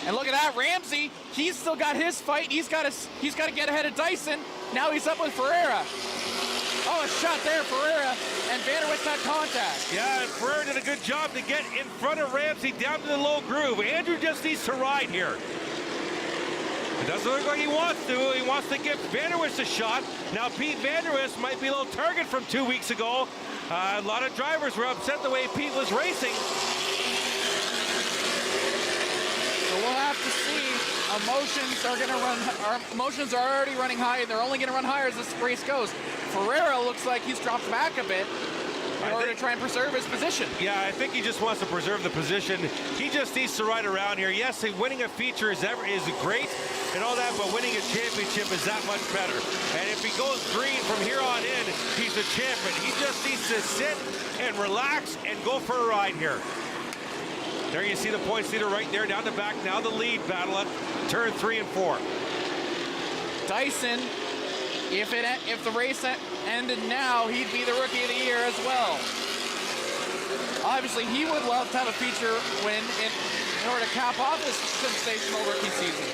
And look at that, Ramsey, he's still got his fight. He's got to get ahead of Dyson. Now he's up with Ferreira. Oh, a shot there, Ferreira, and Vanderwist had contact.
Yeah, and Ferreira did a good job to get in front of Ramsey down to the low groove. Andrew just needs to ride here. It doesn't look like he wants to. He wants to give Vanderwist a shot. Now, Pete Vanderwist might be a little target from 2 weeks ago. A lot of drivers were upset the way Pete was racing.
So we'll have to see. Emotions are already running high, and they're only going to run higher as this race goes. Ferreira looks like he's dropped back a bit in order to try and preserve his position.
Yeah, I think he just wants to preserve the position. He just needs to ride around here. Yes, winning a feature is great and all that, but winning a championship is that much better. And if he goes green from here on in, he's a champion. He just needs to sit and relax and go for a ride here. There you see the points leader right there down the back. Now the lead battle at turn 3 and 4.
Dyson, if the race ended now, he'd be the Rookie of the Year as well. Obviously, he would love to have a feature win in order to cap off this sensational rookie season.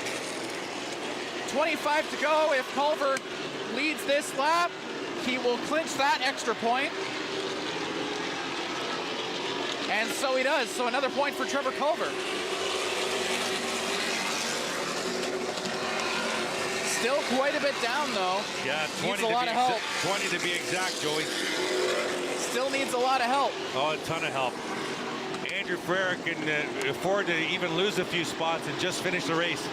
25 to go. If Culver leads this lap, he will clinch that extra point. And so he does. So another point for Trevor Culver. Still quite a bit down, though.
Yeah, 20
needs a lot of help.
20 to be exact, Joey.
Still needs a lot of help.
Oh, a ton of help. Andrew Ferreira can afford to even lose a few spots and just finish the race.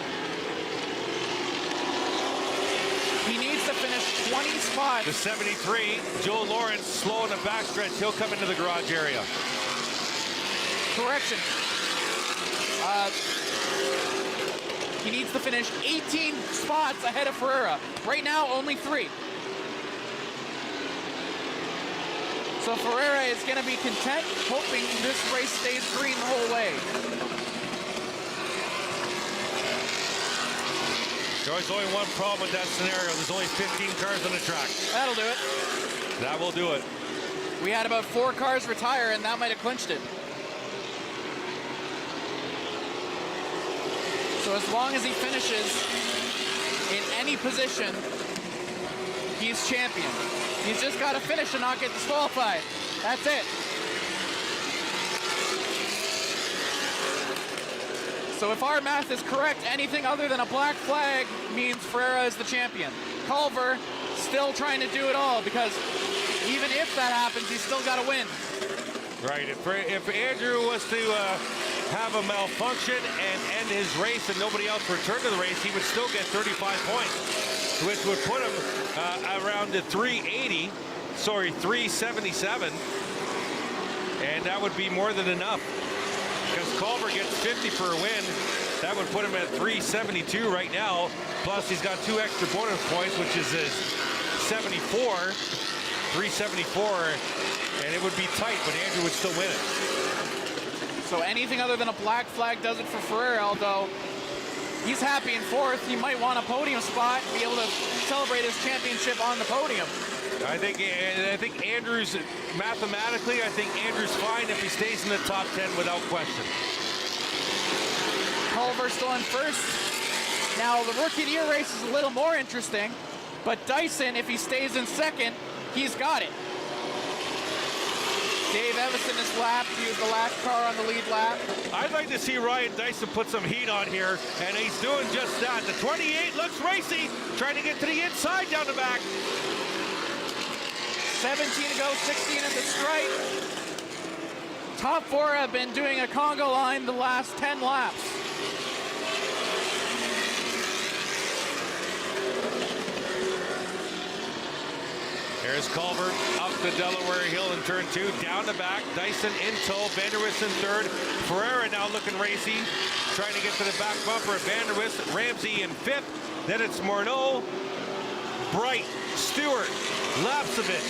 He needs to finish 20 spots.
The 73, Joe Lawrence slow in the backstretch. He'll come into the garage area.
Correction. He needs to finish 18 spots ahead of Ferreira. Right now, only 3. So So Ferreira is going to be content, hoping this race stays green the whole way.
There's only one problem with that scenario. There's only 15 cars on the track.
That'll do it.
That will do it.
We had about 4 cars retire, and that might have clinched it. So as long as he finishes in any position, he's champion. He's just got to finish and not get disqualified. That's it. So if our math is correct, anything other than a black flag means Ferreira is the champion. Culver still trying to do it all, because even if that happens, he's still got to win.
Right. If Andrew was to have a malfunction and end his race and nobody else returned to the race, he would still get 35 points, which would put him around the 377, and that would be more than enough. Because Culver gets 50 for a win, that would put him at 372 right now. Plus, he's got 2 extra bonus points, which is his 374, and it would be tight, but Andrew would still win it.
So anything other than a black flag does it for Ferreira, although he's happy in 4th. He might want a podium spot and be able to celebrate his championship on the podium.
I think Andrew's, mathematically, I think Andrew's fine if he stays in the top 10 without question.
Culver still in 1st. Now, the Rookie of the Year race is a little more interesting, but Dyson, if he stays in 2nd, he's got it. Dave Evison is lapped. He was the last car on the lead lap.
I'd like to see Ryan Dyson put some heat on here, and he's doing just that. The 28 looks racy, trying to get to the inside down the back.
17 to go, 16 at the stripe. Top 4 have been doing a Congo line the last 10 laps.
There's Culver up the Delaware Hill in turn 2, down the back. Dyson in tow, Vanderwist in 3rd. Ferreira now looking racy, trying to get to the back bumper. Vanderwist, Ramsey in 5th. Then it's Morneau, Bright, Stewart, Lapsevich,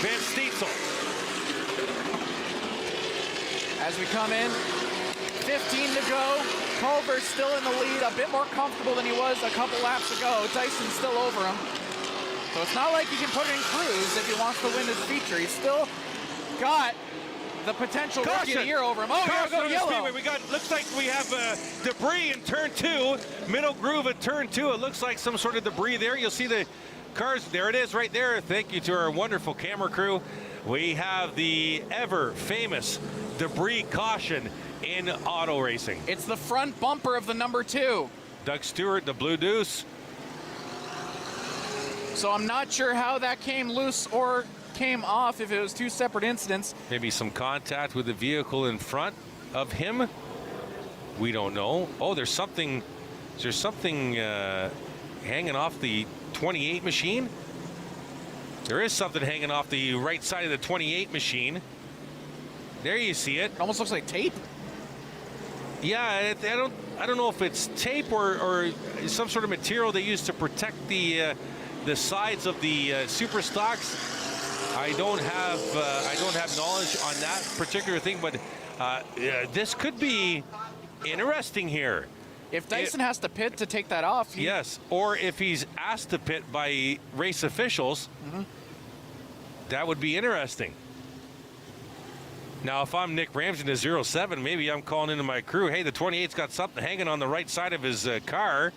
Van Stietzel.
As we come in, 15 to go. Culver's still in the lead, a bit more comfortable than he was a couple laps ago. Dyson's still over him. So it's not like he can put in cruise if he wants to win this feature. He's still got the potential Rookie of the Year over him. Oh, here we go, yellow.
We got, looks like we have debris in turn 2, middle groove at turn 2. It looks like some sort of debris there. You'll see the cars, there it is right there. Thank you to our wonderful camera crew. We have the ever famous debris caution in auto racing.
It's the front bumper of the number 2.
Doug Stewart, the Blue Deuce.
So I'm not sure how that came loose or came off, if it was 2 separate incidents.
Maybe some contact with the vehicle in front of him. We don't know. Oh, there's something hanging off the 28 machine. There is something hanging off the right side of the 28 machine. There you see it.
Almost looks like tape.
Yeah, I don't know if it's tape or some sort of material they use to protect the sides of the super stocks. I don't have knowledge on that particular thing, but this could be interesting here.
If Dyson has to pit to take that off.
Yes, or if he's asked to pit by race officials, that would be interesting. Now, if I'm Nick Ramsey to 07, maybe I'm calling into my crew, hey, the 28's got something hanging on the right side of his car.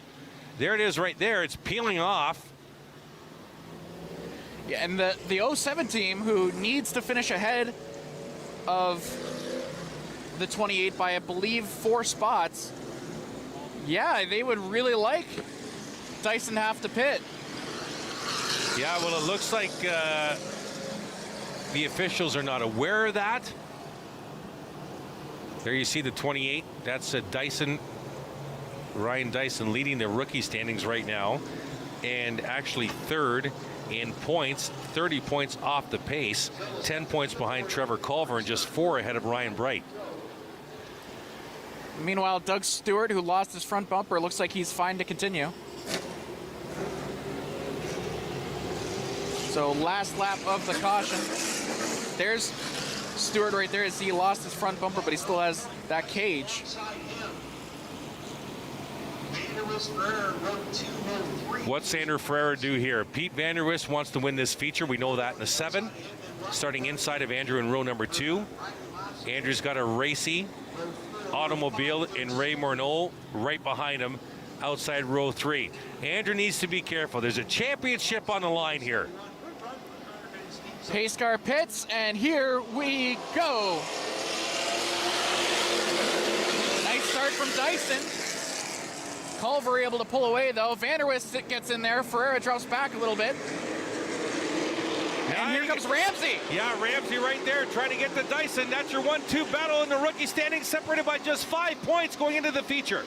There it is right there. It's peeling off.
Yeah, and the 07 team, who needs to finish ahead of the 28 by, I believe, 4 spots, yeah, they would really like Dyson to have to pit.
Yeah, well, it looks like the officials are not aware of that. There you see the 28. That's Dyson, Ryan Dyson, leading the rookie standings right now, and actually 3rd in points, 30 points off the pace, 10 points behind Trevor Culver, and just 4 ahead of Ryan Bright.
Meanwhile, Doug Stewart, who lost his front bumper, looks like he's fine to continue. So last lap of the caution. There's Stewart right there. He lost his front bumper, but he still has that cage.
What's Andrew Ferreira do here? Pete Vanderwist wants to win this feature. We know that in the 7. Starting inside of Andrew in row number 2. Andrew's got a racy automobile in Ray Morneau right behind him outside row 3. Andrew needs to be careful. There's a championship on the line here.
Pace car pits, and here we go. Nice start from Dyson. Culver able to pull away, though. Vanderwist gets in there. Ferreira drops back a little bit. And here comes Ramsey.
Yeah, Ramsey right there trying to get to Dyson. That's your 1-2 battle in the rookie standing, separated by just 5 points going into the feature.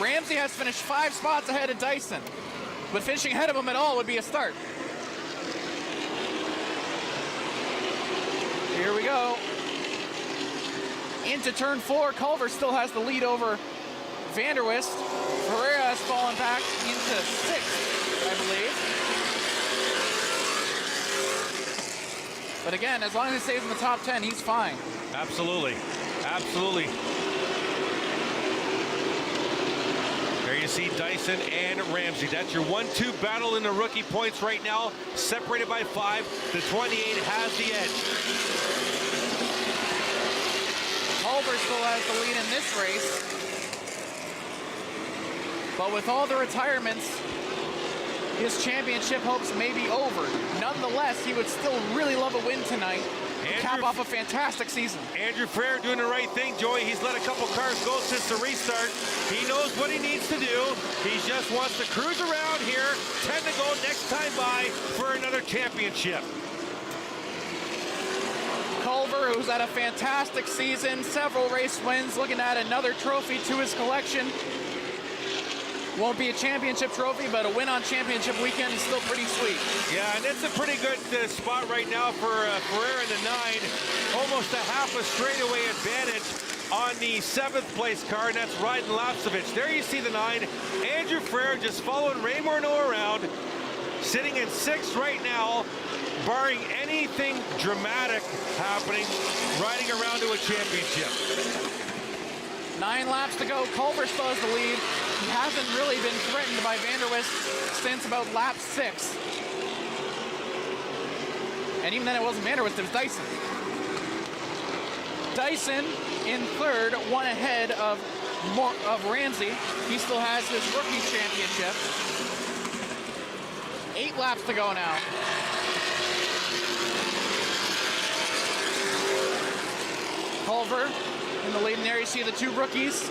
Ramsey has finished 5 spots ahead of Dyson, but finishing ahead of him at all would be a start. Here we go. Into turn 4, Culver still has the lead over Vanderwist. Ferreira has fallen back into 6th, I believe. But again, as long as he stays in the top 10, he's fine.
Absolutely. Absolutely. There you see Dyson and Ramsey. That's your 1-2 battle in the rookie points right now, separated by 5. The 28 has the edge.
Culver still has the lead in this race. But with all the retirements, his championship hopes may be over. Nonetheless, he would still really love a win tonight to cap off a fantastic season.
Andrew Ferreira doing the right thing, Joey. He's let a couple cars go since the restart. He knows what he needs to do. He just wants to cruise around here, 10 to go next time by for another championship.
Culver, who's had a fantastic season, several race wins, looking at another trophy to his collection. Won't be a championship trophy, but a win on championship weekend is still pretty sweet.
Yeah, and it's a pretty good spot right now for Ferreira in the 9. Almost a half a straightaway advantage on the 7th place car, and that's Ryden Lapsevich. There you see the 9. Andrew Ferreira just following Ray Morneau around, sitting in 6th right now, barring anything dramatic happening, riding around to a championship.
9 laps to go. Culver still has the lead. He hasn't really been threatened by Vanderwist since about lap 6. And even then it wasn't Vanderwist, it was Dyson. Dyson in 3rd, 1 ahead of Ramsey. He still has his rookie championship. 8 laps to go now. Culver in the lead, and there you see the 2 rookies.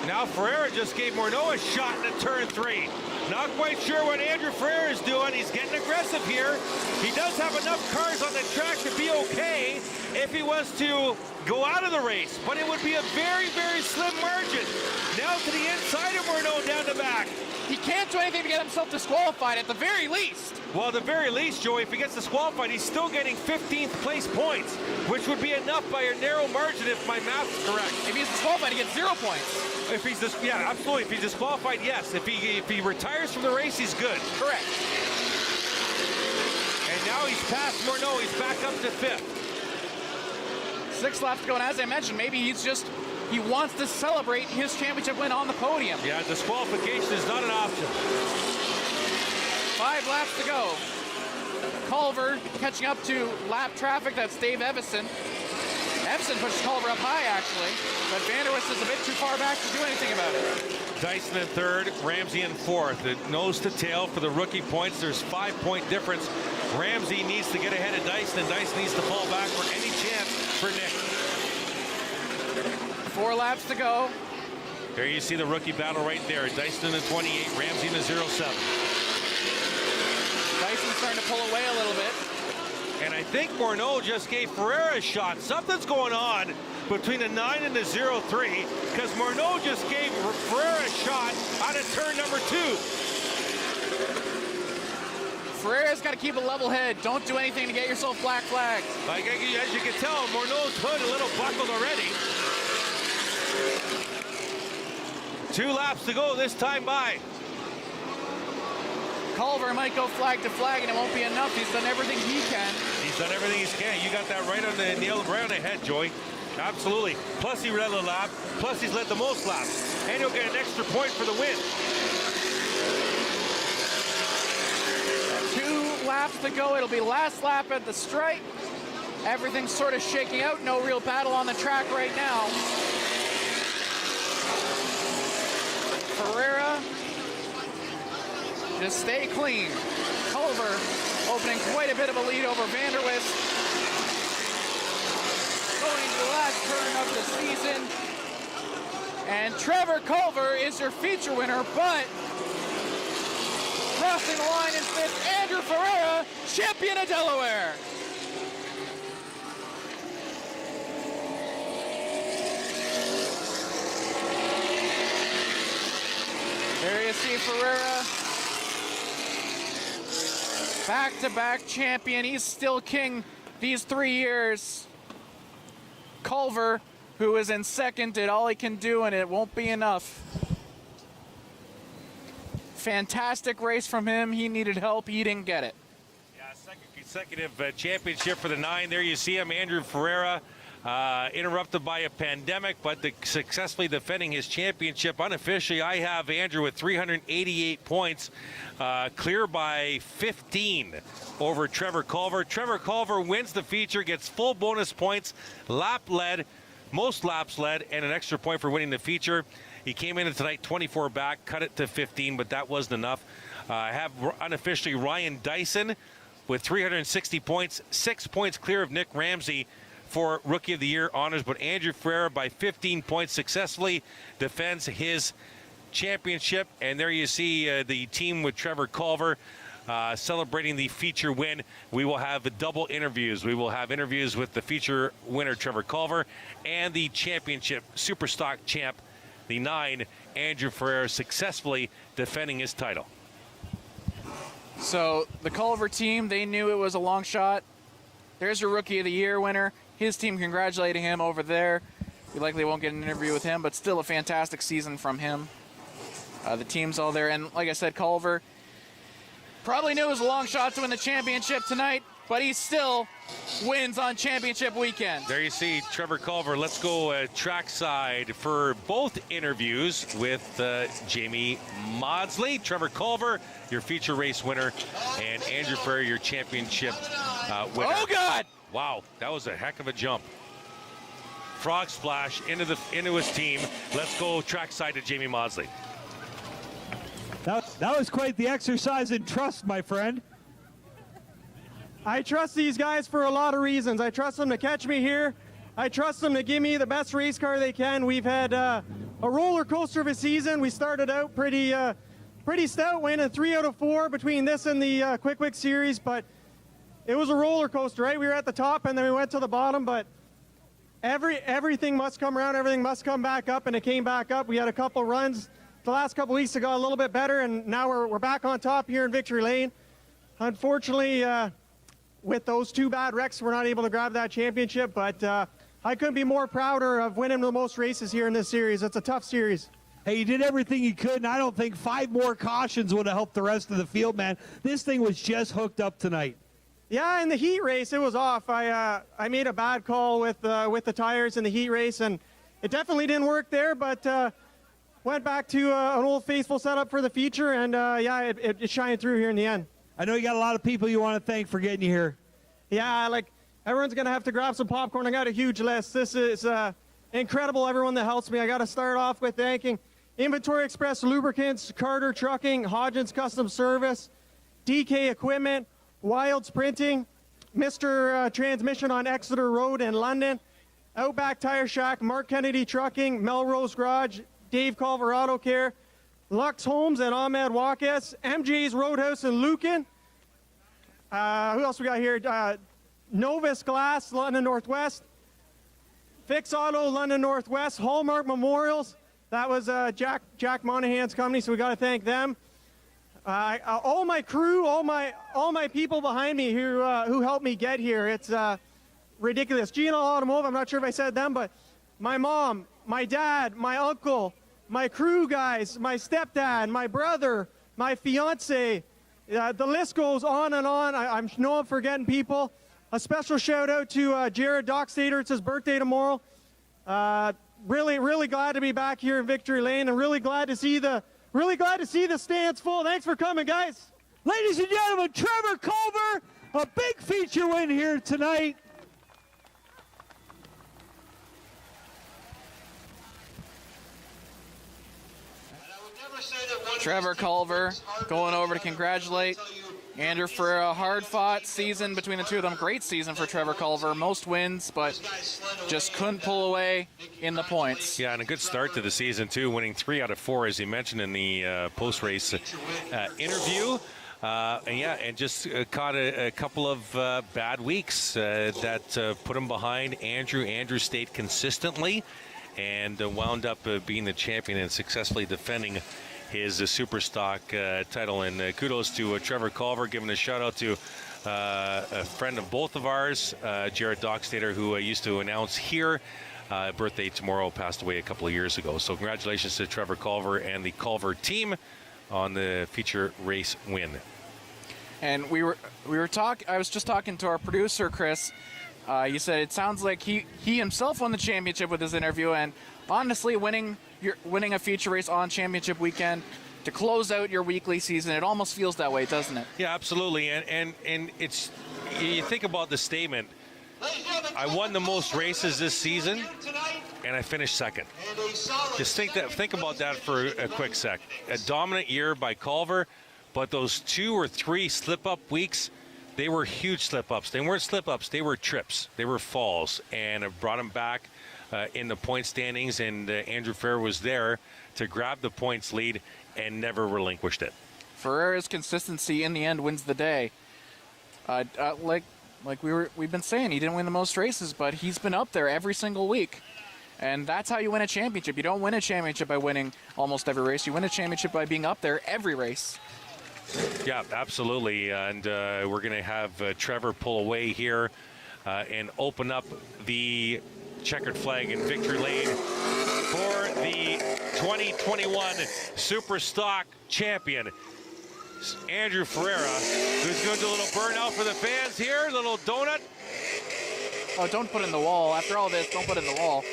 Now Ferreira just gave Morneau a shot into turn 3. Not quite sure what Andrew Ferreira is doing. He's getting aggressive here. He does have enough cars on the track to be okay if he was to go out of the race, but it would be a very, very slim margin. Now to the inside of Morneau down the back.
He can't do anything to get himself disqualified at the very least.
Well, at the very least, Joey, if he gets disqualified, he's still getting 15th place points, which would be enough by a narrow margin if my math is correct.
If he's disqualified, he gets 0 points.
If he's yeah, absolutely. If he's disqualified, yes. If he retires from the race, he's good.
Correct.
And now he's past Morneau. He's back up to 5th.
6 laps to go, and as I mentioned, maybe he wants to celebrate his championship win on the podium.
Yeah, disqualification is not an option.
5 laps to go. Culver catching up to lap traffic. That's Dave Evison. Evison pushes Culver up high, actually, but Vanderwist is a bit too far back to do anything about it.
Dyson in 3rd, Ramsey in 4th. The nose to tail for the rookie points. There's 5-point difference. Ramsey needs to get ahead of Dyson, and Dyson needs to fall back for any chance for Nick.
4 laps to go.
There you see the rookie battle right there. Dyson in the 28, Ramsey in the 07.
Dyson's starting to pull away a little bit.
And I think Morneau just gave Ferreira a shot. Something's going on between the 9 and the 03, because Morneau just gave Ferreira a shot out of turn number 2.
Ferreira's got to keep a level head. Don't do anything to get yourself black flagged.
Like, as you can tell, Morneau's hood a little buckled already. 2 laps to go this time by.
Culver might go flag to flag, and it won't be enough. He's done everything he can.
He's done everything he can. You got that right on the nail, right on the head, Joey. Absolutely. Plus he led the lap. Plus he's led the most laps. And he'll get an extra point for the win.
2 laps to go. It'll be last lap at the stripe. Everything's sort of shaking out. No real battle on the track right now. Ferreira, just stay clean. Culver opening quite a bit of a lead over Vanderwist. Going to the last turn of the season. And Trevor Culver is your feature winner, but crossing the line in 5th, Andrew Ferreira, champion of Delaware. There you see Ferreira, back-to-back champion. He's still king these 3 years. Culver, who is in 2nd, did all he can do, and it won't be enough. Fantastic race from him. He needed help. He didn't get it.
Yeah, 2nd consecutive championship for the 9. There you see him, Andrew Ferreira. Interrupted by a pandemic, but successfully defending his championship. Unofficially, I have Andrew with 388 points, clear by 15 over Trevor Culver. Trevor Culver wins the feature, gets full bonus points, lap led, most laps led, and an extra point for winning the feature. He came in tonight 24 back, cut it to 15, but that wasn't enough. I have unofficially Ryan Dyson with 360 points, 6 points clear of Nick Ramsey for Rookie of the Year honors, but Andrew Ferreira by 15 points successfully defends his championship. And there you see the team with Trevor Culver celebrating the feature win. We will have double interviews. We will have interviews with the feature winner, Trevor Culver, and the championship super stock champ, the 9, Andrew Ferreira, successfully defending his title.
So the Culver team, they knew it was a long shot. There's your Rookie of the Year winner. His team congratulating him over there. We likely won't get an interview with him, but still a fantastic season from him. The team's all there. And like I said, Culver probably knew it was a long shot to win the championship tonight, but he still wins on championship weekend.
There you see Trevor Culver. Let's go trackside for both interviews with Jamie Maudsley. Trevor Culver, your feature race winner, and Andrew Ferreira, your championship winner.
Oh, God!
Wow, that was a heck of a jump. Frog splash into his team. Let's go trackside to Jamie Maudsley.
That was quite the exercise in trust, my friend.
I trust these guys for a lot of reasons. I trust them to catch me here. I trust them to give me the best race car they can. We've had a roller coaster of a season. We started out pretty stout, winning 3 out of 4 between this and the Quick Wick Series, but it was a roller coaster, right? We were at the top and then we went to the bottom, but everything must come around, everything must come back up, and it came back up. We had a couple runs the last couple weeks ago, a little bit better, and now we're back on top here in Victory Lane. Unfortunately, with those 2 bad wrecks, we're not able to grab that championship, but I couldn't be more prouder of winning the most races here in this series. It's a tough series.
Hey, you did everything you could, and I don't think 5 more cautions would have helped the rest of the field, man. This thing was just hooked up tonight.
Yeah, in the heat race, it was off. I made a bad call with the tires in the heat race, and it definitely didn't work there, but went back to an old faithful setup for the feature, and yeah, it shined through here in the end.
I know you got a lot of people you want to thank for getting you here.
Yeah, like everyone's going to have to grab some popcorn. I got a huge list. This is incredible, everyone that helps me. I got to start off with thanking Inventory Express Lubricants, Carter Trucking, Hodgins Custom Service, DK Equipment, Wilds Printing, Mr. Transmission on Exeter Road in London, Outback Tire Shack, Mark Kennedy Trucking, Melrose Garage, Dave Culver Auto Care, Lux Homes and Ahmed Wakas, MJ's Roadhouse in Lucan. Who else we got here? Novus Glass, London Northwest, Fix Auto, London Northwest, Hallmark Memorials. That was Jack Monahan's company, so we got to thank them. All my crew, all my people behind me who helped me get here. It's ridiculous. Gino Automotive, I'm not sure if I said them, but my mom, my dad, my uncle, my crew guys, my stepdad, my brother, my fiance, The list goes on and on. I know I'm forgetting people. A special shout out to Jared Dockstader. It's his birthday tomorrow. Really glad to be back here in Victory Lane, and really glad to see the stands full. Thanks for coming, guys.
Ladies and gentlemen, Trevor Culver, a big feature win here tonight.
Trevor Culver going over to congratulate Andrew for a hard-fought season between the two of them. Great season for Trevor Culver. Most wins, but just couldn't pull away in the points.
Yeah, and a good start to the season, too, winning 3 out of 4, as he mentioned in the post-race interview. And just caught a couple of bad weeks that put him behind Andrew. Andrew stayed consistently and wound up being the champion and successfully defending his Superstock title. And kudos to Trevor Culver, giving a shout out to a friend of both of ours, Jared Dockstader, who used to announce here. Birthday tomorrow, passed away a couple of years ago. So congratulations to Trevor Culver and the Culver team on the feature race win.
And I was just talking to our producer, Chris. He said it sounds like he himself won the championship with his interview, and honestly, winning a feature race on championship weekend to close out your weekly season, it almost feels that way, doesn't it?
Yeah, absolutely. And it's, you think about the statement, I won the most races this season and I finished second. Just think about that for a quick sec. A dominant year by Culver, but those 2 or 3 slip-up weeks, they were huge slip-ups. They weren't slip-ups, they were trips. They were falls, and it brought him back in the point standings, and Andrew Ferrer was there to grab the points lead and never relinquished it.
Ferrera's consistency in the end wins the day. Like we've been saying, he didn't win the most races, but he's been up there every single week. And that's how you win a championship. You don't win a championship by winning almost every race. You win a championship by being up there every race.
Yeah, absolutely. And we're going to have Trevor pull away here and open up the checkered flag in Victory Lane for the 2021 Superstock champion, Andrew Ferreira, who's going to do a little burnout for the fans here, little donut.
Oh, don't put it in the wall. After all this, don't put it in the wall.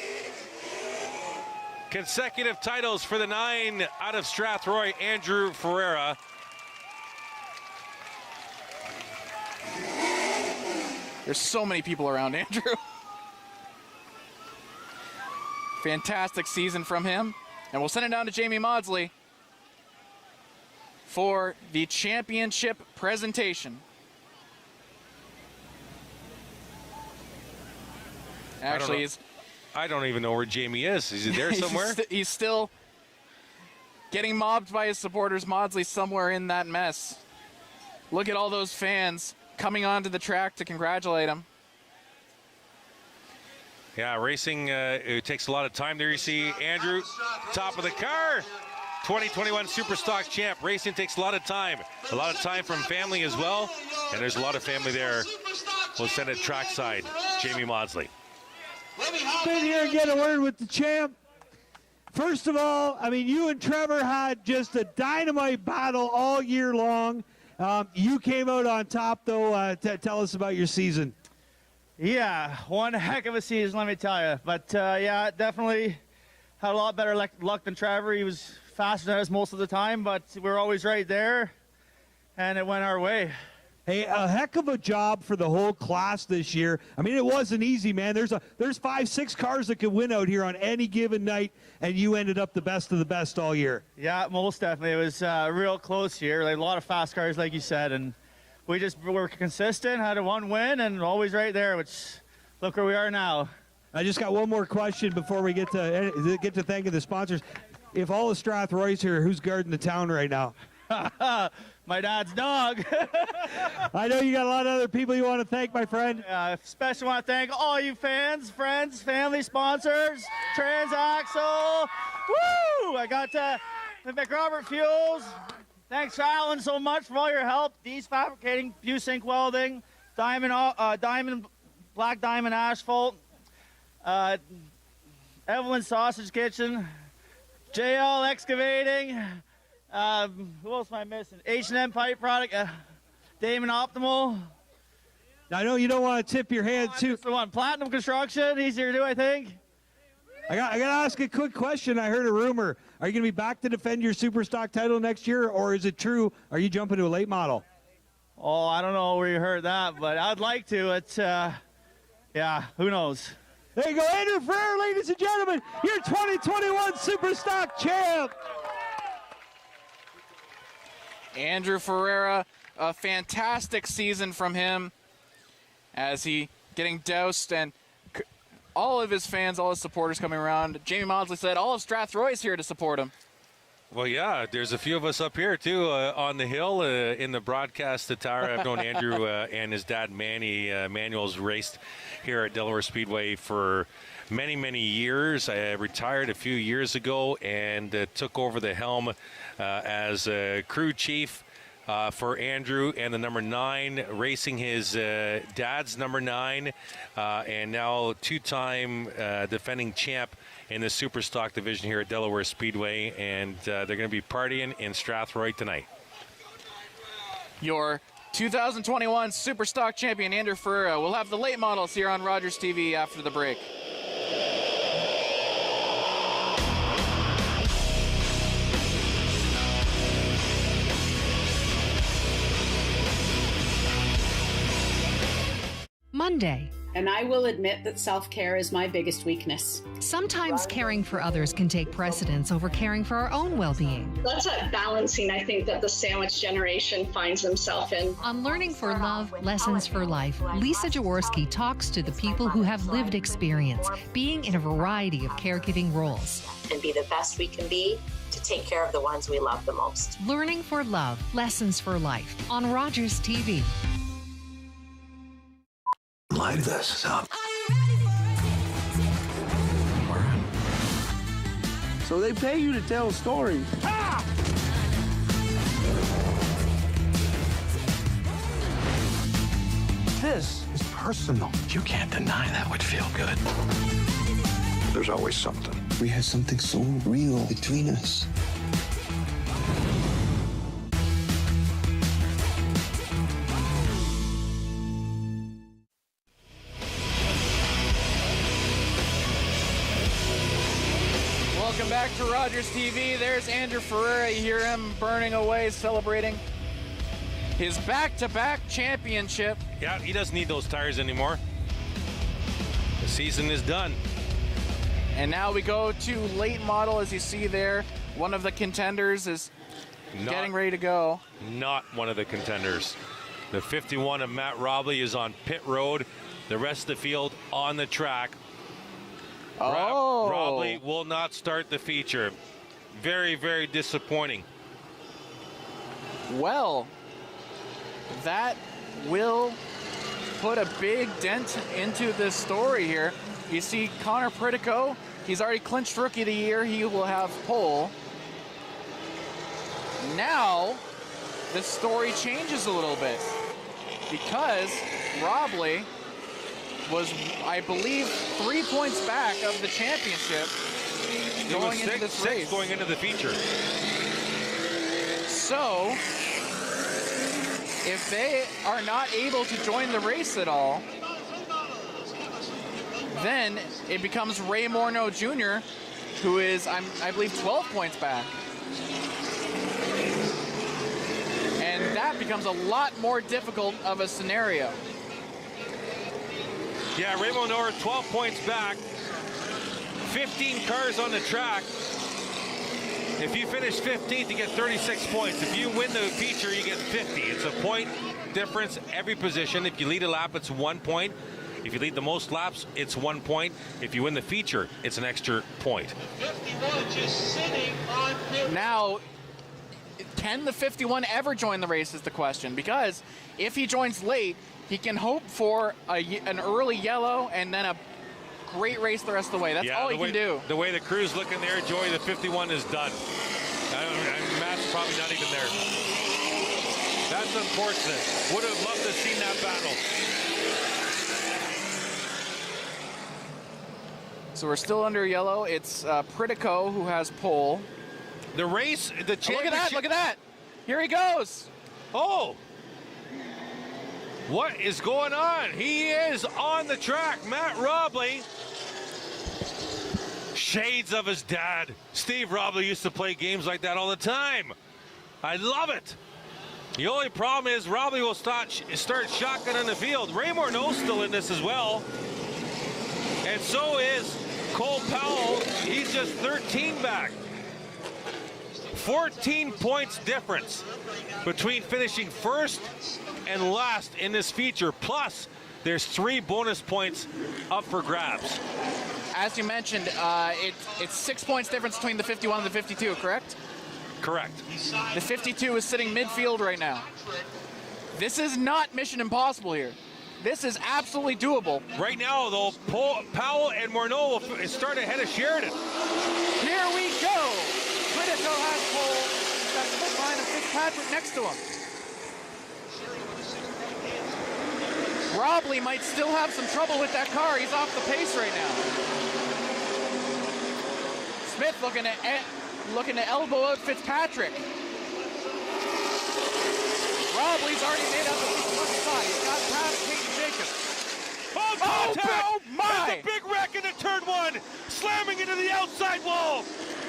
Consecutive titles for the 9 out of Strathroy, Andrew Ferreira.
There's so many people around Andrew. Fantastic season from him. And we'll send it down to Jamie Maudsley for the championship presentation. Actually,
I don't even know where Jamie is. Is he there somewhere?
He's still getting mobbed by his supporters. Maudsley's somewhere in that mess. Look at all those fans coming onto the track to congratulate him.
Yeah, racing, it takes a lot of time there. You see Andrew, top of the car. 2021 Superstock champ. Racing takes a lot of time. A lot of time from family as well. And there's a lot of family there. We'll send it trackside. Jamie Maudsley.
Been here and get a word with the champ. First of all, I mean, you and Trevor had just a dynamite battle all year long. You came out on top, though. Tell us about your season.
Yeah, one heck of a season, let me tell you. But, yeah, definitely had a lot better luck than Trevor. He was faster than us most of the time, but we were always right there, and it went our way.
Hey, a heck of a job for the whole class this year. I mean, it wasn't easy, man. There's 5-6 cars that could win out here on any given night, and you ended up the best of the best all year.
Yeah, most definitely. It was a real close year. Like, a lot of fast cars, like you said, and we just were consistent, had a one win, and always right there, which look where we are now.
I just got one more question before we get to thanking the sponsors. If all the Strathroy's here, who's guarding the town right now?
My dad's dog.
I know you got a lot of other people you want to thank, my friend.
Especially want to thank all you fans, friends, family, sponsors, Transaxle. Woo! I got McRobert Fuels. Thanks, Alan, so much for all your help. D's Fabricating, Busync Welding, Black Diamond Asphalt, Evelyn Sausage Kitchen, JL Excavating, Who else am I missing? H&M Pipe Product, Damon Optimal.
I know you don't want to tip your hand too.
The one, Platinum Construction, easier to do, I think.
I got to ask a quick question. I heard a rumor. Are you going to be back to defend your Superstock title next year, or is it true? Are you jumping to a late model?
Oh, I don't know where you heard that, but I'd like to. It's, yeah, who knows?
There you go, Andrew Ferrer, ladies and gentlemen, your 2021 Superstock champ.
Andrew Ferreira, a fantastic season from him as he getting doused, and all of his fans, all his supporters coming around. Jamie Maudsley said all of Strathroy is here to support him.
Well, yeah, there's a few of us up here, too, on the hill in the broadcast tower. I've known Andrew and his dad, Manny. Manuel's raced here at Delaware Speedway for many, many years. I retired a few years ago and took over the helm as crew chief for Andrew and the number 9, racing his dad's number 9, and now two-time defending champ in the Superstock division here at Delaware Speedway, and they're going to be partying in Strathroy tonight.
Your 2021 Superstock champion, Andrew Ferreira. We'll have the late models here on Rogers TV after the break.
Monday.
And I will admit that self-care is my biggest weakness.
Sometimes caring for others can take precedence over caring for our own well-being.
That's that balancing, I think, that the sandwich generation finds themselves in.
On Learning for Love, Lessons for Life, Lisa Jaworski talks to the people who have lived experience, being in a variety of caregiving roles.
And be the best we can be to take care of the ones we love the most.
Learning for Love, Lessons for Life on Rogers TV.
Light this up.
So they pay you to tell stories. Ah!
This is personal. You can't deny that would feel good. There's always something.
We have something so real between us.
Welcome back to Rogers TV. There's Andrew Ferreira. You hear him burning away, celebrating his back-to-back championship.
Yeah, he doesn't need those tires anymore. The season is done.
And now we go to late model, as you see there. One of the contenders is getting ready to go.
Not one of the contenders. The 51 of Matt Robley is on pit road. The rest of the field on the track. Robley will not start the feature. Very, very disappointing.
Well, that will put a big dent into this story here. You see Connor Pritico, he's already clinched Rookie of the Year. He will have pole. Now, the story changes a little bit because Robley was, I believe, 3 points back of the championship going into this race.
Six going into the feature.
So, if they are not able to join the race at all, then it becomes Ray Morneau Jr., who is, I believe, 12 points back. And that becomes a lot more difficult of a scenario.
Yeah, Ray Morneau 12 points back. 15 cars on the track. If you finish 15th, you get 36 points. If you win the feature, you get 50. It's a point difference every position. If you lead a lap, it's 1 point. If you lead the most laps, it's 1 point. If you win the feature, it's an extra point.
51 just sitting on pit.
Now, can the 51 ever join the race is the question, because if he joins late, he can hope for an early yellow and then a great race the rest of the way. That's all he can do.
The way the crew's looking there, Joey, the 51 is done. Matt's probably not even there. That's unfortunate. Would have loved to have seen that battle.
So we're still under yellow. It's Pritico who has pole.
The race, the championship.
Look at that. Here he goes.
Oh. What is going on? He is on the track. Matt Robley. Shades of his dad. Steve Robley used to play games like that all the time. I love it. The only problem is Robley will start shotgun in the field. Ray Morneau's still in this as well. And so is Cole Powell. He's just 13 back. 14 points difference between finishing first and last in this feature. Plus, there's 3 bonus points up for grabs.
As you mentioned, it's 6 points difference between the 51 and the 52, correct?
Correct.
The 52 is sitting midfield right now. This is not mission impossible here. This is absolutely doable.
Right now, though, Powell and Morneau will start ahead of Sheridan.
Here we go. Critico has pole. He's got Smith behind him, Fitzpatrick next to him. Robley might still have some trouble with that car. He's off the pace right now. Smith looking to elbow out Fitzpatrick. Robley's already made up the 51 spot. He's got past Peyton Jacobs.
Oh, contact!
Oh my!
There's a big wreck into turn 1, slamming into the outside wall.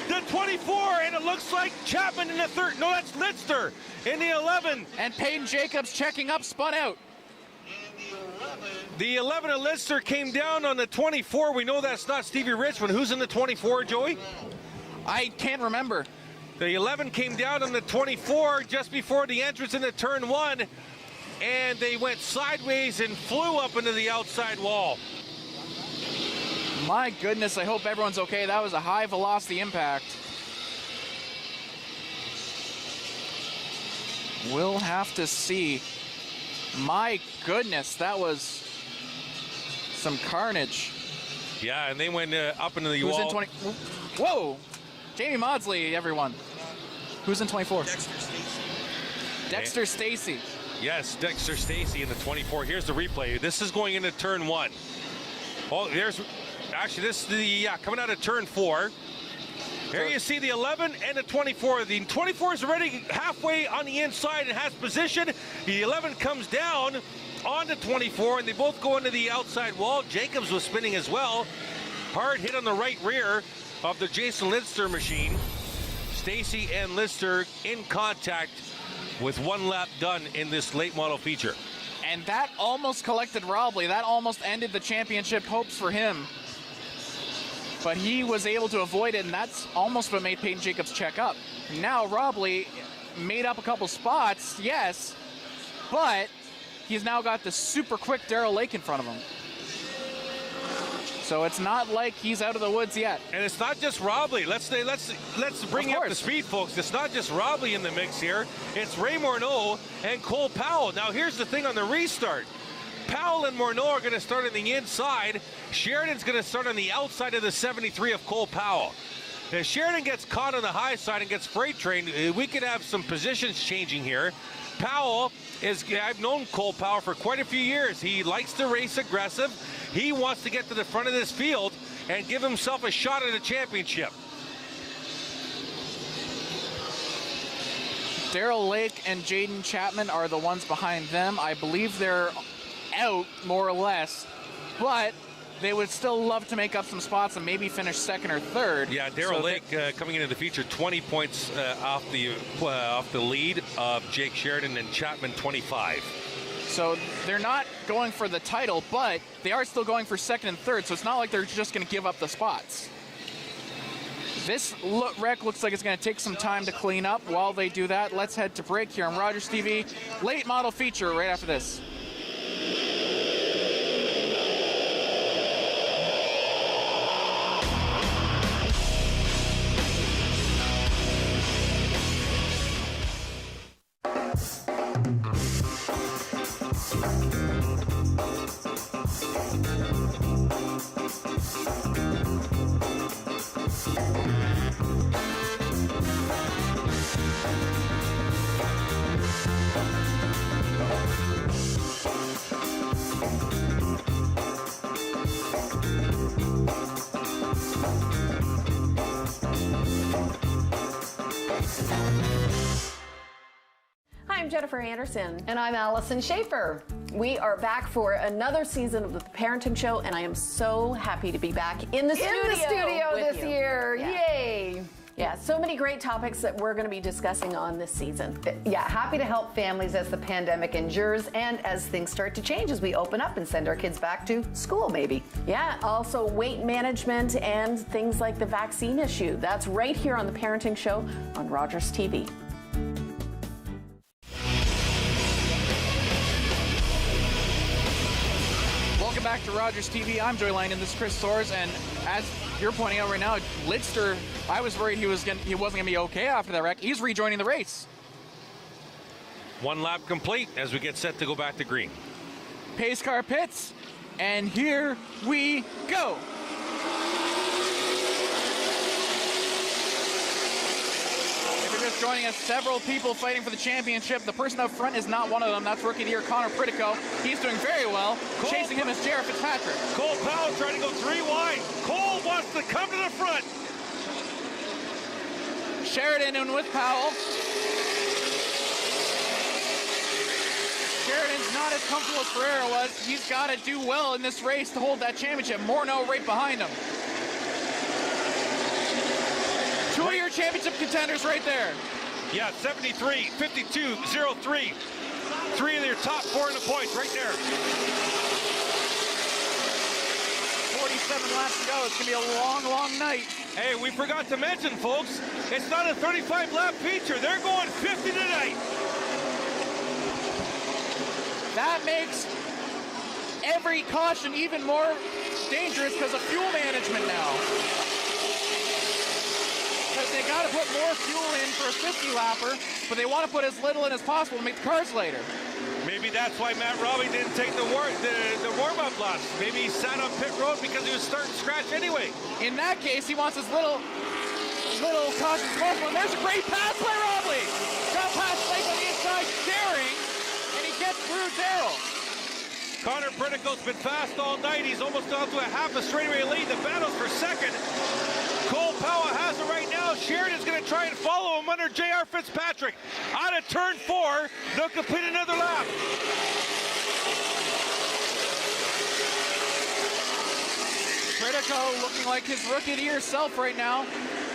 The 24, and it looks like Chapman in the 3rd. No, that's Lidster in the 11.
And Peyton Jacobs checking up, spun out.
The 11 of Lidster came down on the 24. We know that's not Stevie Richmond. Who's in the 24, Joey?
I can't remember.
The 11 came down on the 24 just before the entrance into turn 1, and they went sideways and flew up into the outside wall.
My goodness, I hope everyone's okay. That was a high velocity impact. We'll have to see. My goodness, that was some carnage.
Yeah, and they went up into the
Who's
wall.
in 20? Whoa! Jamie Maudsley, everyone. Who's in 24? Dexter Stacy.
Yes, Dexter Stacy in the 24. Here's the replay. This is going into turn 1. Oh, this is the, coming out of turn 4. Here you see the 11 and the 24. The 24 is already halfway on the inside and has position. The 11 comes down on the 24, and they both go into the outside wall. Jacobs was spinning as well. Hard hit on the right rear of the Jason Lidster machine. Stacy and Lidster in contact with 1 lap done in this late model feature.
And that almost collected Robley. That almost ended the championship hopes for him. But he was able to avoid it, and that's almost what made Peyton Jacobs check up. Now Robley made up a couple spots, yes, but he's now got the super quick Darrell Lake in front of him. So it's not like he's out of the woods yet.
And it's not just Robley. Let's bring up the speed, folks. It's not just Robley in the mix here. It's Ray Morneau and Cole Powell. Now here's the thing on the restart. Powell and Morneau are going to start on the inside. Sheridan's going to start on the outside of the 73 of Cole Powell. If Sheridan gets caught on the high side and gets freight trained, we could have some positions changing here. Powell I've known Cole Powell for quite a few years. He likes to race aggressive. He wants to get to the front of this field and give himself a shot at a championship.
Darrell Lake and Jaden Chapman are the ones behind them. I believe they're out, more or less, but they would still love to make up some spots and maybe finish 2nd or 3rd.
Yeah, Darrell Lake coming into the feature, 20 points off the lead of Jake Sheridan, and Chapman 25.
So they're not going for the title, but they are still going for 2nd and 3rd, so it's not like they're just going to give up the spots. This wreck looks like it's going to take some time to clean up. While they do that, let's head to break here on Rogers TV. Late model feature right after this.
Jennifer Anderson.
And I'm Allison Schaefer.
We are back for another season of the Parenting Show, and I am so happy to be back in the studio
this year.
Yeah.
Yay!
Yeah, so many great topics that we're going to be discussing on this season.
Yeah, happy to help families as the pandemic endures and as things start to change as we open up and send our kids back to school, maybe.
Yeah, also weight management and things like the vaccine issue. That's right here on the Parenting Show on Rogers TV.
Welcome back to Rogers TV. I'm Joy Langdon. This is Chris Soares, and as you're pointing out right now, Lidster, I was worried he wasn't going to be okay after that wreck. He's rejoining the race.
One lap complete as we get set to go back to green.
Pace car pits, and here we go. If you're just joining us, several people fighting for the championship. The person up front is not one of them. That's rookie of the year Connor Pritico. He's doing very well. Chasing him is J.R. Fitzpatrick.
Cole Powell trying to go 3 wide. Cole wants to come to the front.
Sheridan in with Powell. Sheridan's not as comfortable as Ferreira was. He's got to do well in this race to hold that championship. Morneau right behind him. 2 of your championship contenders right there.
Yeah, 73, 52, 03. 3 of their top 4 in the points right there.
47 laps to go. It's going to be a long, long night.
Hey, we forgot to mention, folks, it's not a 35-lap feature. They're going 50 tonight.
That makes every caution even more dangerous because of fuel management now. Because they got to put more fuel in for a 50-lapper, but they want to put as little in as possible to make the cars later.
Maybe that's why Matt Robbie didn't take the warm-up laps. Maybe he sat on pit road because he was starting to scratch anyway.
In that case, he wants as little caution as possible. And there's a great pass by Robley. Got past Blake on the inside, daring, and he gets through Darrell.
Connor Pritico's been fast all night. He's almost down to a half a straightaway lead. The battle's for second. Cole Powell has it right now. Sheridan's going to try and follow him under J.R. Fitzpatrick. Out of turn 4, they'll complete another lap.
Pritico looking like his rookie of the year self right now.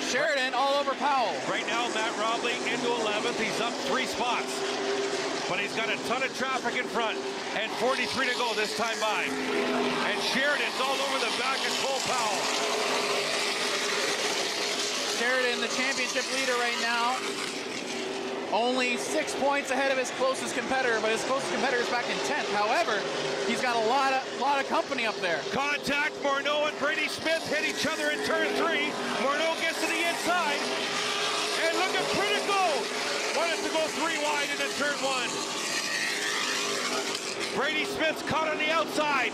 Sheridan all over Powell.
Right now, Matt Robley into 11th. He's up 3 spots. But he's got a ton of traffic in front. And 43 to go this time by. And Sheridan's all over the back of Cole Powell.
Sheridan, the championship leader right now. Only 6 points ahead of his closest competitor, but his closest competitor is back in 10th. However, he's got a lot of company up there.
Contact. Morneau and Brady Smith hit each other in turn 3. Morneau gets to the inside. And look at Pritico. Wanted to go 3 wide into turn 1. Brady Smith's caught on the outside.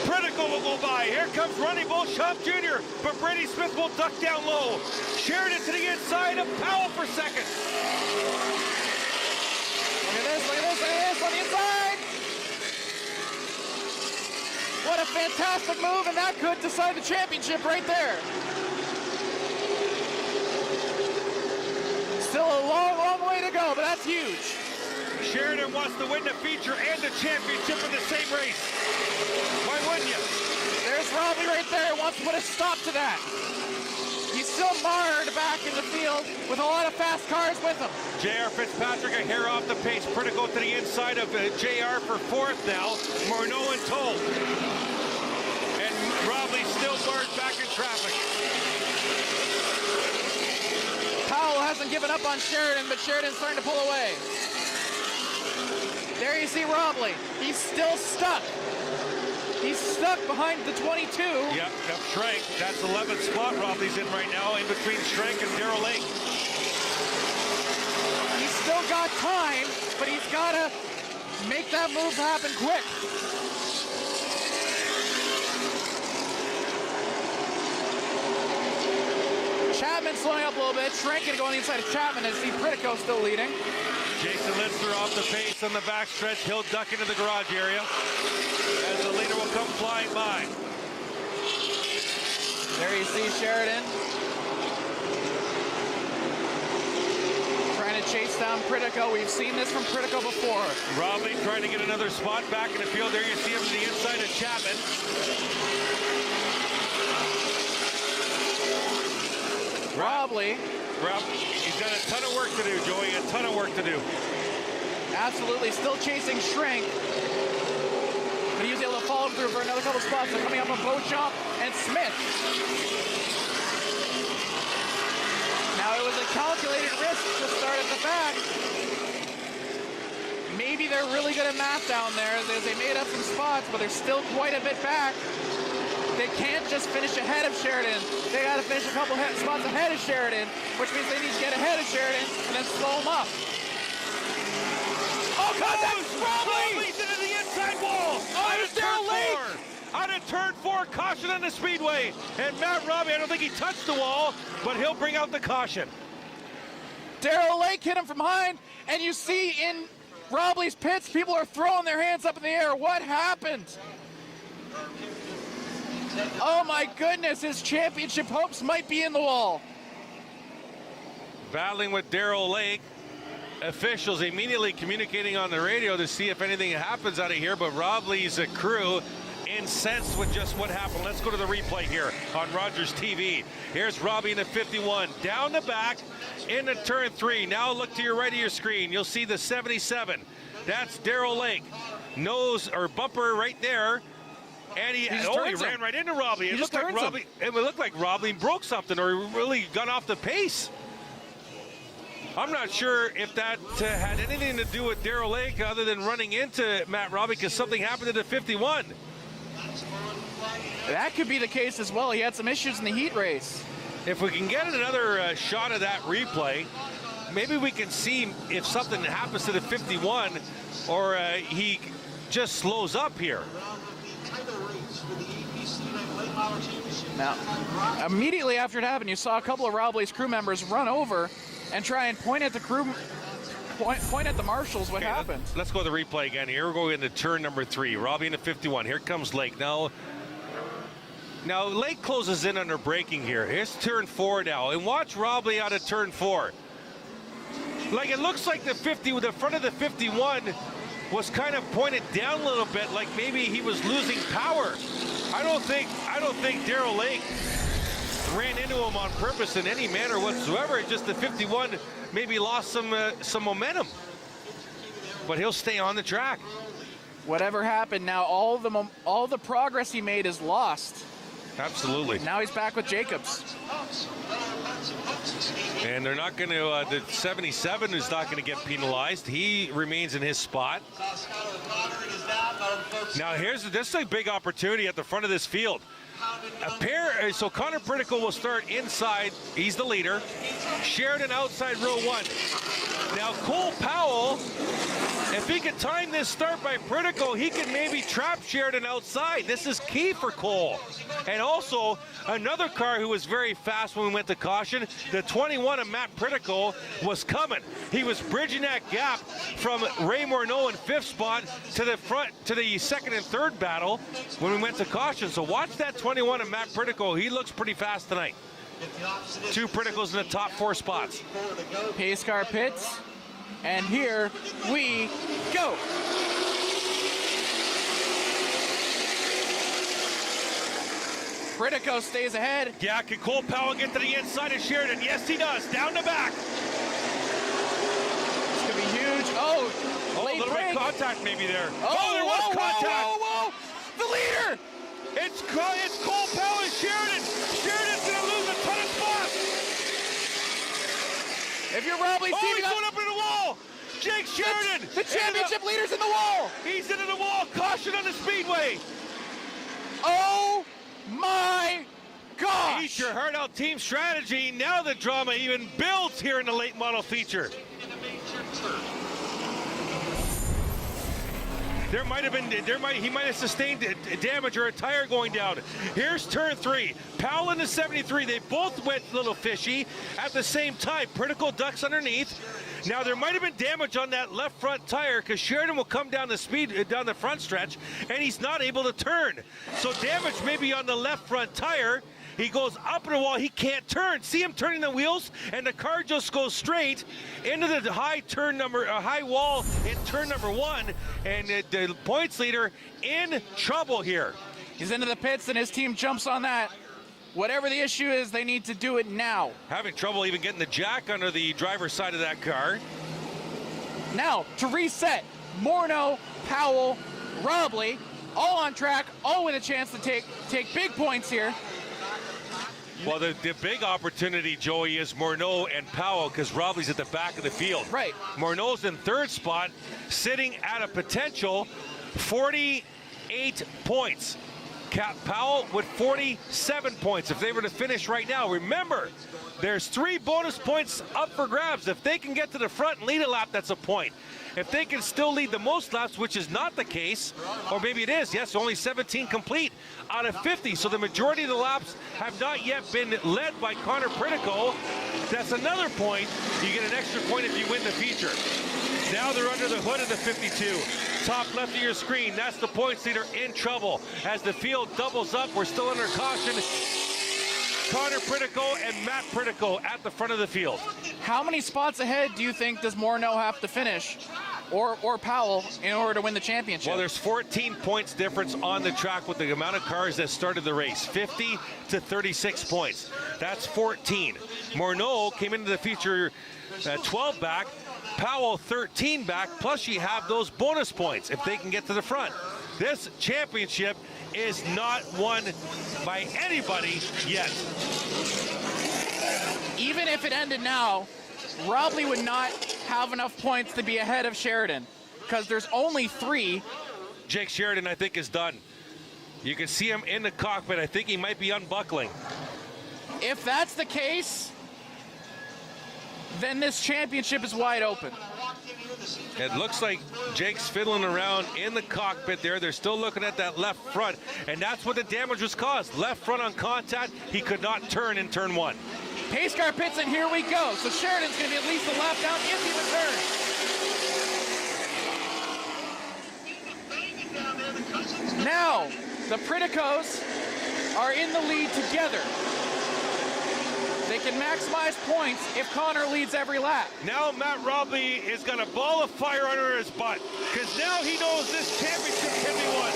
Pritico will go by. Here comes Ronnie Beauchamp Jr., but Brady Smith will duck down low. Sheridan to the inside of Powell for second.
Look at this, look at this, look at this on the inside. What a fantastic move, and that could decide the championship right there. Still a long, long way to go, but that's huge.
Sheridan wants to win the feature and the championship in the same race. Why wouldn't you?
There's Robbie right there, wants to put a stop to that. He's still marred back in the field with a lot of fast cars with him.
J.R. Fitzpatrick a hair off the pace. Pritico to the inside of J.R. for 4th now. Morneau and Toll. And Robley still marred back in traffic.
Powell hasn't given up on Sheridan, but Sheridan's starting to pull away. There you see Robley. He's still stuck. He's stuck behind the 22.
Yep, Schrank. That's 11th spot Robley's in right now, in between Schrank and Darrell Lake.
He's still got time, but he's got to make that move happen quick. Chapman slowing up a little bit. Schrank going on the inside of Chapman as see Pritico still leading.
Jason Lidster off the pace on the backstretch. He'll duck into the garage area as the leader will come flying by.
There you see Sheridan trying to chase down Pritico. We've seen this from Pritico before.
Robley trying to get another spot back in the field. There you see him to the inside of Chapman.
Robley.
He's got a ton of work to do, Joey. A ton of work to do.
Absolutely. Still chasing Shrink. But he was able to follow through for another couple spots. They're coming up on Beauchamp and Smith. Now it was a calculated risk to start at the back. Maybe they're really good at math down there. They made up some spots, but they're still quite a bit back. They can't just finish ahead of Sheridan. They got to finish a couple spots ahead of Sheridan, which means they need to get ahead of Sheridan and then slow them up. Oh, contact!
Robley's into the inside wall.
Oh, there's Darrell Lake.
Out of turn 4, caution on the speedway. And Matt Robbie, I don't think he touched the wall, but he'll bring out the caution.
Darrell Lake hit him from behind, and you see in Robley's pits, people are throwing their hands up in the air. What happened? Oh my goodness, his championship hopes might be in the wall.
Battling with Darrell Lake. Officials immediately communicating on the radio to see if anything happens out of here, but Robley's crew incensed with just what happened. Let's go to the replay here on Rogers TV. Here's Robbie in the 51, down the back into turn 3. Now look to your right of your screen. You'll see the 77. That's Darrell Lake. Nose or bumper right there. And he ran right into Robbie. It looked like Robbie broke something or he really got off the pace. I'm not sure if that had anything to do with Darrell Lake other than running into Matt Robbie because something happened to the 51.
That could be the case as well. He had some issues in the heat race.
If we can get another shot of that replay, maybe we can see if something happens to the 51 or he just slows up here.
Now, immediately after it happened, you saw a couple of Robley's crew members run over and try and point at the crew, point at the marshals. What happened?
Let's go to the replay again. Here we're going into turn number 3. Robbie in the 51. Here comes Lake. Now Lake closes in under braking here. Here's turn 4 now. And watch Robley out of turn 4. Like it looks like the front of the 51 was kind of pointed down a little bit, like maybe he was losing power. I don't think Darrell Lake ran into him on purpose in any manner whatsoever. It's just the 51 maybe lost some momentum. But he'll stay on the track.
Whatever happened, now all the progress he made is lost.
Absolutely.
Now he's back with Jacobs.
And they're not going to, the 77 is not going to get penalized. He remains in his spot. Now this is a big opportunity at the front of this field. So Connor Pritico will start inside. He's the leader. Sheridan outside row 1. Now Cole Powell, if he can time this start by Pritico, he can maybe trap Sheridan outside. This is key for Cole. And also another car who was very fast when we went to caution, the 21 of Matt Pritico was coming. He was bridging that gap from Ray Morneau in 5th spot to the front, to the 2nd and 3rd battle when we went to caution. So watch that 21 of Matt Pritico. He looks pretty fast tonight. 2 Priticos in the top 4 spots.
Pace car pits, and here we go. Pritico stays ahead.
Yeah, can Cole Powell get to the inside of Sheridan? Yes, he does. Down the back.
This could be huge. Oh,
a little bit of contact maybe there. Oh, there was contact.
Whoa. The leader.
It's Cole Powell and Sheridan. Sheridan's going to lose a ton of spots.
If you're Robley,
he's going up into the wall. Jake Sheridan.
The championship leader's in the wall.
He's into the wall. Caution on the speedway.
Oh my gosh.
Eat your heart out team strategy. Now the drama even builds here in the late model feature. He might have sustained damage or a tire going down. Here's turn 3. Powell in the 73. They both went a little fishy at the same time. Pritico ducks underneath. Now there might have been damage on that left front tire because Sheridan will come down the front stretch and he's not able to turn. So damage may be on the left front tire. He goes up in the wall. He can't turn. See him turning the wheels, and the car just goes straight into the high wall in turn number 1, and the points leader in trouble here.
He's into the pits, and his team jumps on that. Whatever the issue is, they need to do it now.
Having trouble even getting the jack under the driver's side of that car.
Now, to reset, Morneau, Powell, Robley, all on track, all with a chance to take big points here.
Well, the big opportunity, Joey, is Morneau and Powell, because Robley's at the back of the field.
Right.
Morneau's in third spot, sitting at a potential 48 points. Powell with 47 points if they were to finish right now. Remember, there's 3 bonus points up for grabs. If they can get to the front and lead a lap, that's a point. If they can still lead the most laps, which is not the case, or maybe it is, yes, only 17 complete out of 50. So the majority of the laps have not yet been led by Connor Pritico. That's another point. You get an extra point if you win the feature. Now they're under the hood of the 52. Top left of your screen, that's the points leader in trouble. As the field doubles up, we're still under caution. Connor Pritico and Matt Pritico at the front of the field.
How many spots ahead do you think does Morneau have to finish, or Powell, in order to win the championship?
Well, there's 14 points difference on the track with the amount of cars that started the race. 50 to 36 points. That's 14. Morneau came into the feature 12 back. Powell 13 back, plus you have those bonus points if they can get to the front. This championship is not won by anybody yet.
Even if it ended now, Robley would not have enough points to be ahead of Sheridan, because there's only 3.
Jake Sheridan, I think, is done. You can see him in the cockpit. I think he might be unbuckling.
If that's the case, then this championship is wide open.
It looks like Jake's fiddling around in the cockpit there. They're still looking at that left front, and that's what the damage was caused. Left front on contact. He could not turn in turn 1.
Pace car pits, and here we go. So Sheridan's going to be at least a lap down if he returns. Now, the Priticos are in the lead together. They can maximize points if Connor leads every lap.
Now Matt Robley is got a ball of fire under his butt, because now he knows this championship can be won.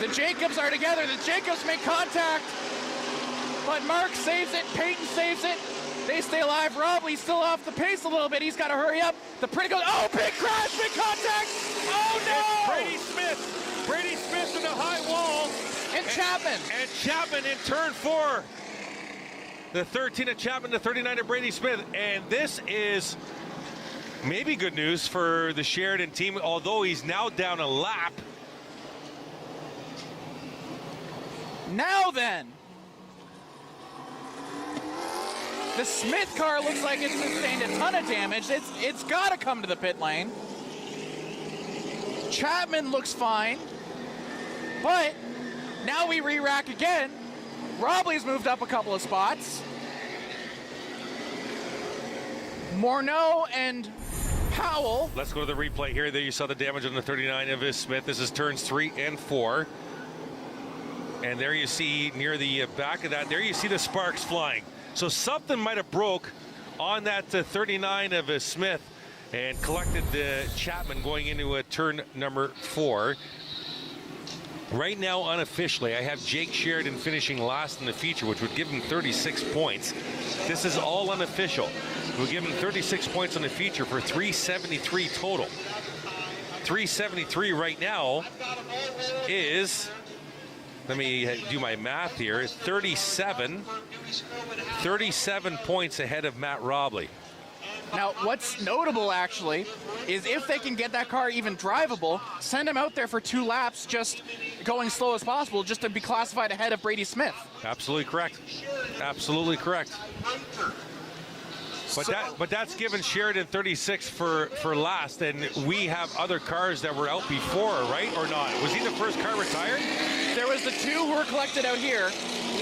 The Jacobs are together. The Jacobs make contact, but Mark saves it. Peyton saves it. They stay alive. Robley's still off the pace a little bit. He's got to hurry up. The Priticos, oh, big crash, big contact. Oh, no!
It's Brady Smith. Brady Smith in the high wall.
And Chapman.
And Chapman in turn 4. The 13 of Chapman, the 39 of Brady Smith. And this is maybe good news for the Sheridan team, although he's now down a lap.
Now then. The Smith car looks like it's sustained a ton of damage. It's got to come to the pit lane. Chapman looks fine, but now we re-rack again. Robley's moved up a couple of spots. Morneau and Powell.
Let's go to the replay here. There you saw the damage on the 39 of his Smith. This is turns 3 and 4. And there you see near the back of that, there you see the sparks flying. So something might have broke on that 39 of his Smith and collected the Chapman going into a turn number 4. Right now, unofficially, I have Jake Sheridan finishing last in the feature, which would give him 36 points. This is all unofficial. We'll give him 36 points on the feature for 373 total. 373 right now is, let me do my math here, 37 points ahead of Matt Robley.
Now, what's notable, actually, is if they can get that car even drivable, send him out there for 2 laps, just going slow as possible, just to be classified ahead of Brady Smith.
Absolutely correct. Absolutely correct. But that's given Sheridan 36 for last, and we have other cars that were out before, right, or not? Was he the first car retired?
There was the 2 who were collected out here.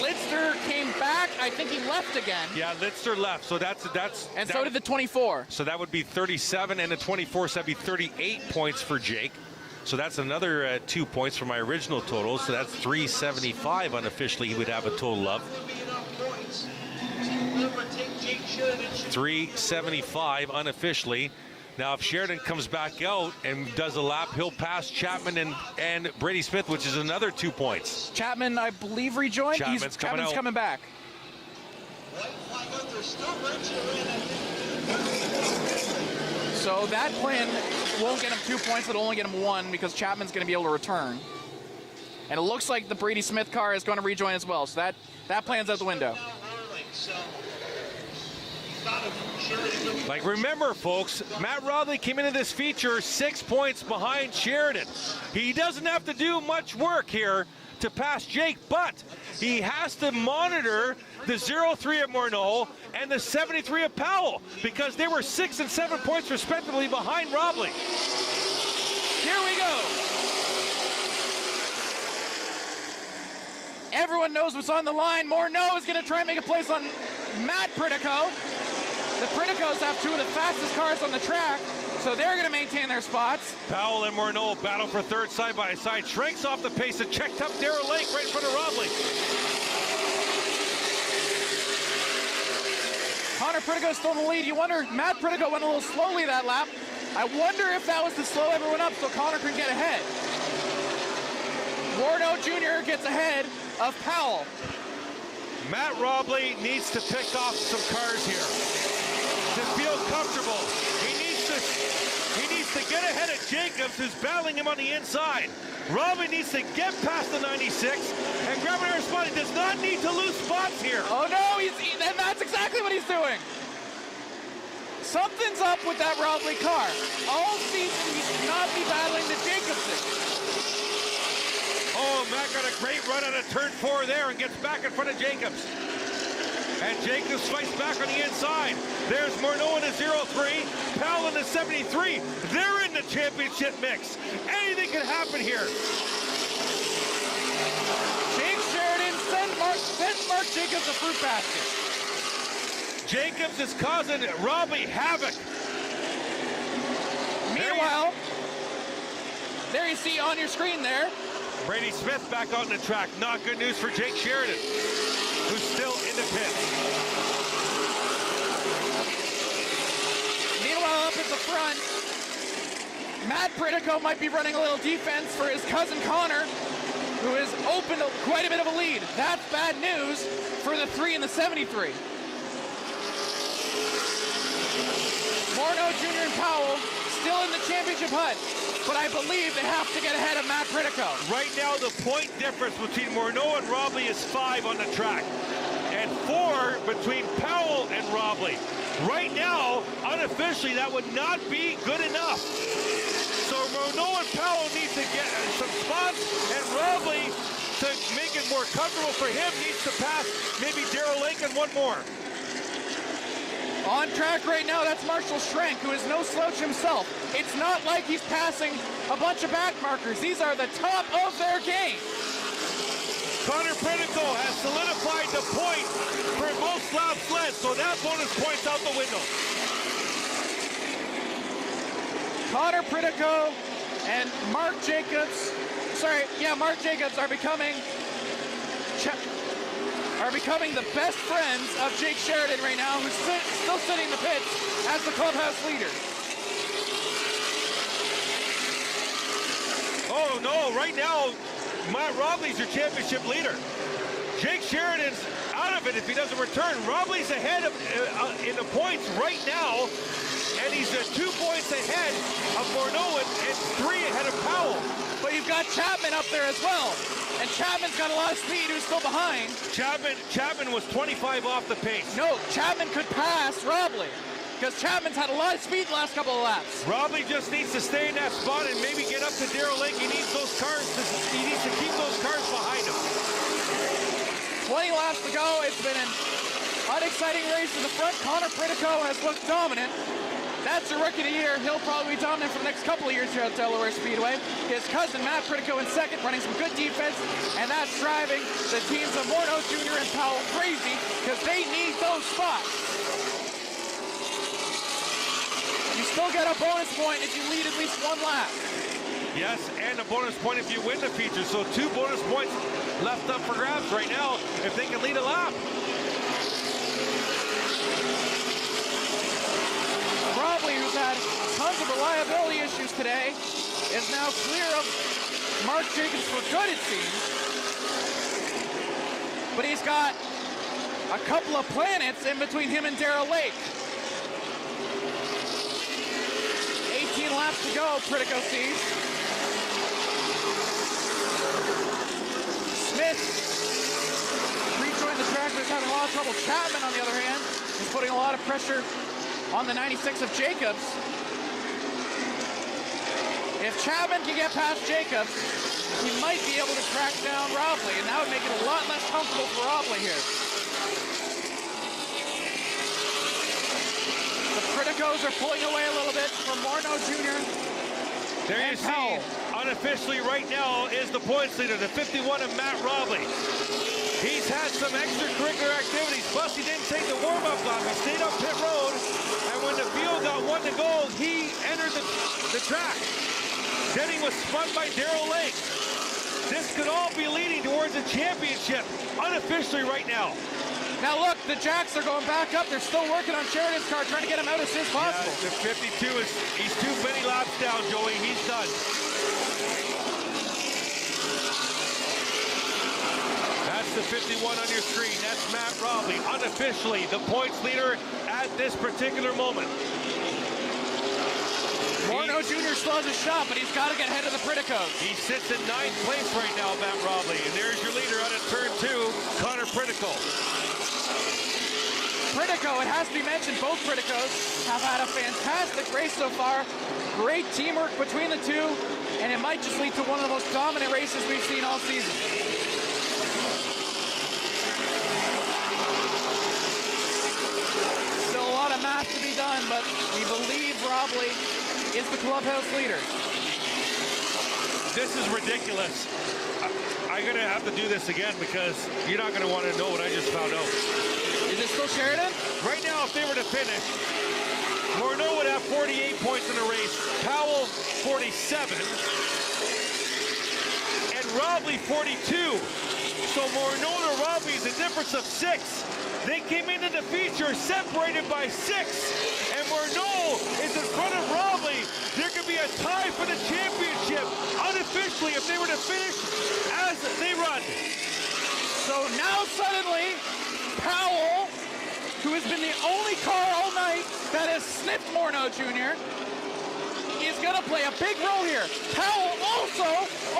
Lister came back. I think he left again.
Yeah, Lister left. So that's
and so did the 24.
So that would be 37, and the 24, so that'd be 38 points for Jake. So that's another 2 points for my original total. So that's 375 unofficially he would have a total of. 375 unofficially. Now, if Sheridan comes back out and does a lap, he'll pass Chapman and Brady Smith, which is another 2 points.
Chapman, I believe, rejoined.
Chapman's
coming back. So that plan won't get him 2 points. It'll only get him 1 because Chapman's going to be able to return. And it looks like the Brady Smith car is going to rejoin as well. So that plan's out the window.
Like, remember, folks, Matt Rodley came into this feature 6 points behind Sheridan. He doesn't have to do much work here to pass Jake, but he has to monitor the 0-3 of Morneau and the 73 of Powell because they were 6 and 7 points respectively behind Rodley.
Here we go. Everyone knows what's on the line. Morneau is going to try and make a place on Matt Pritico. The Priticos have 2 of the fastest cars on the track, so they're going to maintain their spots.
Powell and Morneau battle for third side by side. Shrinks off the pace and checked up Darrell Lake right in front of Rodley.
Connor Pritico still in the lead. You wonder, Matt Pritico went a little slowly that lap. I wonder if that was to slow everyone up so Connor could get ahead. Morneau Jr. gets ahead of Powell.
Matt Rodley needs to pick off some cars here to feel comfortable. He needs to get ahead of Jacobs, who's battling him on the inside. Rodley needs to get past the 96 and grab an air spot. He does not need to lose spots here.
Oh no, and that's exactly what he's doing. Something's up with that Rodley car. All seems to not be battling the Jacobson.
Oh, Matt got a great run on a turn 4 there and gets back in front of Jacobs. And Jacobs fights back on the inside. There's Morneau in the 0-3, Powell in the 73. They're in the championship mix. Anything can happen here.
Jake Sheridan sends Mark Jacobs a fruit basket.
Jacobs is causing Rodley havoc.
Meanwhile, there you see on your screen there,
Brady Smith back out on the track. Not good news for Jake Sheridan, who's still in the pit.
Meanwhile, up at the front, Matt Pritico might be running a little defense for his cousin Connor, who has opened quite a bit of a lead. That's bad news for the 3 and the 73. Morneau Jr. and Powell still in the championship hunt, but I believe they have to get ahead of Matt Pritico.
Right now, the point difference between Morneau and Rodley is 5 on the track, and 4 between Powell and Rodley. Right now, unofficially, that would not be good enough. So Morneau and Powell need to get some spots, and Rodley, to make it more comfortable for him, needs to pass maybe Darrell Lake and 1 more.
On track right now, that's Marshall Schrenk, who is no slouch himself. It's not like he's passing a bunch of back markers. These are the top of their game.
Connor Pritico has solidified the point for most laps led, so that bonus point's out the window.
Connor Pritico and Mark Jacobs are becoming the best friends of Jake Sheridan right now, who's still sitting in the pits as the clubhouse leader.
Oh no, right now, Matt Rodley's your championship leader. Jake Sheridan's out of it if he doesn't return. Rodley's ahead of in the points right now, and he's 2 points ahead of Morneau and 3 ahead of Powell.
But you've got Chapman up there as well. And Chapman's got a lot of speed, who's still behind.
Chapman was 25 off the pace.
No, Chapman could pass Rodley, because Chapman's had a lot of speed the last couple of laps.
Rodley just needs to stay in that spot and maybe get up to Darrell Lake. He needs those cars. He needs to keep those cars behind him.
20 laps to go. It's been an unexciting race in the front. Connor Pritico has looked dominant. That's your rookie of the year. He'll probably be dominant for the next couple of years here at Delaware Speedway. His cousin Matt Pritico in second, running some good defense, and that's driving the teams of Morneau Jr. and Powell crazy because they need those spots. You still get a bonus point if you lead at least 1 lap.
Yes, and a bonus point if you win the feature. So 2 bonus points left up for grabs right now if they can lead a lap.
Robley, who's had tons of reliability issues today, is now clear of Mark Jacobs for good, it seems. But he's got a couple of planets in between him and Darrell Lake. 18 laps to go, Pritico sees. Smith rejoined the track, but is having a lot of trouble. Chapman, on the other hand, is putting a lot of pressure on the 96 of Jacobs. If Chapman can get past Jacobs, he might be able to track down Robley, and that would make it a lot less comfortable for Robley here. The Priticos are pulling away a little bit from Morneau Jr.
There you see, unofficially right now is the points leader, the 51 of Matt Robley. He's had some extracurricular activities, plus he didn't take the warm-up lap. He stayed up pit road, and when the field got 1 to go, he entered the track. Then he was spun by Darrell Lake. This could all be leading towards a championship, unofficially right now.
Now look, the Jacks are going back up. They're still working on Sheridan's car, trying to get him out as soon as possible.
Yeah, the 52 he's 2 many laps down, Joey. He's done. That's the 51 on your screen. That's Matt Robley, unofficially the points leader at this particular moment.
Morneau Jr. still has a shot, but he's got to get ahead of the Priticos.
He sits in 9th place right now, Matt Robley. And there's your leader out of turn 2, Connor Pritico.
Pritico, it has to be mentioned, both Priticos have had a fantastic race so far. Great teamwork between the two, and it might just lead to one of the most dominant races we've seen all season. Still a lot of math to be done, but we believe Robley is the clubhouse leader.
This is ridiculous. I'm going to have to do this again because you're not going to want to know what I just found out.
Is it still Sheridan?
Right now, if they were to finish, Morneau would have 48 points in the race, Powell 47, and Robley 42. So Morneau to Robley is a difference of 6. They came into the feature separated by 6, and Morneau is in front of Robley. There could be a tie for the championship, unofficially, if they were to finish as they run.
So now suddenly, Powell, who has been the only car all night that has sniffed Morneau Jr., is going to play a big role here. Powell also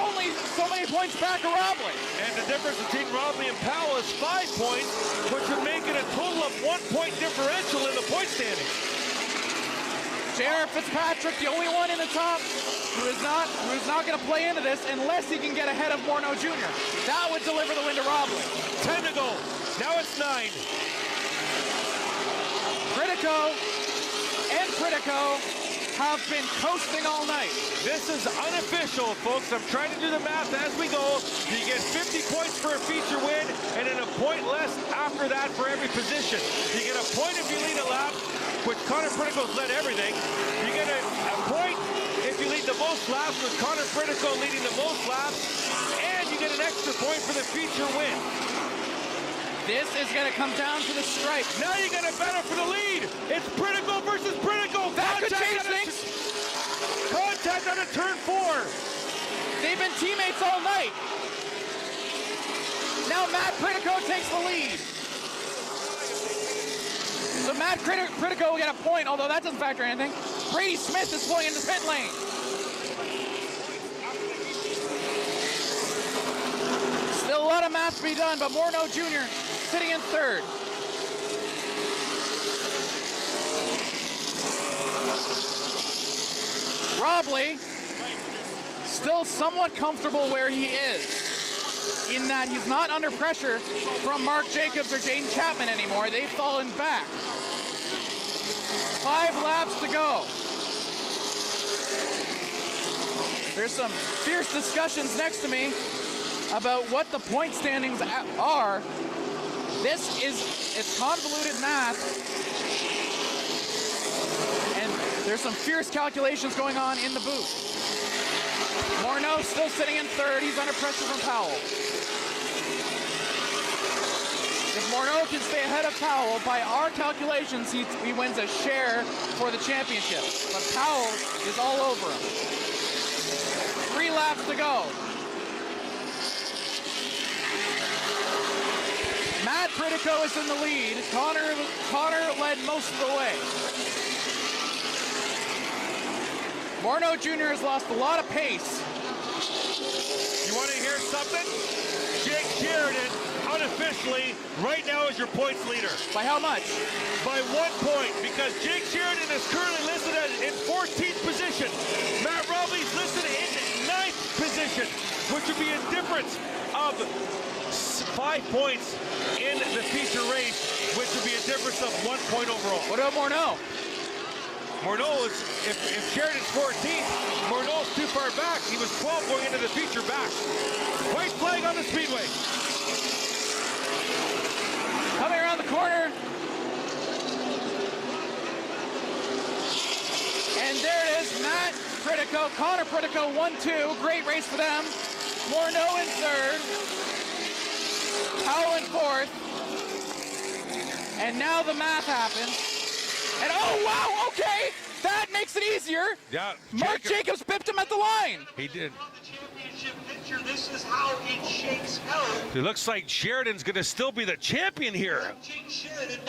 only so many points back of Robley.
And the difference between Robley and Powell is 5 points, which would make it a total of 1 point differential in the point standing.
J.R. Fitzpatrick, the only one in the top who is not going to play into this unless he can get ahead of Morneau Jr. That would deliver the win to Robley.
10 to go. Now it's 9.
Pritico have been coasting all night.
This is unofficial, folks. I'm trying to do the math as we go. You get 50 points for a feature win, and then a point less after that for every position. You get a point if you lead a lap, which Connor Pritico's led everything. You get a point if you lead the most laps, with Connor Pritico leading the most laps, and you get an extra point for the feature win.
This is going to come down to the stripe.
Now you got a battle for the lead. It's Pritico versus Pritico.
That could change things.
Contact on a turn 4.
They've been teammates all night. Now Matt Pritico takes the lead. So Matt Pritico will get a point, although that doesn't factor anything. Brady Smith is pulling into pit lane. Still a lot of math to be done, but Morneau Jr. sitting in 3rd. Robley still somewhat comfortable where he is, in that he's not under pressure from Mark Jacobs or Jaden Chapman anymore. They've fallen back. 5 laps to go. There's some fierce discussions next to me about what the point standings are. It's convoluted math, and there's some fierce calculations going on in the booth. Morneau still sitting in third. He's under pressure from Powell. If Morneau can stay ahead of Powell, by our calculations, he wins a share for the championship. But Powell is all over him. 3 laps to go. Matt Pritico is in the lead. Connor led most of the way. Morneau Jr. has lost a lot of pace.
You want to hear something? Jake Sheridan, unofficially, right now is your points leader.
By how much?
By 1 point, because Jake Sheridan is currently listed in 14th position. Matt Robley's listed in 9th position, which would be a difference of 5 points in the feature race, which would be a difference of 1 point overall.
What about Morneau?
Morneau is, if Sheridan's 14th, Morneau's too far back. He was 12 going into the feature back. White flag on the speedway.
Coming around the corner. And there it is, Matt Pritico, Connor Pritico, 1-2. Great race for them. Morneau in third. Powell in fourth. And now the math happens. And oh, wow, okay. That makes it easier.
Yeah.
Mark Jacobs pipped him at the line.
He did.
This is how it shakes out.
It looks like Sheridan's going to still be the champion here.
Jake Sheridan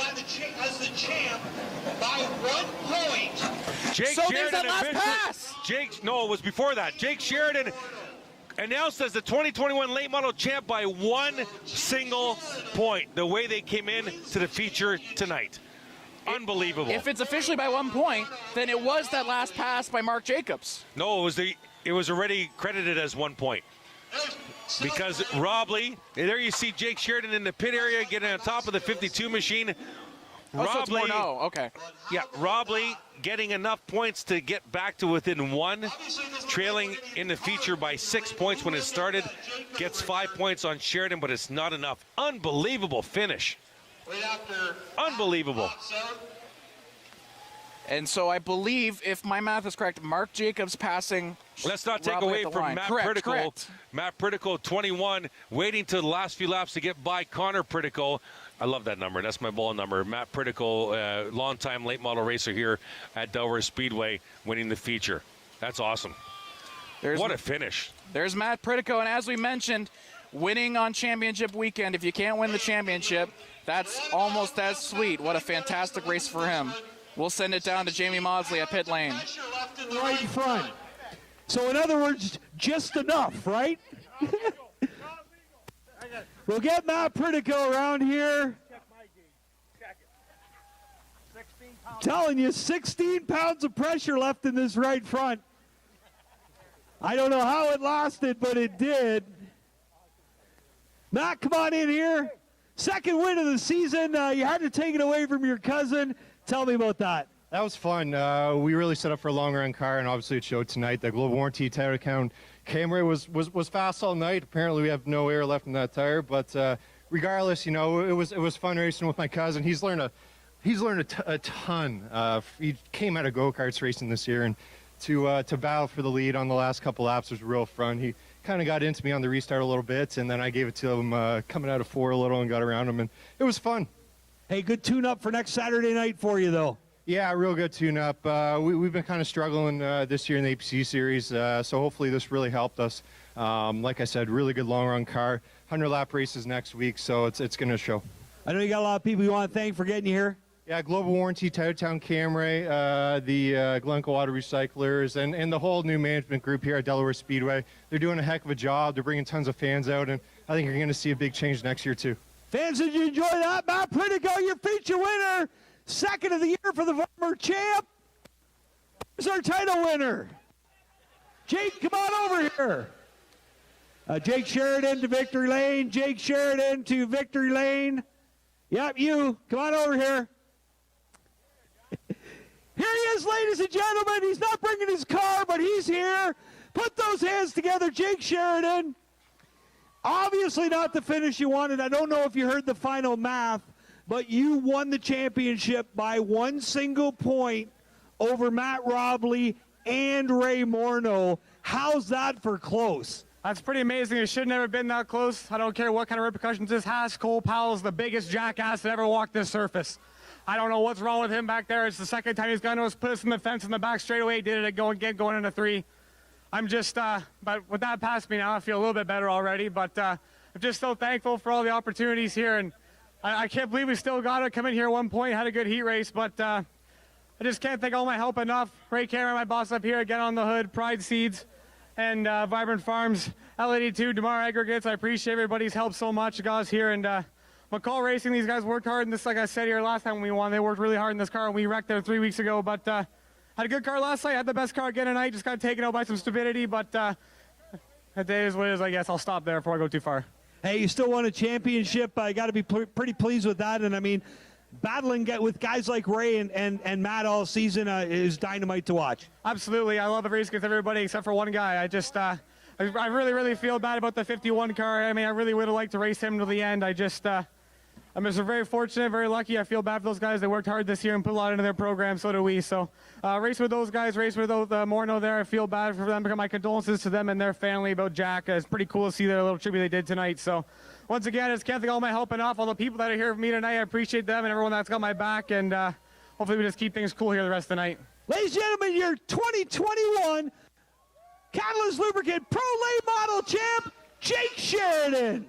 as the champ by 1 point.
Jake
so
Sheridan
there's that last pass.
No, it was before that. Jake Sheridan announced as the 2021 late model champ by 1 single point. The way they came in to the feature tonight. Unbelievable.
If it's officially by 1 point, then it was that last pass by Mark Jacobs.
No, it was already credited as 1 point. Because Robley, there you see Jake Sheridan in the pit area getting on top of the 52 machine.
Robley, okay.
Yeah, Robley getting enough points to get back to within 1, trailing in the feature by 6 points when it started. Gets 5 points on Sheridan, but it's not enough. Unbelievable finish. Unbelievable.
And so I believe, if my math is correct, Mark Jacobs passing.
Let's not take
Robley
away from Matt Pritico.
Correct.
Matt Pritico, 21, waiting to the last few laps to get by Connor Pritico. I love that number. That's my ball number. Matt Pritico, longtime late model racer here at Delaware Speedway, winning the feature. That's awesome. What a finish.
There's Matt Pritico, and as we mentioned, winning on championship weekend. If you can't win the championship, that's almost as sweet. What a fantastic race for him. We'll send it down to Jamie Maudsley at pit lane.
Right in front. So in other words, just enough, right? We'll get Matt Pritico around here. Telling you, 16 pounds of pressure left in this right front. I don't know how it lasted, but it did. Matt, come on in here. Second win of the season. You had to take it away from your cousin. Tell me about that.
That was fun. We really set up for a long run car, and obviously it showed tonight. The global warranty tire count Camry was fast all night. Apparently we have no air left in that tire, but regardless, you know, it was fun racing with my cousin. He's learned a ton. He came out of go-karts racing this year, and to battle for the lead on the last couple laps was real fun. He kind of got into me on the restart a little bit, and then I gave it to him coming out of 4 a little and got around him, and it was fun.
Hey, good tune-up for next Saturday night for you, though.
Yeah, real good tune-up. We've been kind of struggling this year in the APC series, so hopefully this really helped us. Like I said, really good long-run car. 100-lap races next week, so it's going to show.
I know you got a lot of people you want to thank for getting you here.
Yeah, Global Warranty, Town Camry, the Glencoe Auto Recyclers, and the whole new management group here at Delaware Speedway. They're doing a heck of a job. They're bringing tons of fans out, and I think you're going to see a big change next year, too.
Fans, did you enjoy that? Matt Pritico, your feature winner. Second of the year for the former champ. Here's our title winner. Jake, come on over here. Jake Sheridan to victory lane. Jake Sheridan to victory lane. Yep, you. Come on over here. Here he is, ladies and gentlemen. He's not bringing his car, but he's here. Put those hands together, Jake Sheridan. Obviously not the finish you wanted. I don't know if you heard the final math, but you won the championship by 1 single point over Matt Robley and Ray Morneau. How's that for close?
That's pretty amazing. It should have never been that close. I don't care what kind of repercussions this has. Cole Powell's the biggest jackass that ever walked this surface. I don't know what's wrong with him back there. It's the second time he's gone to us, put us in the fence in the back straightaway. He did it going into 3. I'm just, but with that past me now, I feel a little bit better already. But I'm just so thankful for all the opportunities here. And I can't believe we still got to come in here at one point, had a good heat race. But I just can't thank all my help enough. Ray Cameron, my boss up here, Get on the Hood, Pride Seeds, and Vibrant Farms, L82, DeMar Aggregates. I appreciate everybody's help so much. The guys here and McCall Racing, these guys worked hard in this, like I said here last time we won. They worked really hard in this car, and we wrecked there 3 weeks ago. But had a good car last night, had the best car again tonight. Just got taken out by some stupidity, but that day is what it is, I guess. I'll stop there before I go too far.
Hey, you still won a championship. I got to be pretty pleased with that. And I mean, battling with guys like Ray and Matt all season is dynamite to watch.
Absolutely. I love the race against everybody except for one guy. I just, I really feel bad about the 51 car. I mean, I really would have liked to race him to the end. I'm just very fortunate, very lucky. I feel bad for those guys. They worked hard this year and put a lot into their program. So do we. So race with those guys, race with Morneau there. I feel bad for them. My condolences to them and their family about Jack. It's pretty cool to see their little tribute they did tonight. So once again, I just can't thank all my help enough. All the people that are here for me tonight, I appreciate them and everyone that's got my back. And hopefully we just keep things cool here the rest of the night.
Ladies and gentlemen, your 2021 Catalyst Lubricant Pro Late Model Champ, Jake Sheridan.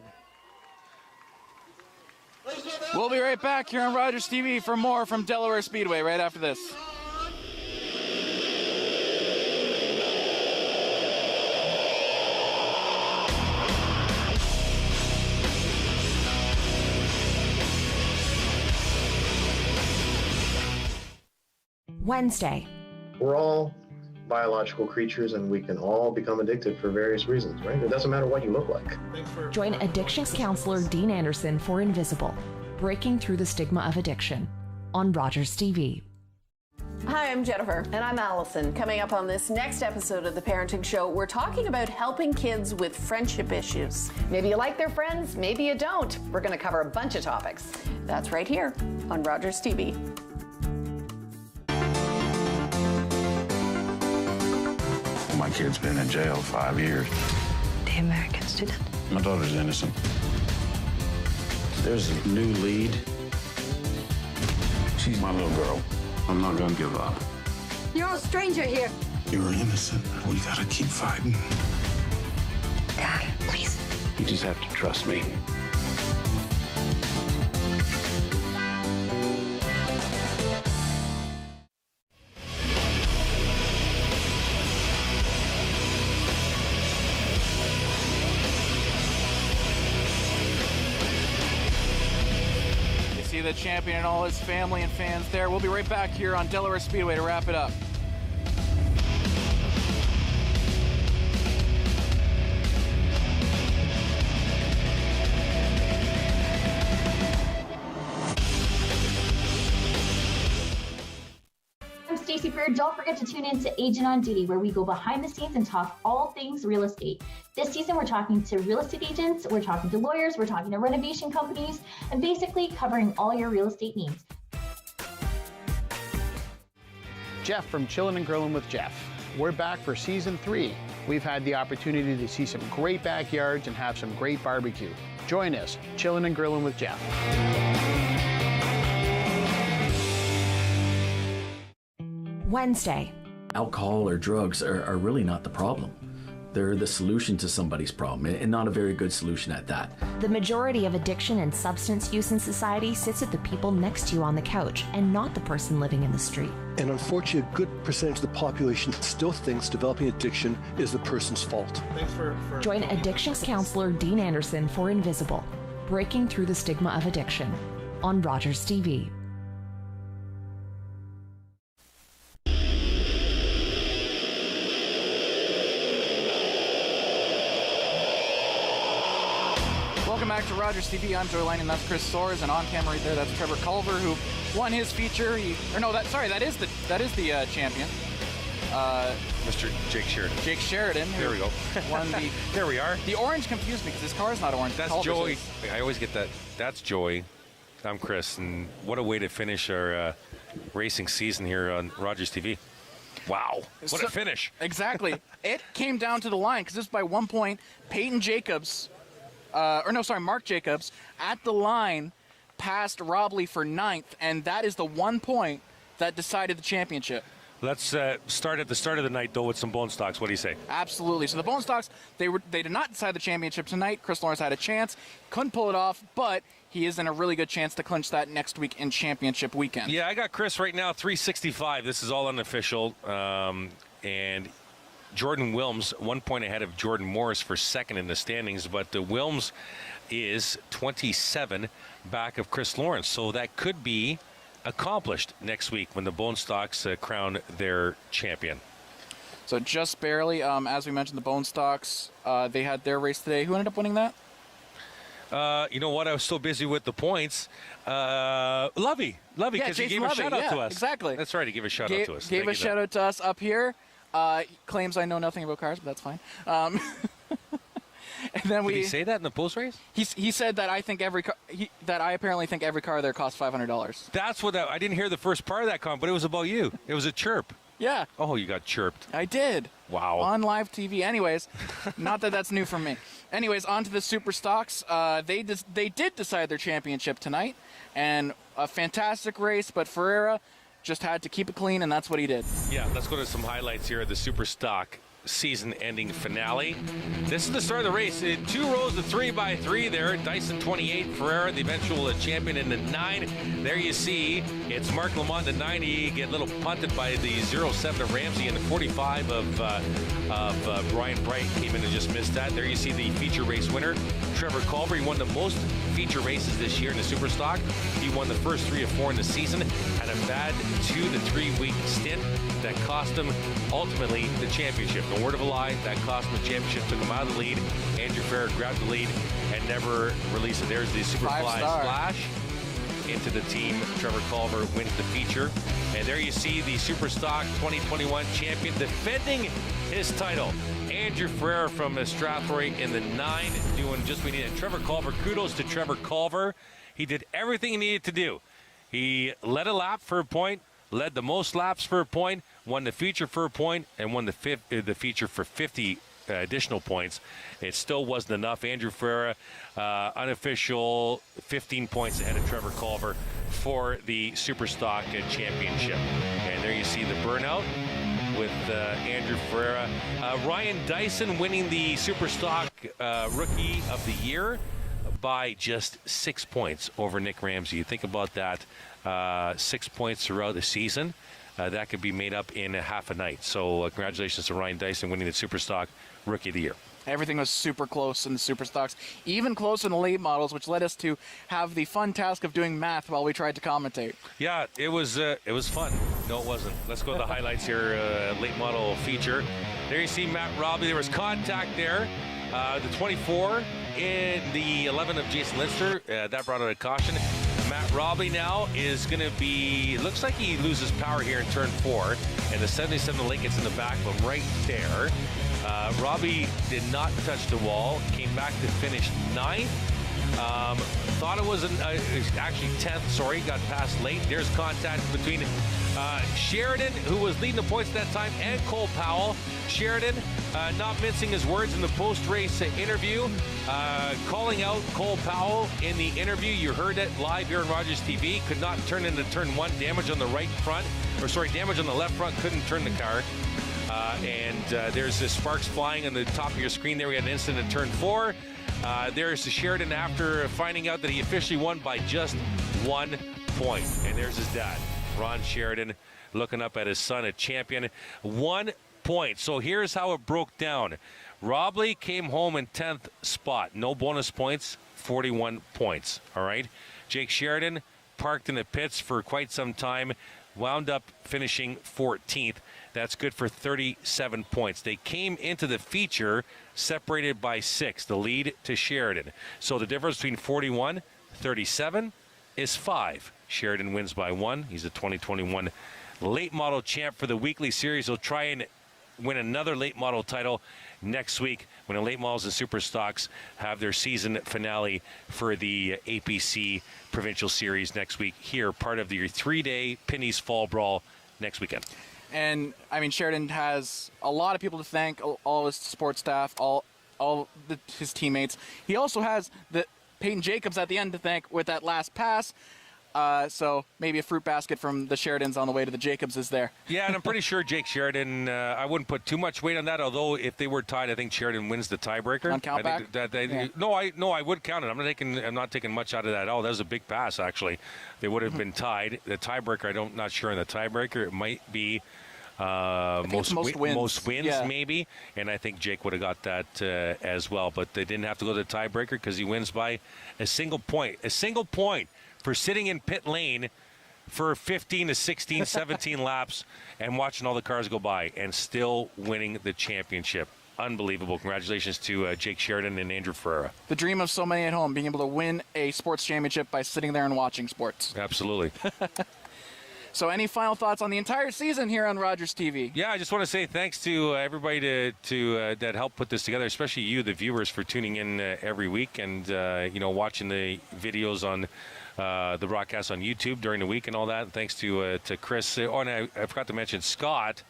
We'll be right back here on Rogers TV for more from Delaware Speedway right after this.
Wednesday.
We're all biological creatures and we can all become addicted for various reasons, right? It doesn't matter what you look like.
Join addictions counselor Dean Anderson for Invisible, Breaking Through the Stigma of Addiction on Rogers TV.
Hi, I'm Jennifer. And I'm Allison. Coming up on this next episode of The Parenting Show, we're talking about helping kids with friendship issues.
Maybe you like their friends, maybe you don't. We're going to cover a bunch of topics.
That's right here on Rogers TV.
My kid's been in jail 5 years.
The American student.
My daughter's innocent. There's a new lead. She's my little girl. I'm not gonna give up.
You're a stranger here.
You're innocent. We gotta keep fighting.
Dad, please.
You just have to trust me.
The champion and all his family and fans there. We'll be right back here on Delaware Speedway to wrap it up.
I'm Stacey Bird. Don't forget to tune in to Agent on Duty, where we go behind the scenes and talk all things real estate. This season, we're talking to real estate agents, we're talking to lawyers, we're talking to renovation companies, and basically covering all your real estate needs.
Jeff from Chillin' and Grillin' with Jeff. We're back for season 3. We've had the opportunity to see some great backyards and have some great barbecue. Join us, Chillin' and Grillin' with Jeff.
Wednesday.
Alcohol or drugs are really not the problem. They're the solution to somebody's problem, and not a very good solution at that.
The majority of addiction and substance use in society sits at the people next to you on the couch and not the person living in the street.
And unfortunately, a good percentage of the population still thinks developing addiction is the person's fault.
Join addictions counselor Dean Anderson for Invisible, Breaking Through the Stigma of Addiction on Rogers TV.
Welcome back to Rogers TV. I'm Joey Langdon, that's Chris Soares, and on camera right there, that's Trevor Culver, who won his feature. That is the champion.
Mr. Jake Sheridan.
Jake Sheridan.
There we go.
Won the.
There we are.
The orange confused me because his car's not orange.
That's Joey. I always get that. That's Joey. I'm Chris, and what a way to finish our racing season here on Rogers TV. Wow. What a finish.
Exactly. It came down to the line because this was by 1 point. Mark Jacobs at the line passed Robley for 9th, and that is the 1 point that decided the championship.
Let's start at the start of the night, though, with some bone stocks. What do you say?
Absolutely. So the bone stocks, they did not decide the championship tonight. Chris Soares had a chance, couldn't pull it off, but he is in a really good chance to clinch that next week in championship weekend.
Yeah, I got Chris right now, 365. This is all unofficial. And Jordan Wilms, 1 point ahead of Jordan Morris for second in the standings, but Wilms is 27 back of Chris Lawrence. So that could be accomplished next week when the Bone Stocks crown their champion.
So just barely, as we mentioned, the Bone Stocks, they had their race today. Who ended up winning that?
You know what? I was so busy with the points. Lovey, because he gave a shout-out to us.
Exactly.
That's right. He gave a shout-out to us.
Gave a shout-out to us up here. Claims I know nothing about cars, but that's fine. And then
Did he say that in the post race?
He said that I apparently think every car there costs $500.
That's what I didn't hear the first part of that comment, but it was about you. It was a chirp.
Yeah.
Oh, you got chirped.
I did.
Wow.
On live TV. Anyways, not that that's new for me. Anyways, on to the Super Stocks. They did decide their championship tonight, and a fantastic race, but Ferreira just had to keep it clean, and that's what he did.
Yeah, let's go to some highlights here of the Super Stock season-ending finale. This is the start of the race. 2 rows of 3x3 there. Dyson 28, Ferreira, the eventual champion in the 9. There you see it's Mark Lamont the 90, get a little punted by the 07 of Ramsey, and the 45 of Brian Bright came in and just missed that. There you see the feature race winner, Trevor Culver. He won the most feature races this year in the Super Stock. He won the first 3 of 4 in the season, had a bad 2 to 3 week stint that cost him ultimately the championship. No word of a lie, that cost him the championship, took him out of the lead. Andrew Ferrer grabbed the lead and never released it. There's the Superfly splash into the team. Trevor Culver wins the feature. And there you see the Super Stock 2021 champion defending his title. Andrew Ferrer from Strathroy in the 9, doing just what he needed. Trevor Culver, kudos to Trevor Culver. He did everything he needed to do. He led a lap for a point, led the most laps for a point, won the feature for a point, and won the feature for 50 additional points. It still wasn't enough. Andrew Ferreira, unofficial 15 points ahead of Trevor Culver for the Super Stock Championship. And there you see the burnout with Andrew Ferreira. Ryan Dyson winning the Super Stock Rookie of the Year by just 6 points over Nick Ramsey. You think about that, 6 points throughout the season. That could be made up in half a night. So congratulations to Ryan Dyson winning the Super Stock Rookie of the Year.
Everything was super close in the Super Stocks, even close in the late models, which led us to have the fun task of doing math while we tried to commentate.
Yeah, it was fun. No, it wasn't. Let's go to the highlights here. Late model feature. There you see Matt Robbie. There was contact there. The 24 in the 11 of Jason Linster. That brought out a caution. Matt Robbie now is going to be, looks like he loses power here in turn 4, and the 77 late gets in the back of him right there. Robbie did not touch the wall, came back to finish 9th. Thought it was actually 10th, sorry, got passed late. There's contact between Sheridan, who was leading the points at that time, and Cole Powell. Sheridan, not mincing his words in the post-race interview, calling out Cole Powell in the interview. You heard it live here on Rogers TV. Could not turn into turn 1. Damage on the right front, damage on the left front. Couldn't turn the car. There's the sparks flying on the top of your screen there. We had an incident in turn 4. There's the Sheridan after finding out that he officially won by just 1 point. And there's his dad, Ron Sheridan, looking up at his son, a champion. 1 point. So here's how it broke down. Robley came home in 10th spot. No bonus points, 41 points. All right. Jake Sheridan parked in the pits for quite some time, wound up finishing 14th. That's good for 37 points. They came into the feature separated by 6, the lead to Sheridan. So the difference between 41, 37 is 5. Sheridan wins by 1. He's the 2021 late model champ for the weekly series. He'll try and win another late model title next week when the late models and super stocks have their season finale for the APC Provincial Series next week here, part of the 3-day Pennies Fall Brawl next weekend.
And I mean, Sheridan has a lot of people to thank, all his support staff, his teammates. He also has the Peyton Jacobs at the end to thank with that last pass. So maybe a fruit basket from the Sheridans on the way to the Jacobs is there.
Yeah, and I'm pretty sure Jake Sheridan, I wouldn't put too much weight on that, although if they were tied, I think Sheridan wins the tiebreaker.
On count back?
No, I would count it. I'm not taking much out of that. Oh, that was a big pass, actually. They would have been tied. The tiebreaker, I'm not sure in the tiebreaker. It might be most wins maybe, and I think Jake would have got that as well, but they didn't have to go to the tiebreaker because he wins by a single point for sitting in pit lane for 15 to 16 17 laps and watching all the cars go by and still winning the championship. Unbelievable. Congratulations to Jake Sheridan and Andrew Ferreira.
The dream of so many at home, being able to win a sports championship by sitting there and watching sports.
Absolutely.
So any final thoughts on the entire season here on Rogers TV?
Yeah, I just want to say thanks to everybody that helped put this together, especially you, the viewers, for tuning in every week and watching the videos on the broadcast on YouTube during the week and all that. And thanks to Chris. Oh, and I forgot to mention Scott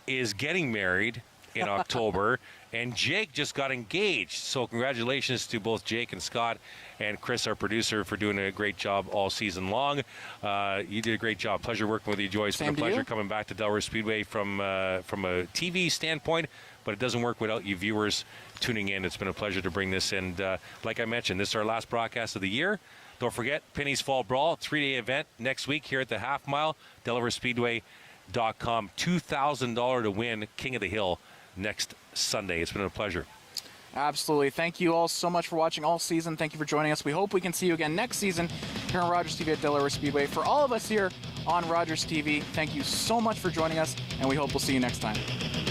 is getting married in October, and Jake just got engaged. So congratulations to both Jake and Scott and Chris, our producer, for doing a great job all season long. You did a great job. Pleasure working with you, Joyce. It's been a pleasure coming back to Delaware Speedway from a TV standpoint, but it doesn't work without you viewers tuning in. It's been a pleasure to bring this in. Like I mentioned, this is our last broadcast of the year. Don't forget, Penny's Fall Brawl, 3-day event next week here at the Half Mile, DelawareSpeedway.com. $2,000 to win King of the Hill next Sunday. It's been a pleasure.
Absolutely. Thank you all so much for watching all season. Thank you for joining us. We hope we can see you again next season here on Rogers TV at Delaware Speedway. For all of us here on Rogers TV, thank you so much for joining us, and we hope we'll see you next time.